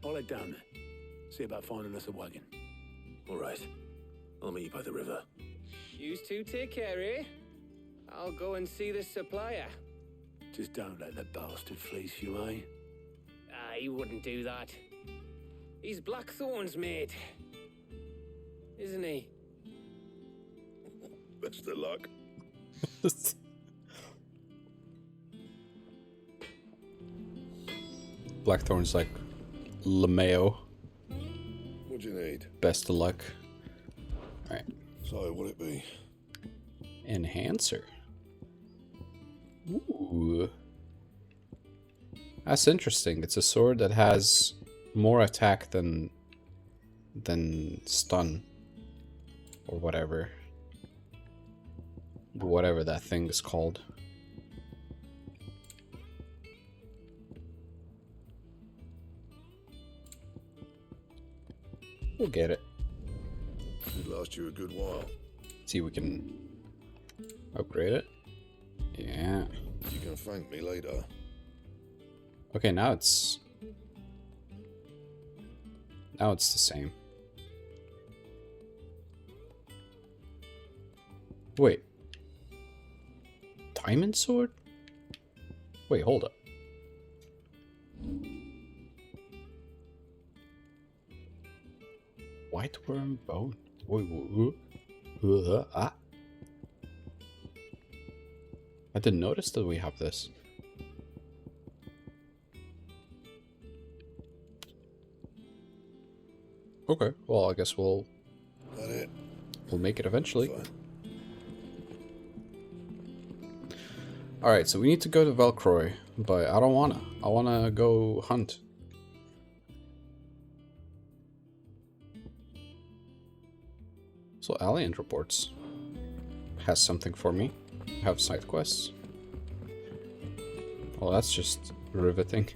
I'll head down there. See about finding us a wagon. All right. I'll meet you by the river. You two take care, eh? I'll go and see the supplier. Just don't let the bastard fleece you, eh? He wouldn't do that. He's Blackthorn's mate. Isn't he? Best of luck. Blackthorn's like LeMayo. What do you need? Best of luck. Alright. So, what'd it be? Enhancer. Ooh. That's interesting. It's a sword that has more attack than stun. Or whatever. Whatever that thing is called. We'll get it. Should last you a good while. See if we can upgrade it. Yeah. You can thank me later. Okay, now it's the same. Wait. Diamond sword? Wait, hold up. White worm bone. Ah. I didn't notice that we have this. Okay, well I guess we'll make it eventually. Alright, so we need to go to Velcroy, but I don't wanna. I wanna go hunt. So Alien Reports has something for me. I have side quests. Well, that's just riveting.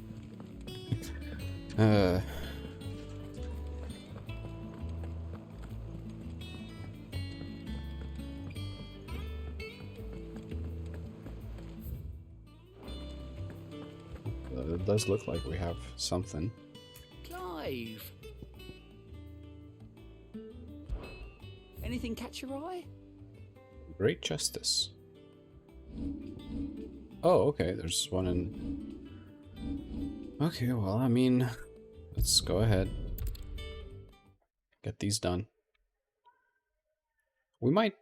It does look like we have something. Clive! Anything catch your eye? Great Justice. Oh, okay, there's one in... Okay, well, I mean, let's go ahead. Get these done. We might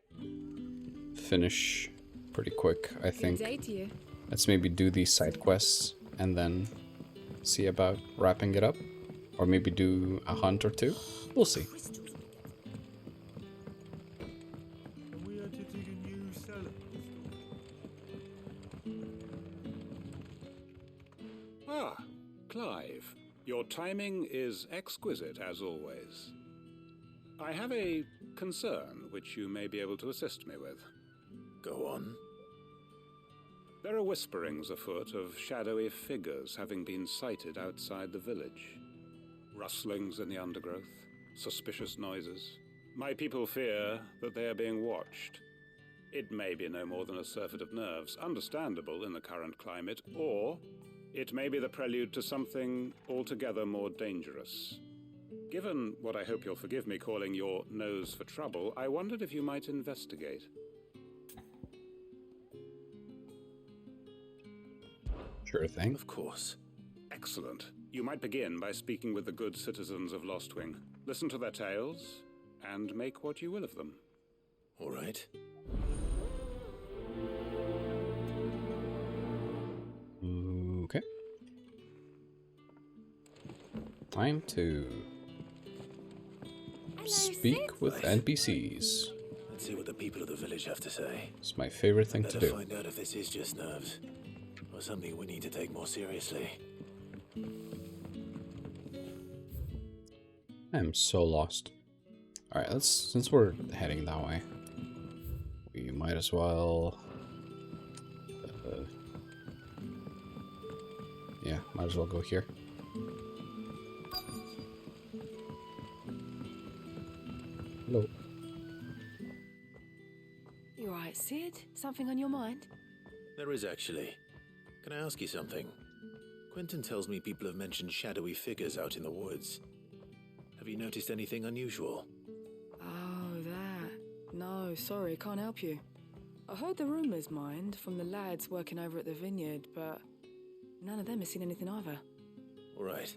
finish pretty quick, I think. Good day to you. Let's maybe do these side quests and then see about wrapping it up. Or maybe do a hunt or two. We'll see. Ah, Clive. You're timing is exquisite, as always. I have a concern which you may be able to assist me with. Go on. There are whisperings afoot of shadowy figures having been sighted outside the village. Rustlings in the undergrowth, suspicious noises. My people fear that they are being watched. It may be no more than a surfeit of nerves, understandable in the current climate, or it may be the prelude to something altogether more dangerous. Given what I hope you'll forgive me calling your nose for trouble, I wondered if you might investigate. Sure thing. Of course. Excellent. You might begin by speaking with the good citizens of Lostwing. Listen to their tales, and make what you will of them. All right. Okay. Time to speak with NPCs. Let's see what the people of the village have to say. It's my favorite thing to do. Find out if this is just nerves, or something we need to take more seriously. I'm so lost. Alright, since we're heading that way, we might as well... yeah, might as well go here. Hello. You alright, Sid? Something on your mind? There is actually. Can I ask you something? Quentin tells me people have mentioned shadowy figures out in the woods. Have you noticed anything unusual? Oh, that. No, sorry, can't help you. I heard the rumours, mind, from the lads working over at the vineyard, but none of them has seen anything either. All right.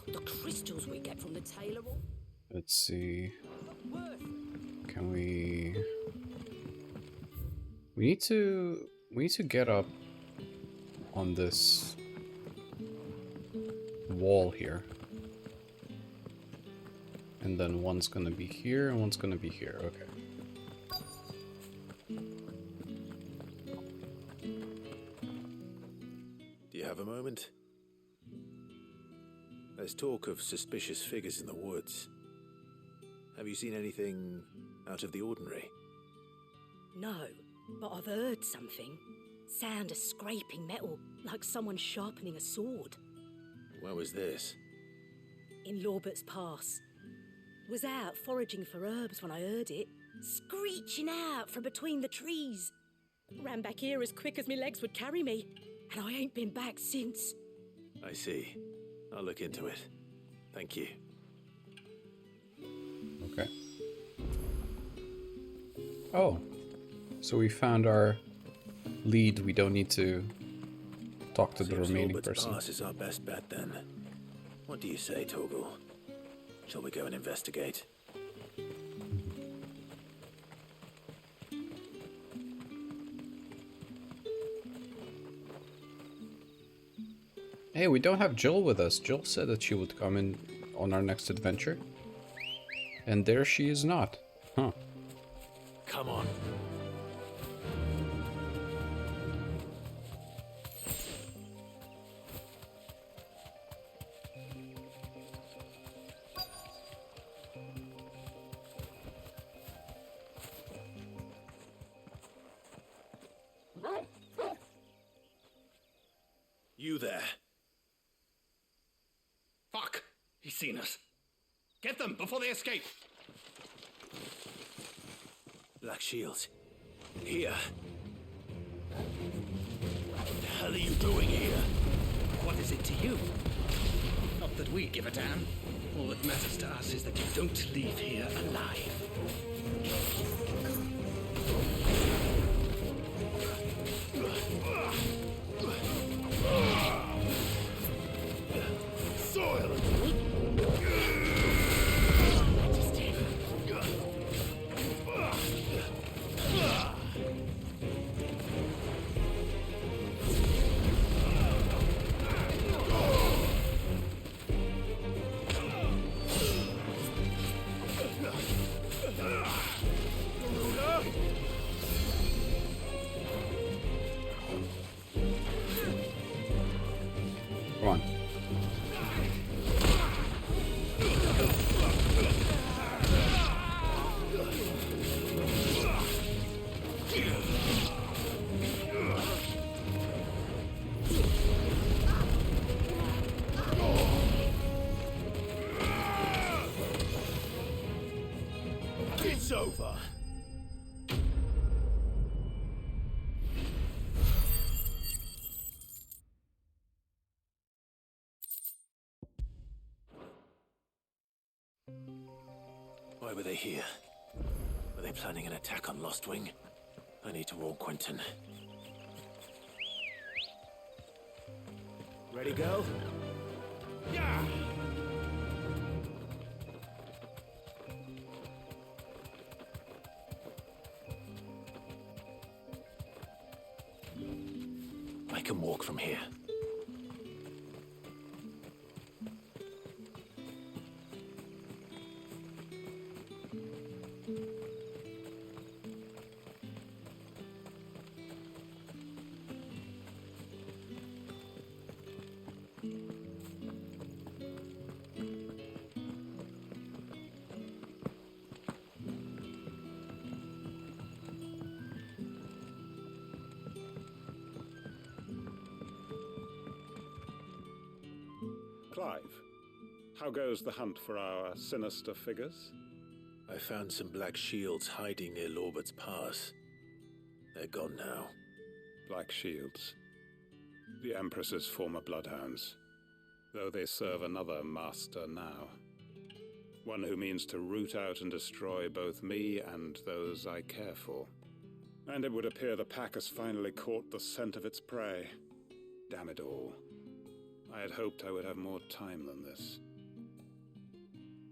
The crystals we get from the tailor. Let's see. Can we... We need to get up on this wall here. And then one's gonna be here and one's gonna be here. Okay. Do you have a moment? There's talk of suspicious figures in the woods. Have you seen anything out of the ordinary? No, but I've heard something. Sound of scraping metal, like someone sharpening a sword. Where was this? In Lorbert's Pass. Was out foraging for herbs when I heard it, screeching out from between the trees. Ran back here as quick as my legs would carry me, and I ain't been back since. I see. I'll look into it. Thank you. Okay. Oh, so we found our lead. We don't need to talk to the remaining person. Pass is our best bet then. What do you say, Torgal? Shall we go and investigate? Hey, we don't have Jill with us. Jill said that she would come in on our next adventure. And there she is not. Huh. Come on. You there. Fuck! He's seen us. Get them before they escape! Black Shields. Here. What the hell are you doing here? What is it to you? Not that we give a damn. All that matters to us is that you don't leave here alive. Soil! It's over. Why were they here? Were they planning an attack on Lostwing? I need to warn Quentin. Ready, go? Yeah! I can walk from here. Clive, how goes the hunt for our sinister figures? I found some black shields hiding near Lorbert's Pass. They're gone now. Black shields. The Empress's former bloodhounds. Though they serve another master now. One who means to root out and destroy both me and those I care for. And it would appear the pack has finally caught the scent of its prey. Damn it all. I had hoped I would have more time than this.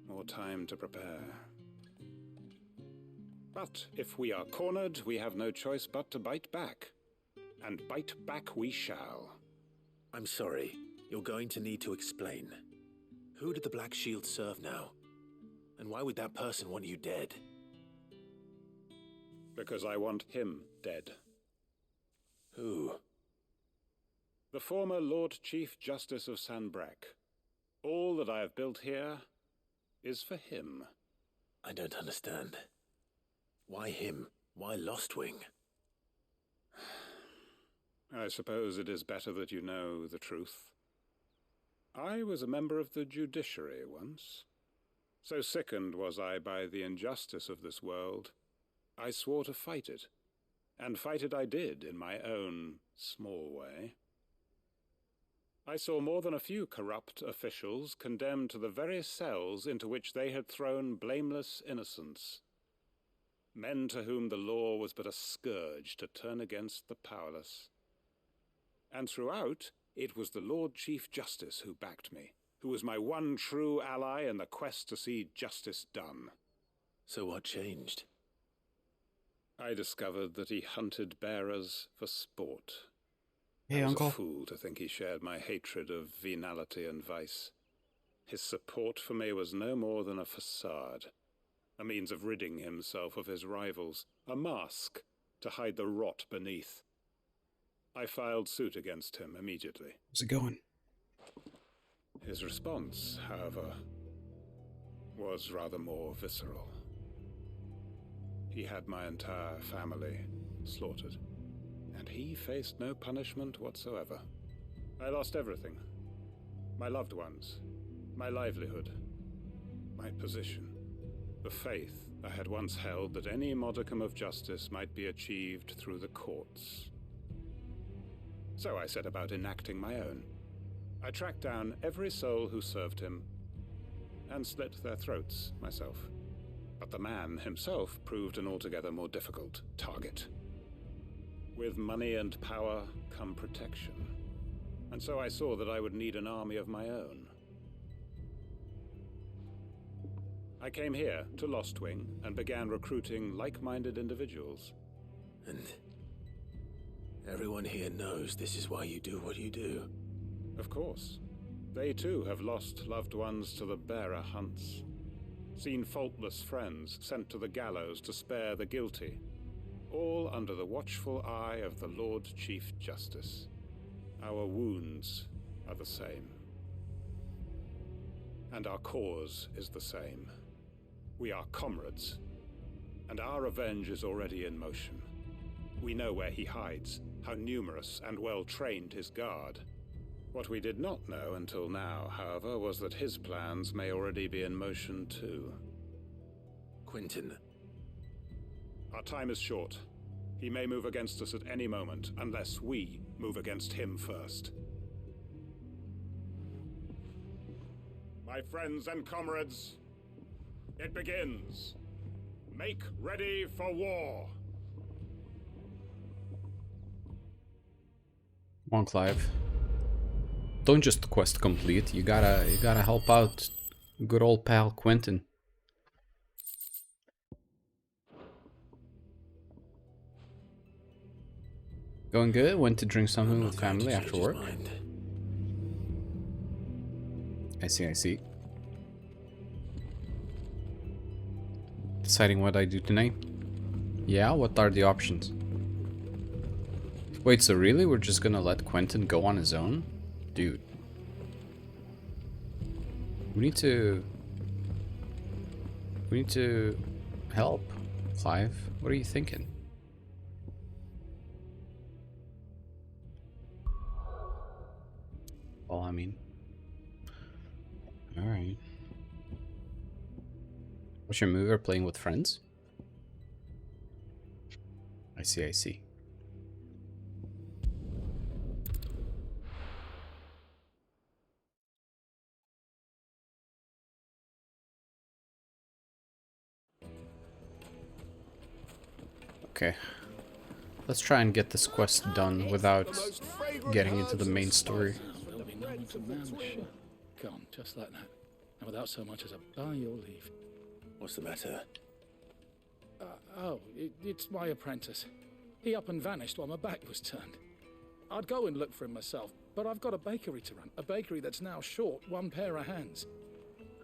More time to prepare. But if we are cornered, we have no choice but to bite back. And bite back we shall. I'm sorry. You're going to need to explain. Who did the Black Shield serve now? And why would that person want you dead? Because I want him dead. Who? The former Lord Chief Justice of Sanbreque. All that I have built here is for him. I don't understand. Why him? Why Lostwing? I suppose it is better that you know the truth. I was a member of the judiciary once. So sickened was I by the injustice of this world, I swore to fight it. And fight it I did in my own small way. I saw more than a few corrupt officials condemned to the very cells into which they had thrown blameless innocents. Men to whom the law was but a scourge to turn against the powerless. And throughout, it was the Lord Chief Justice who backed me, who was my one true ally in the quest to see justice done. So what changed? I discovered that he hunted bearers for sport. Hey, I was Uncle. a fool to think he shared my hatred of venality and vice. His support for me was no more than a facade, a means of ridding himself of his rivals, a mask to hide the rot beneath. I filed suit against him immediately. How's it going? His response, however, was rather more visceral. He had my entire family slaughtered, and he faced no punishment whatsoever. I lost everything. My loved ones, my livelihood, my position, the faith I had once held that any modicum of justice might be achieved through the courts. So I set about enacting my own. I tracked down every soul who served him, and slit their throats myself. But the man himself proved an altogether more difficult target. With money and power come protection, and so I saw that I would need an army of my own. I came here to Lostwing and began recruiting like-minded individuals. And everyone here knows this is why you do what you do. Of course. They too have lost loved ones to the bearer hunts. Seen faultless friends sent to the gallows to spare the guilty. All under the watchful eye of the Lord Chief Justice. Our wounds are the same. And our cause is the same. We are comrades. And our revenge is already in motion. We know where he hides, how numerous and well-trained his guard. What we did not know until now, however, was that his plans may already be in motion too. Quentin. Our time is short. He may move against us at any moment, unless we move against him first. My friends and comrades, it begins. Make ready for war. Come on, Clive. Don't just quest complete. You gotta help out good old pal Quentin. Going good? Went to drink something with family after work. I see. Deciding what I do tonight? Yeah, what are the options? Wait, so really we're just gonna let Quentin go on his own? Dude. We need to help. Clive, what are you thinking? Well, I mean... Alright. What's your move? Playing with friends? I see. Okay. Let's try and get this quest done without getting into the main story. There'll be no one to man the ship. Gone, just like that. And without so much as a by your leave. What's the matter? It's my apprentice. He up and vanished while my back was turned. I'd go and look for him myself, but I've got a bakery to run. A bakery that's now short one pair of hands.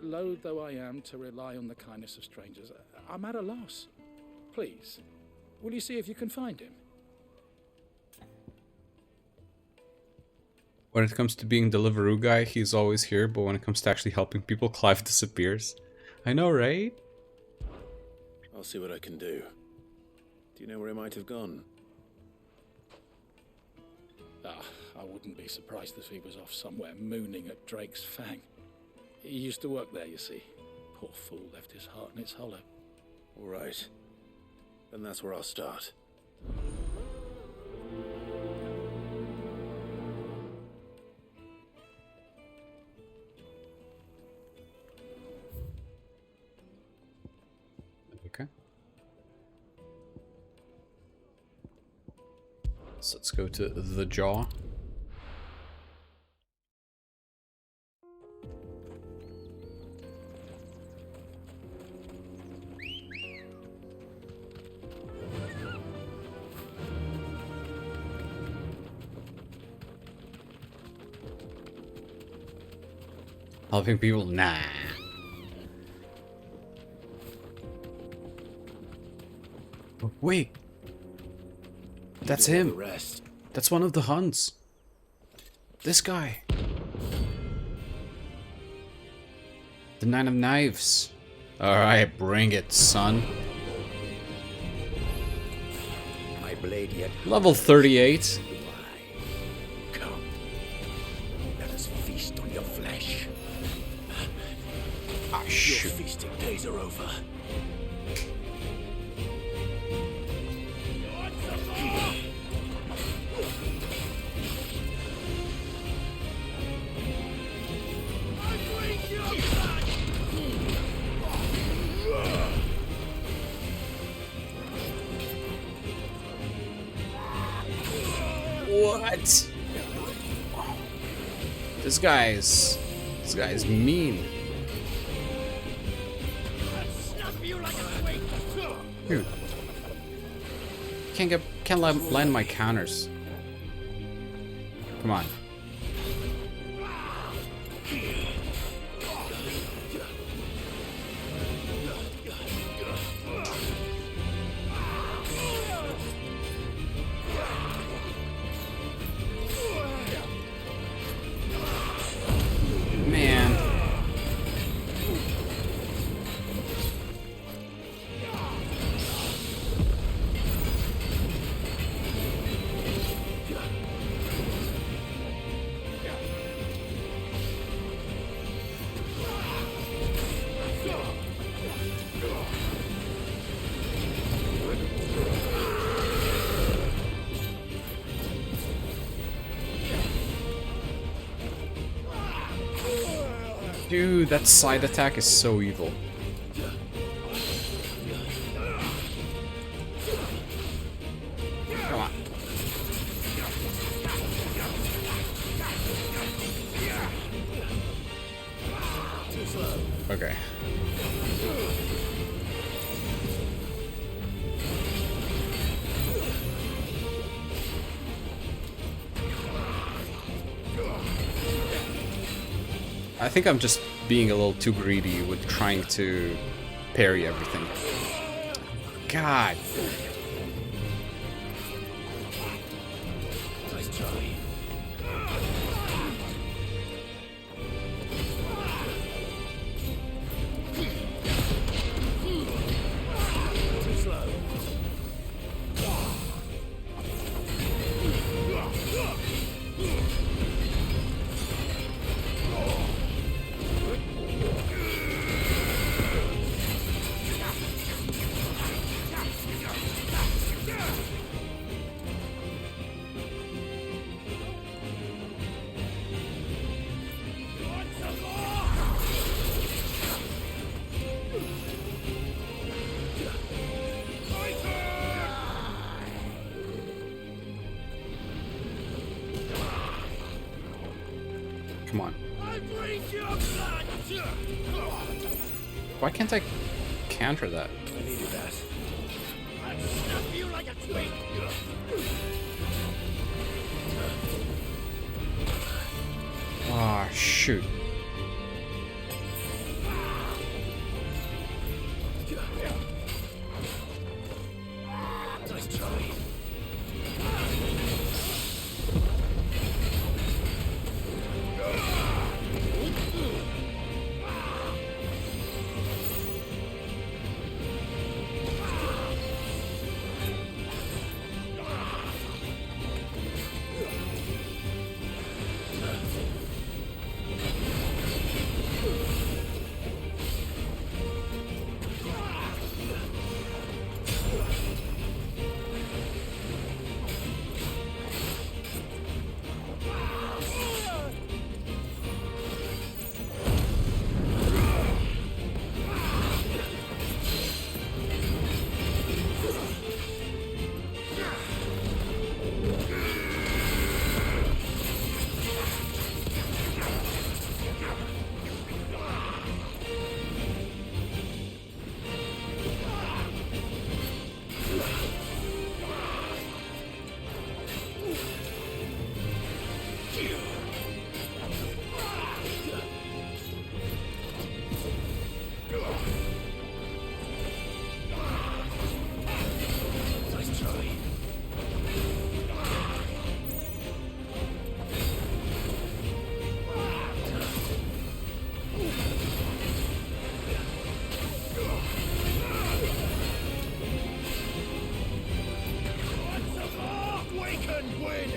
Loath though I am to rely on the kindness of strangers, I'm at a loss. Please, will you see if you can find him? When it comes to being Deliveroo guy, he's always here, but when it comes to actually helping people, Clive disappears. I know, right? I'll see what I can do. Do you know where he might have gone? I wouldn't be surprised if he was off somewhere mooning at Drake's Fang. He used to work there, you see. Poor fool left his heart in its hollow. All right. Then that's where I'll start. Okay. So let's go to the jaw. Helping people? Nah. Wait. That's him. That's one of the Huns. This guy. The Nine of Knives. Alright, bring it, son. My blade yet. Level 38. Come. Let us feast on your flesh. Ah, shoot. Your feasting days are over. What? This guy's mean. Dude. Can't land my counters. Come on. Man. Dude, that side attack is so evil. Come on. Okay. I think I'm just being a little too greedy with trying to parry everything. God. Nice try. Too slow. Come on. Why can't I counter that? I needed that. I'll snap you like a twig. Ah, shoot. Nice try. Nice try. We can win!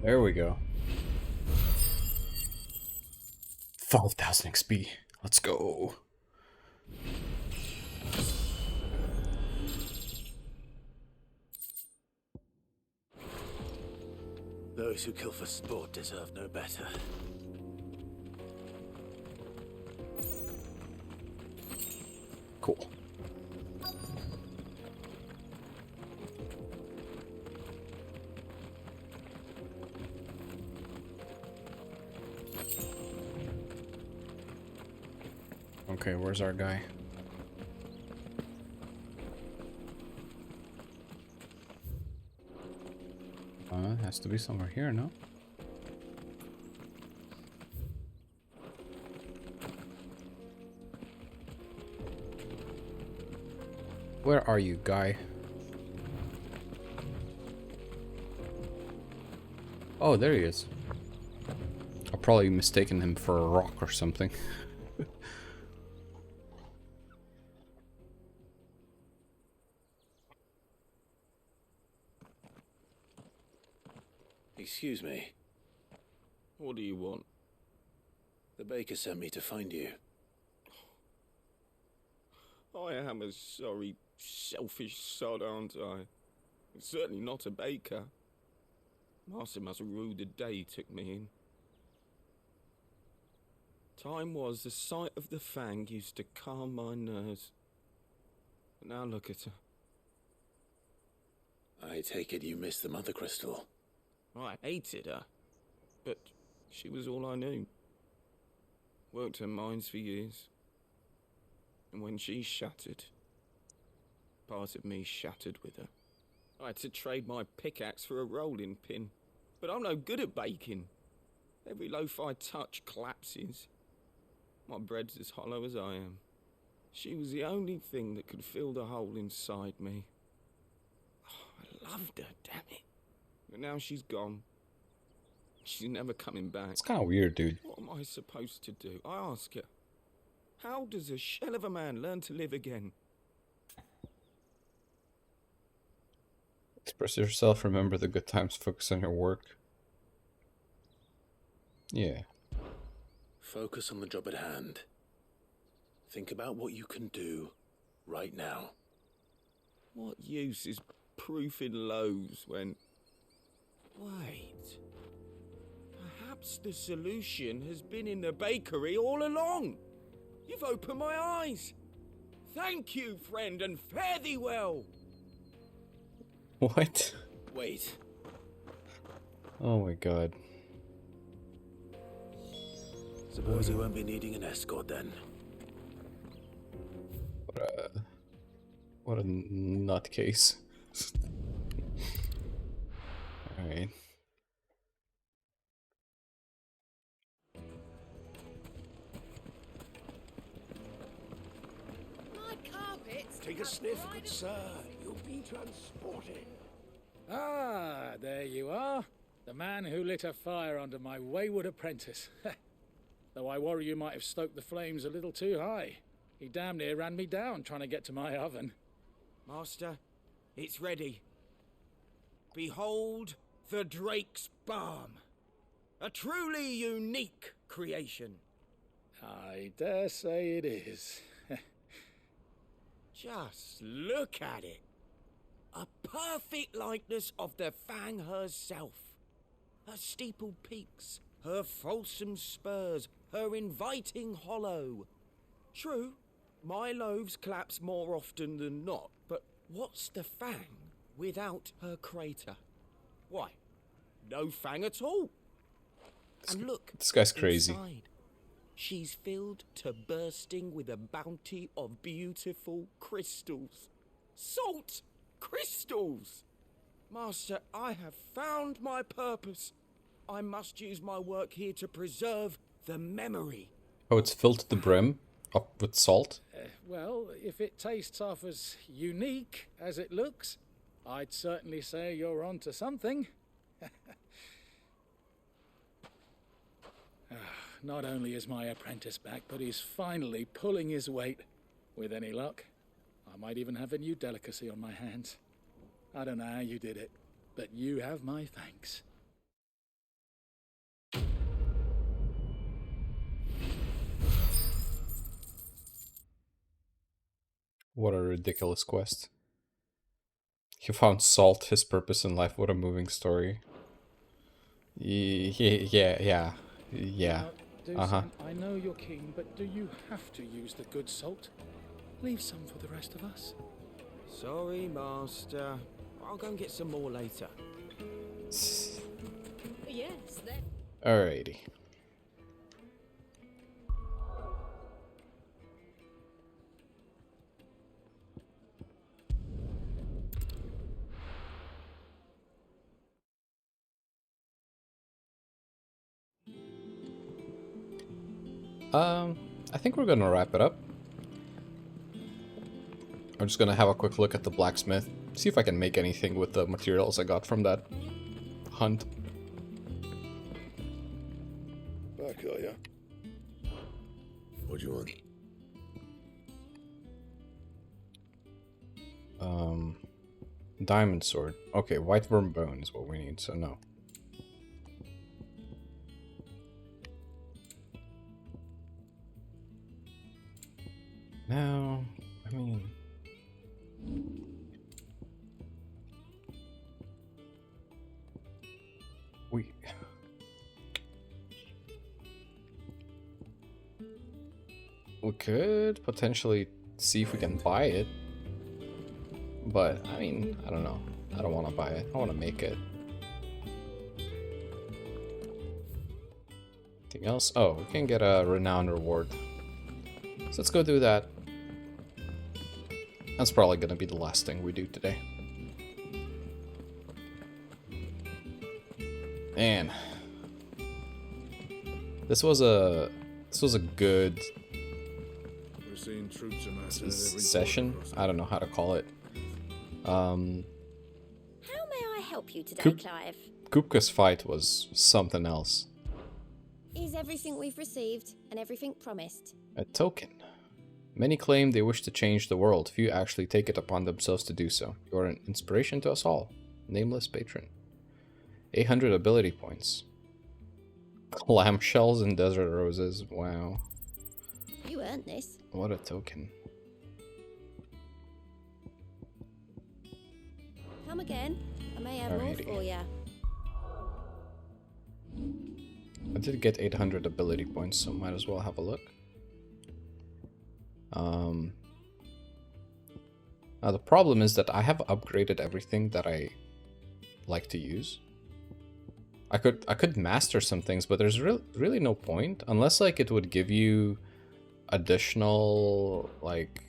There we go. 5,000 XP. Let's go. Those who kill for sport deserve no better. Cool. Okay, where's our guy? It has to be somewhere here, no? Where are you, guy? Oh, there he is. I've probably mistaken him for a rock or something. Excuse me. What do you want? The baker sent me to find you. I am a sorry, selfish sod, aren't I? Certainly not a baker. Master must have ruled the day he took me in. Time was the sight of the fang used to calm my nerves. But now look at her. I take it you missed the mother crystal. I hated her, but she was all I knew. Worked her mines for years. And when she shattered, part of me shattered with her. I had to trade my pickaxe for a rolling pin, but I'm no good at baking. Every loaf I touch collapses. My bread's as hollow as I am. She was the only thing that could fill the hole inside me. Oh, I loved her, damn it. But now she's gone. She's never coming back. It's kind of weird, dude. What am I supposed to do? I ask her. How does a shell of a man learn to live again? Express yourself, remember the good times, focus on your work. Yeah. Focus on the job at hand. Think about what you can do right now. What use is proofing loaves when... Wait. Perhaps the solution has been in the bakery all along. You've opened my eyes. Thank you, friend, and fare thee well. What? Wait. Oh my god. Suppose you won't be needing an escort then. What a nutcase. Alright. Take a sniff, good sir. You'll be transported. Ah, there you are. The man who lit a fire under my wayward apprentice. Though I worry you might have stoked the flames a little too high. He damn near ran me down trying to get to my oven. Master, it's ready. Behold the Drake's Balm. A truly unique creation. I dare say it is. Just look at it. A perfect likeness of the Fang herself. Her steeple peaks, her fulsome spurs, her inviting hollow. True, my loaves collapse more often than not, but what's the Fang without her crater? Why, no Fang at all. And look, this guy's crazy. Inside, she's filled to bursting with a bounty of beautiful crystals. Salt crystals! Master, I have found my purpose. I must use my work here to preserve the memory. Oh, it's filled to the brim? Up with salt? Well, if it tastes half as unique as it looks, I'd certainly say you're onto something. Not only is my apprentice back, but he's finally pulling his weight. With any luck, I might even have a new delicacy on my hands. I don't know how you did it, but you have my thanks. What a ridiculous quest. He found salt, his purpose in life. What a moving story. Yeah. Uh-huh. I know you're keen, but do you have to use the good salt? Leave some for the rest of us. Sorry, Master. I'll go and get some more later. Yes, then. Alrighty. I think we're gonna wrap it up. I'm just gonna have a quick look at the blacksmith, see if I can make anything with the materials I got from that hunt. back, are you? What do you want? Diamond sword. Okay, white worm bone is what we need, so no. Now, I mean... We could potentially see if we can buy it. But, I mean, I don't know. I don't want to buy it. I want to make it. Anything else? Oh, we can get a renown reward. So let's go do that. That's probably going to be the last thing we do today. Man. This was a good session. I don't know how to call it. How may I help you today, Clive? Kupka's fight was something else. Is everything we've received and everything promised? A token. Many claim they wish to change the world. Few actually take it upon themselves to do so. You are an inspiration to us all. Nameless patron. 800 ability points. Clamshells and desert roses. Wow. You earned this. What a token. Come again. I may have Alrighty. more for you. I did get 800 ability points, so might as well have a look. Now the problem is that I have upgraded everything that I like to use. I could master some things, but there's really no point unless like it would give you additional like.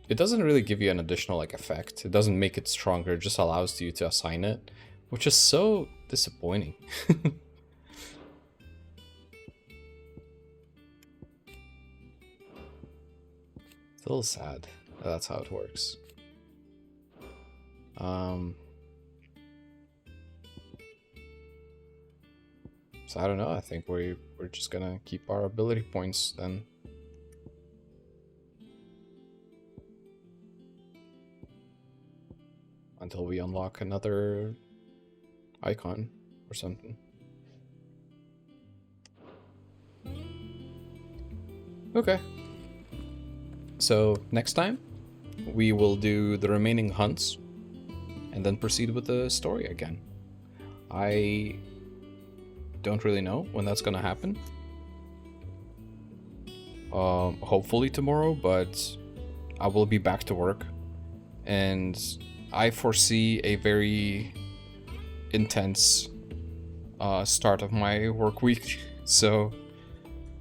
It doesn't really give you an additional like effect. It doesn't make it stronger. It just allows you to assign it, which is so disappointing. It's a little sad. That's how it works. So I don't know. I think we're just gonna keep our ability points then. Until we unlock another icon or something. Okay. So next time we will do the remaining hunts and then proceed with the story again. I don't really know when that's gonna happen. Hopefully tomorrow, but I will be back to work and I foresee a very intense start of my work week, so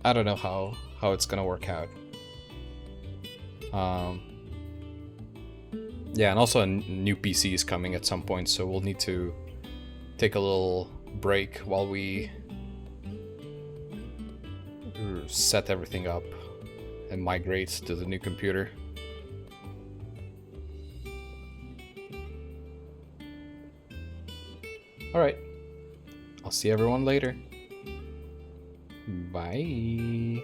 I don't know how it's gonna work out. Yeah, and also a new PC is coming at some point, so we'll need to take a little break while we set everything up and migrate to the new computer. Alright, I'll see everyone later. Bye.